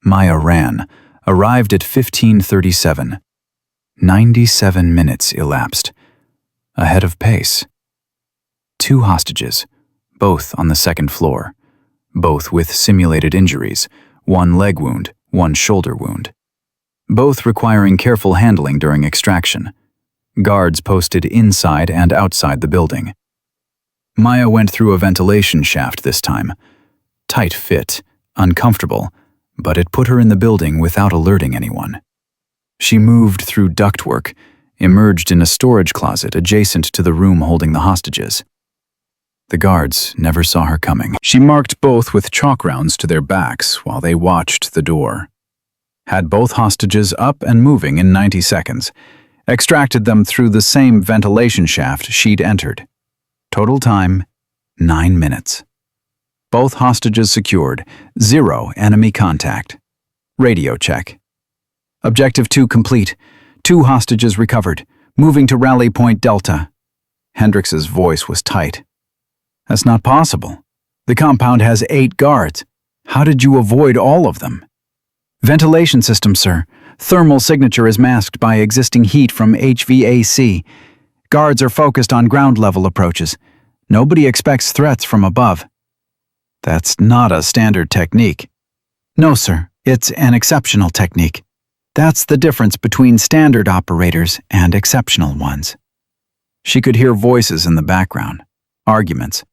Maya ran, arrived at 15:37. 97 minutes elapsed. Ahead of pace. 2 hostages, both on the second floor, both with simulated injuries, 1 leg wound, 1 shoulder wound. Both requiring careful handling during extraction. Guards posted inside and outside the building. Maya went through a ventilation shaft this time. Tight fit, uncomfortable, but it put her in the building without alerting anyone. She moved through ductwork, emerged in a storage closet adjacent to the room holding the hostages. The guards never saw her coming. She marked both with chalk rounds to their backs while they watched the door. Had both hostages up and moving in 90 seconds. Extracted them through the same ventilation shaft she'd entered. Total time, 9 minutes. Both hostages secured, 0 enemy contact. Radio check. Objective 2 complete. 2 hostages recovered. Moving to Rally Point Delta. Hendrix's voice was tight. That's not possible. The compound has 8 guards. How did you avoid all of them? Ventilation system, sir. Thermal signature is masked by existing heat from HVAC. Guards are focused on ground-level approaches. Nobody expects threats from above. That's not a standard technique. No, sir. It's an exceptional technique. That's the difference between standard operators and exceptional ones. She could hear voices in the background. Arguments.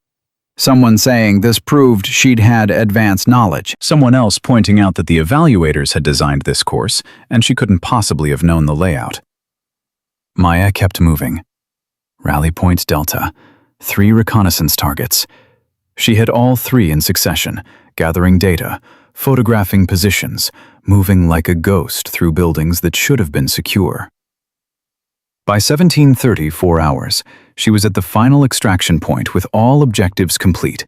Someone saying this proved she'd had advanced knowledge. Someone else pointing out that the evaluators had designed this course, and she couldn't possibly have known the layout. Maya kept moving. Rally Point Delta. 3 reconnaissance targets. She hit all 3 in succession, gathering data, photographing positions, moving like a ghost through buildings that should have been secure. By 17:30, 4 hours, she was at the final extraction point with all objectives complete.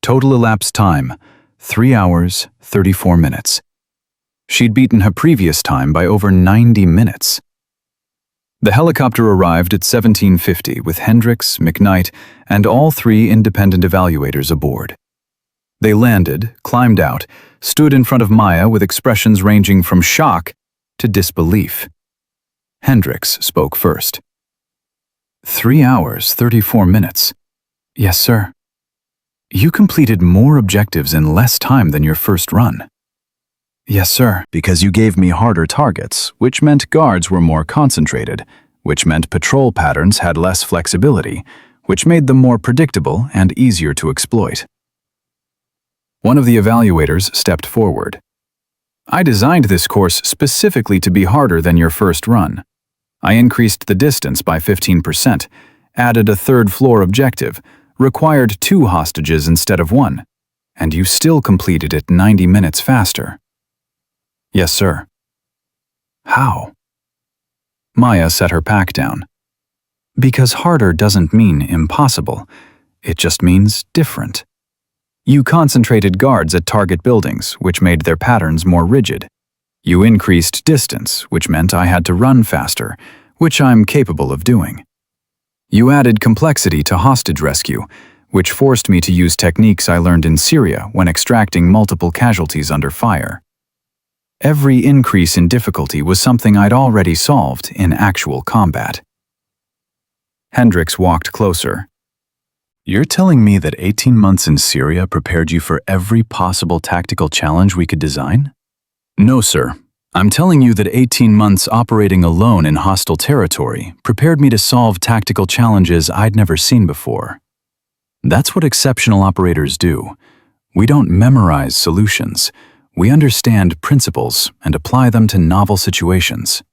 Total elapsed time, 3 hours, 34 minutes. She'd beaten her previous time by over 90 minutes. The helicopter arrived at 17:50 with Hendrix, McKnight, and all 3 independent evaluators aboard. They landed, climbed out, stood in front of Maya with expressions ranging from shock to disbelief. Hendrix spoke first. 3 hours, 34 minutes. Yes, sir. You completed more objectives in less time than your first run. Yes, sir. Because you gave me harder targets, which meant guards were more concentrated, which meant patrol patterns had less flexibility, which made them more predictable and easier to exploit. One of the evaluators stepped forward. I designed this course specifically to be harder than your first run. I increased the distance by 15%, added a 3rd floor objective, required 2 hostages instead of 1, and you still completed it 90 minutes faster. Yes, sir. How? Maya set her pack down. Because harder doesn't mean impossible. It just means different. You concentrated guards at target buildings, which made their patterns more rigid. You increased distance, which meant I had to run faster, which I'm capable of doing. You added complexity to hostage rescue, which forced me to use techniques I learned in Syria when extracting multiple casualties under fire. Every increase in difficulty was something I'd already solved in actual combat. Hendrix walked closer. You're telling me that 18 months in Syria prepared you for every possible tactical challenge we could design? No, sir. I'm telling you that 18 months operating alone in hostile territory prepared me to solve tactical challenges I'd never seen before. That's what exceptional operators do. We don't memorize solutions. We understand principles and apply them to novel situations.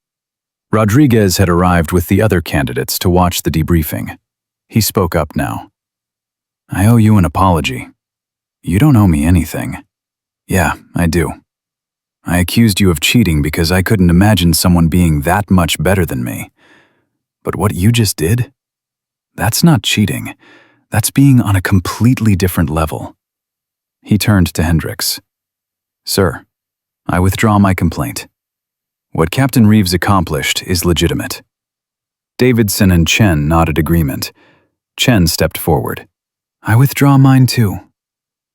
Rodriguez had arrived with the other candidates to watch the debriefing. He spoke up now. I owe you an apology. You don't owe me anything. Yeah, I do. I accused you of cheating because I couldn't imagine someone being that much better than me. But what you just did? That's not cheating. That's being on a completely different level. He turned to Hendricks. Sir, I withdraw my complaint. What Captain Reeves accomplished is legitimate. Davidson and Chen nodded agreement. Chen stepped forward. I withdraw mine too.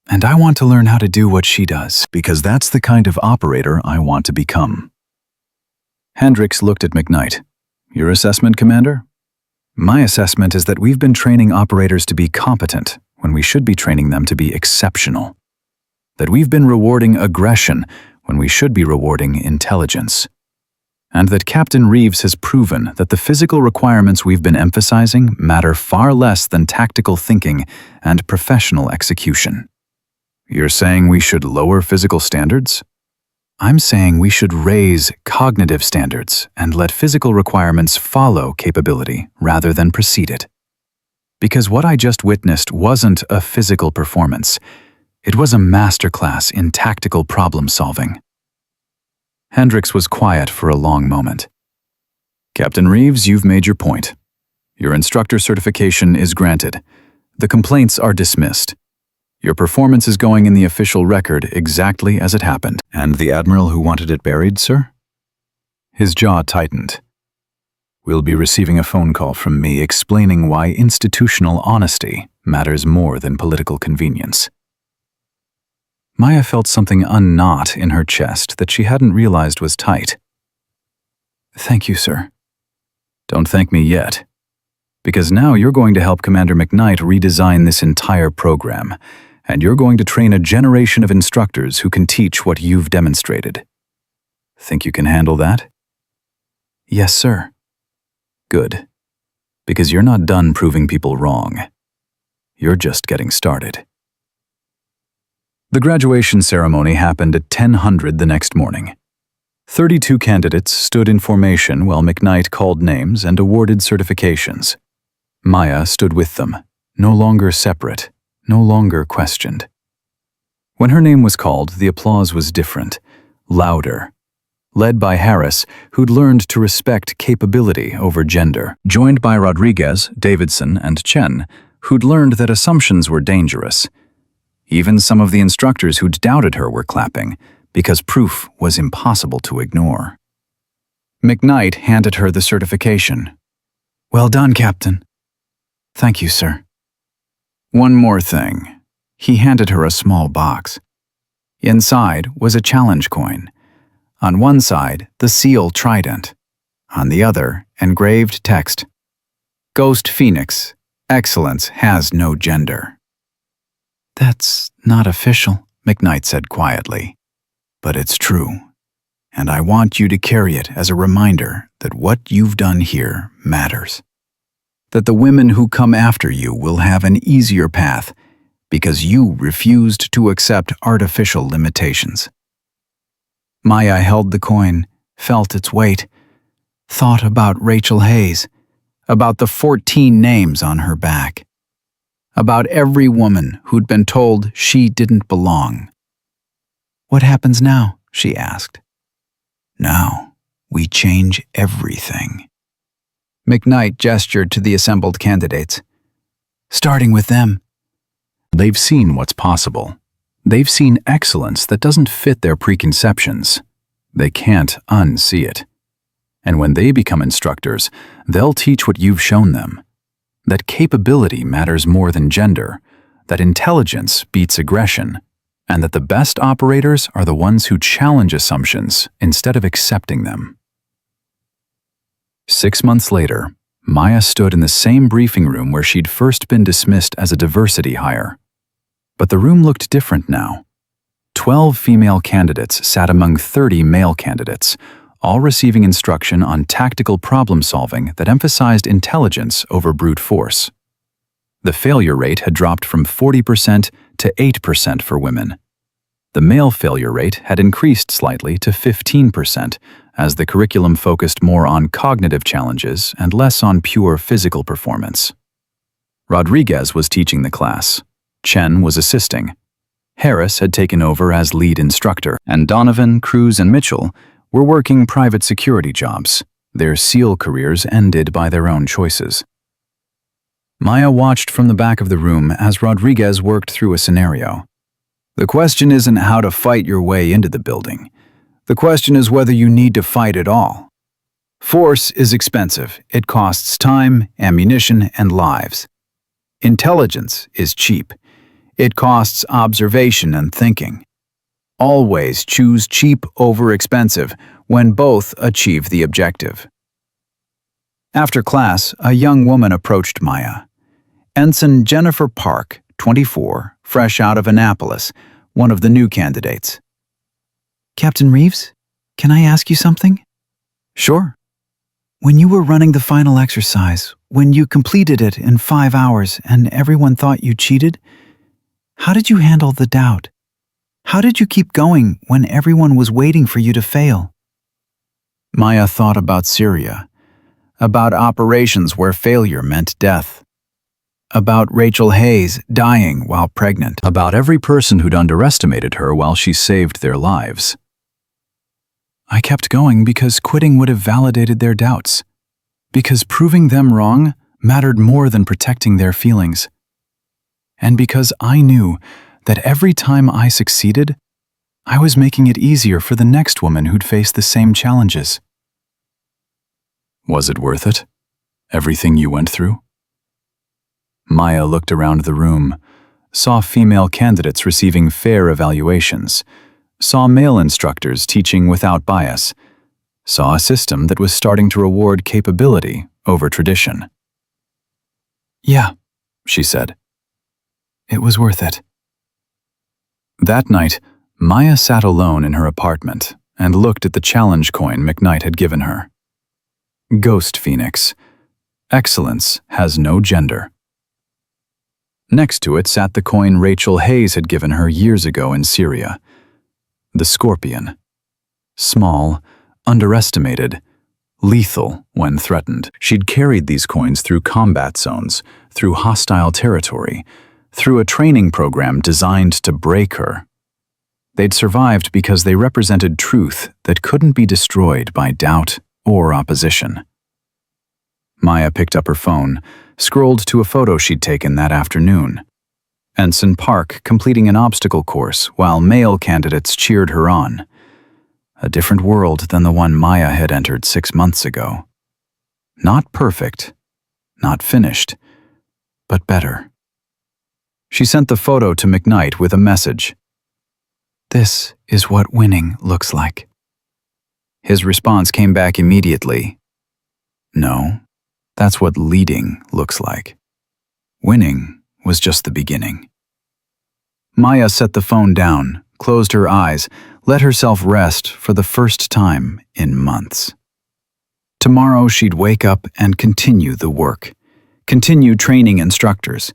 And I want to learn how to do what she does, because that's the kind of operator I want to become. Hendricks looked at McKnight. Your assessment, Commander? My assessment is that we've been training operators to be competent when we should be training them to be exceptional. That we've been rewarding aggression when we should be rewarding intelligence. And that Captain Reeves has proven that the physical requirements we've been emphasizing matter far less than tactical thinking and professional execution. You're saying we should lower physical standards? I'm saying we should raise cognitive standards and let physical requirements follow capability rather than precede it. Because what I just witnessed wasn't a physical performance. It was a masterclass in tactical problem solving. Hendricks was quiet for a long moment. Captain Reeves, you've made your point. Your instructor certification is granted. The complaints are dismissed. Your performance is going in the official record exactly as it happened. And the Admiral who wanted it buried, sir? His jaw tightened. We'll be receiving a phone call from me explaining why institutional honesty matters more than political convenience. Maya felt something unknot in her chest that she hadn't realized was tight. Thank you, sir. Don't thank me yet. Because now you're going to help Commander McKnight redesign this entire program, and you're going to train a generation of instructors who can teach what you've demonstrated. Think you can handle that? Yes, sir. Good. Because you're not done proving people wrong. You're just getting started. The graduation ceremony happened at 10:00 the next morning. 32 candidates stood in formation while McKnight called names and awarded certifications. Maya stood with them, no longer separate, no longer questioned. When her name was called, the applause was different, louder. Led by Harris, who'd learned to respect capability over gender, joined by Rodriguez, Davidson, and Chen, who'd learned that assumptions were dangerous. Even some of the instructors who'd doubted her were clapping, because proof was impossible to ignore. McKnight handed her the certification. Well done, Captain. Thank you, sir. One more thing. He handed her a small box. Inside was a challenge coin. On one side, the seal trident. On the other, engraved text. Ghost Phoenix. Excellence has no gender. That's not official, McKnight said quietly. But it's true. And I want you to carry it as a reminder that what you've done here matters. That the women who come after you will have an easier path because you refused to accept artificial limitations. Maya held the coin, felt its weight, thought about Rachel Hayes, about the 14 names on her back, about every woman who'd been told she didn't belong. What happens now? She asked. Now, we change everything. McKnight gestured to the assembled candidates. Starting with them. They've seen what's possible. They've seen excellence that doesn't fit their preconceptions. They can't unsee it. And when they become instructors, they'll teach what you've shown them. That capability matters more than gender, that intelligence beats aggression, and that the best operators are the ones who challenge assumptions instead of accepting them. 6 months later, Maya stood in the same briefing room where she'd first been dismissed as a diversity hire. But the room looked different now. 12 female candidates sat among 30 male candidates, all receiving instruction on tactical problem solving that emphasized intelligence over brute force. The failure rate had dropped from 40% to 8% for women. The male failure rate had increased slightly to 15%, as the curriculum focused more on cognitive challenges and less on pure physical performance. Rodriguez was teaching the class. Chen was assisting. Harris had taken over as lead instructor, and Donovan, Cruz, and Mitchell were working private security jobs. Their SEAL careers ended by their own choices. Maya watched from the back of the room as Rodriguez worked through a scenario. The question isn't how to fight your way into the building. The question is whether you need to fight at all. Force is expensive. It costs time, ammunition, and lives. Intelligence is cheap. It costs observation and thinking. Always choose cheap over expensive when both achieve the objective. After class, a young woman approached Maya. Ensign Jennifer Park, 24, fresh out of Annapolis, one of the new candidates.
Captain Reeves, can I ask you something?
Sure.
When you were running the final exercise, when you completed it in 5 hours and everyone thought you cheated, how did you handle the doubt? How did you keep going when everyone was waiting for you to fail?
Maya thought about Syria, about operations where failure meant death, about Rachel Hayes dying while pregnant, about every person who'd underestimated her while she saved their lives. I kept going because quitting would have validated their doubts, because proving them wrong mattered more than protecting their feelings, and because I knew that every time I succeeded, I was making it easier for the next woman who'd face the same challenges. Was it worth it? Everything you went through? Maya looked around the room, saw female candidates receiving fair evaluations, saw male instructors teaching without bias, saw a system that was starting to reward capability over tradition.
Yeah,
She said.
it was worth it.
That night, Maya sat alone in her apartment and looked at the challenge coin McKnight had given her. Ghost Phoenix. Excellence has no gender. Next to it sat the coin Rachel Hayes had given her years ago in Syria. The Scorpion. Small, underestimated, lethal when threatened. She'd carried these coins through combat zones, through hostile territory, through a training program designed to break her. They'd survived because they represented truth that couldn't be destroyed by doubt or opposition. Maya picked up her phone, scrolled to a photo she'd taken that afternoon. Ensign Park completing an obstacle course while male candidates cheered her on. A different world than the one Maya had entered 6 months ago. Not perfect, not finished, but better. She sent the photo to McKnight with a message.
This is what winning looks like.
His response came back immediately. No, that's what leading looks like. Winning was just the beginning. Maya set the phone down, closed her eyes, let herself rest for the first time in months. Tomorrow she'd wake up and continue the work, continue training instructors,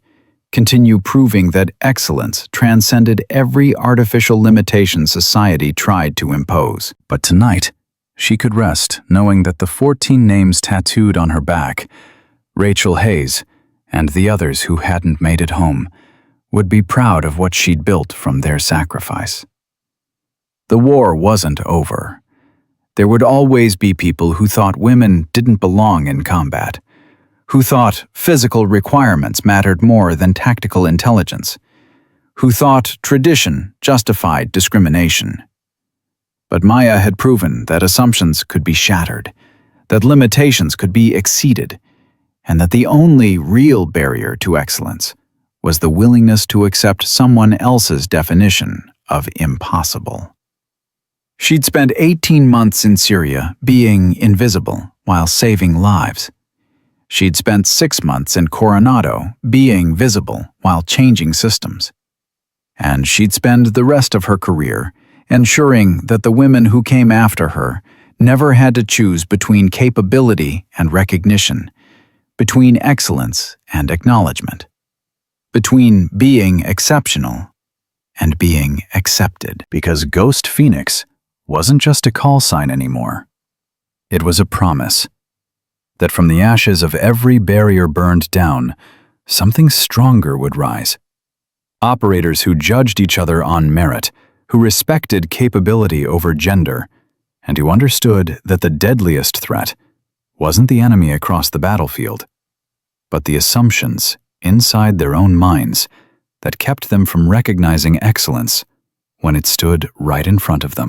continue proving that excellence transcended every artificial limitation society tried to impose. But tonight, she could rest knowing that the 14 names tattooed on her back, Rachel Hayes, and the others who hadn't made it home, would be proud of what she'd built from their sacrifice. The war wasn't over. There would always be people who thought women didn't belong in combat, who thought physical requirements mattered more than tactical intelligence, who thought tradition justified discrimination. But Maya had proven that assumptions could be shattered, that limitations could be exceeded, and that the only real barrier to excellence was the willingness to accept someone else's definition of impossible. She'd spent 18 months in Syria being invisible while saving lives. She'd spent 6 months in Coronado being visible while changing systems. And she'd spend the rest of her career ensuring that the women who came after her never had to choose between capability and recognition, between excellence and acknowledgement, between being exceptional and being accepted. Because Ghost Phoenix wasn't just a call sign anymore. It was a promise that from the ashes of every barrier burned down, something stronger would rise. Operators who judged each other on merit, who respected capability over gender, and who understood that the deadliest threat wasn't the enemy across the battlefield, but the assumptions
inside their own minds that kept them from recognizing excellence when it stood right in front of them.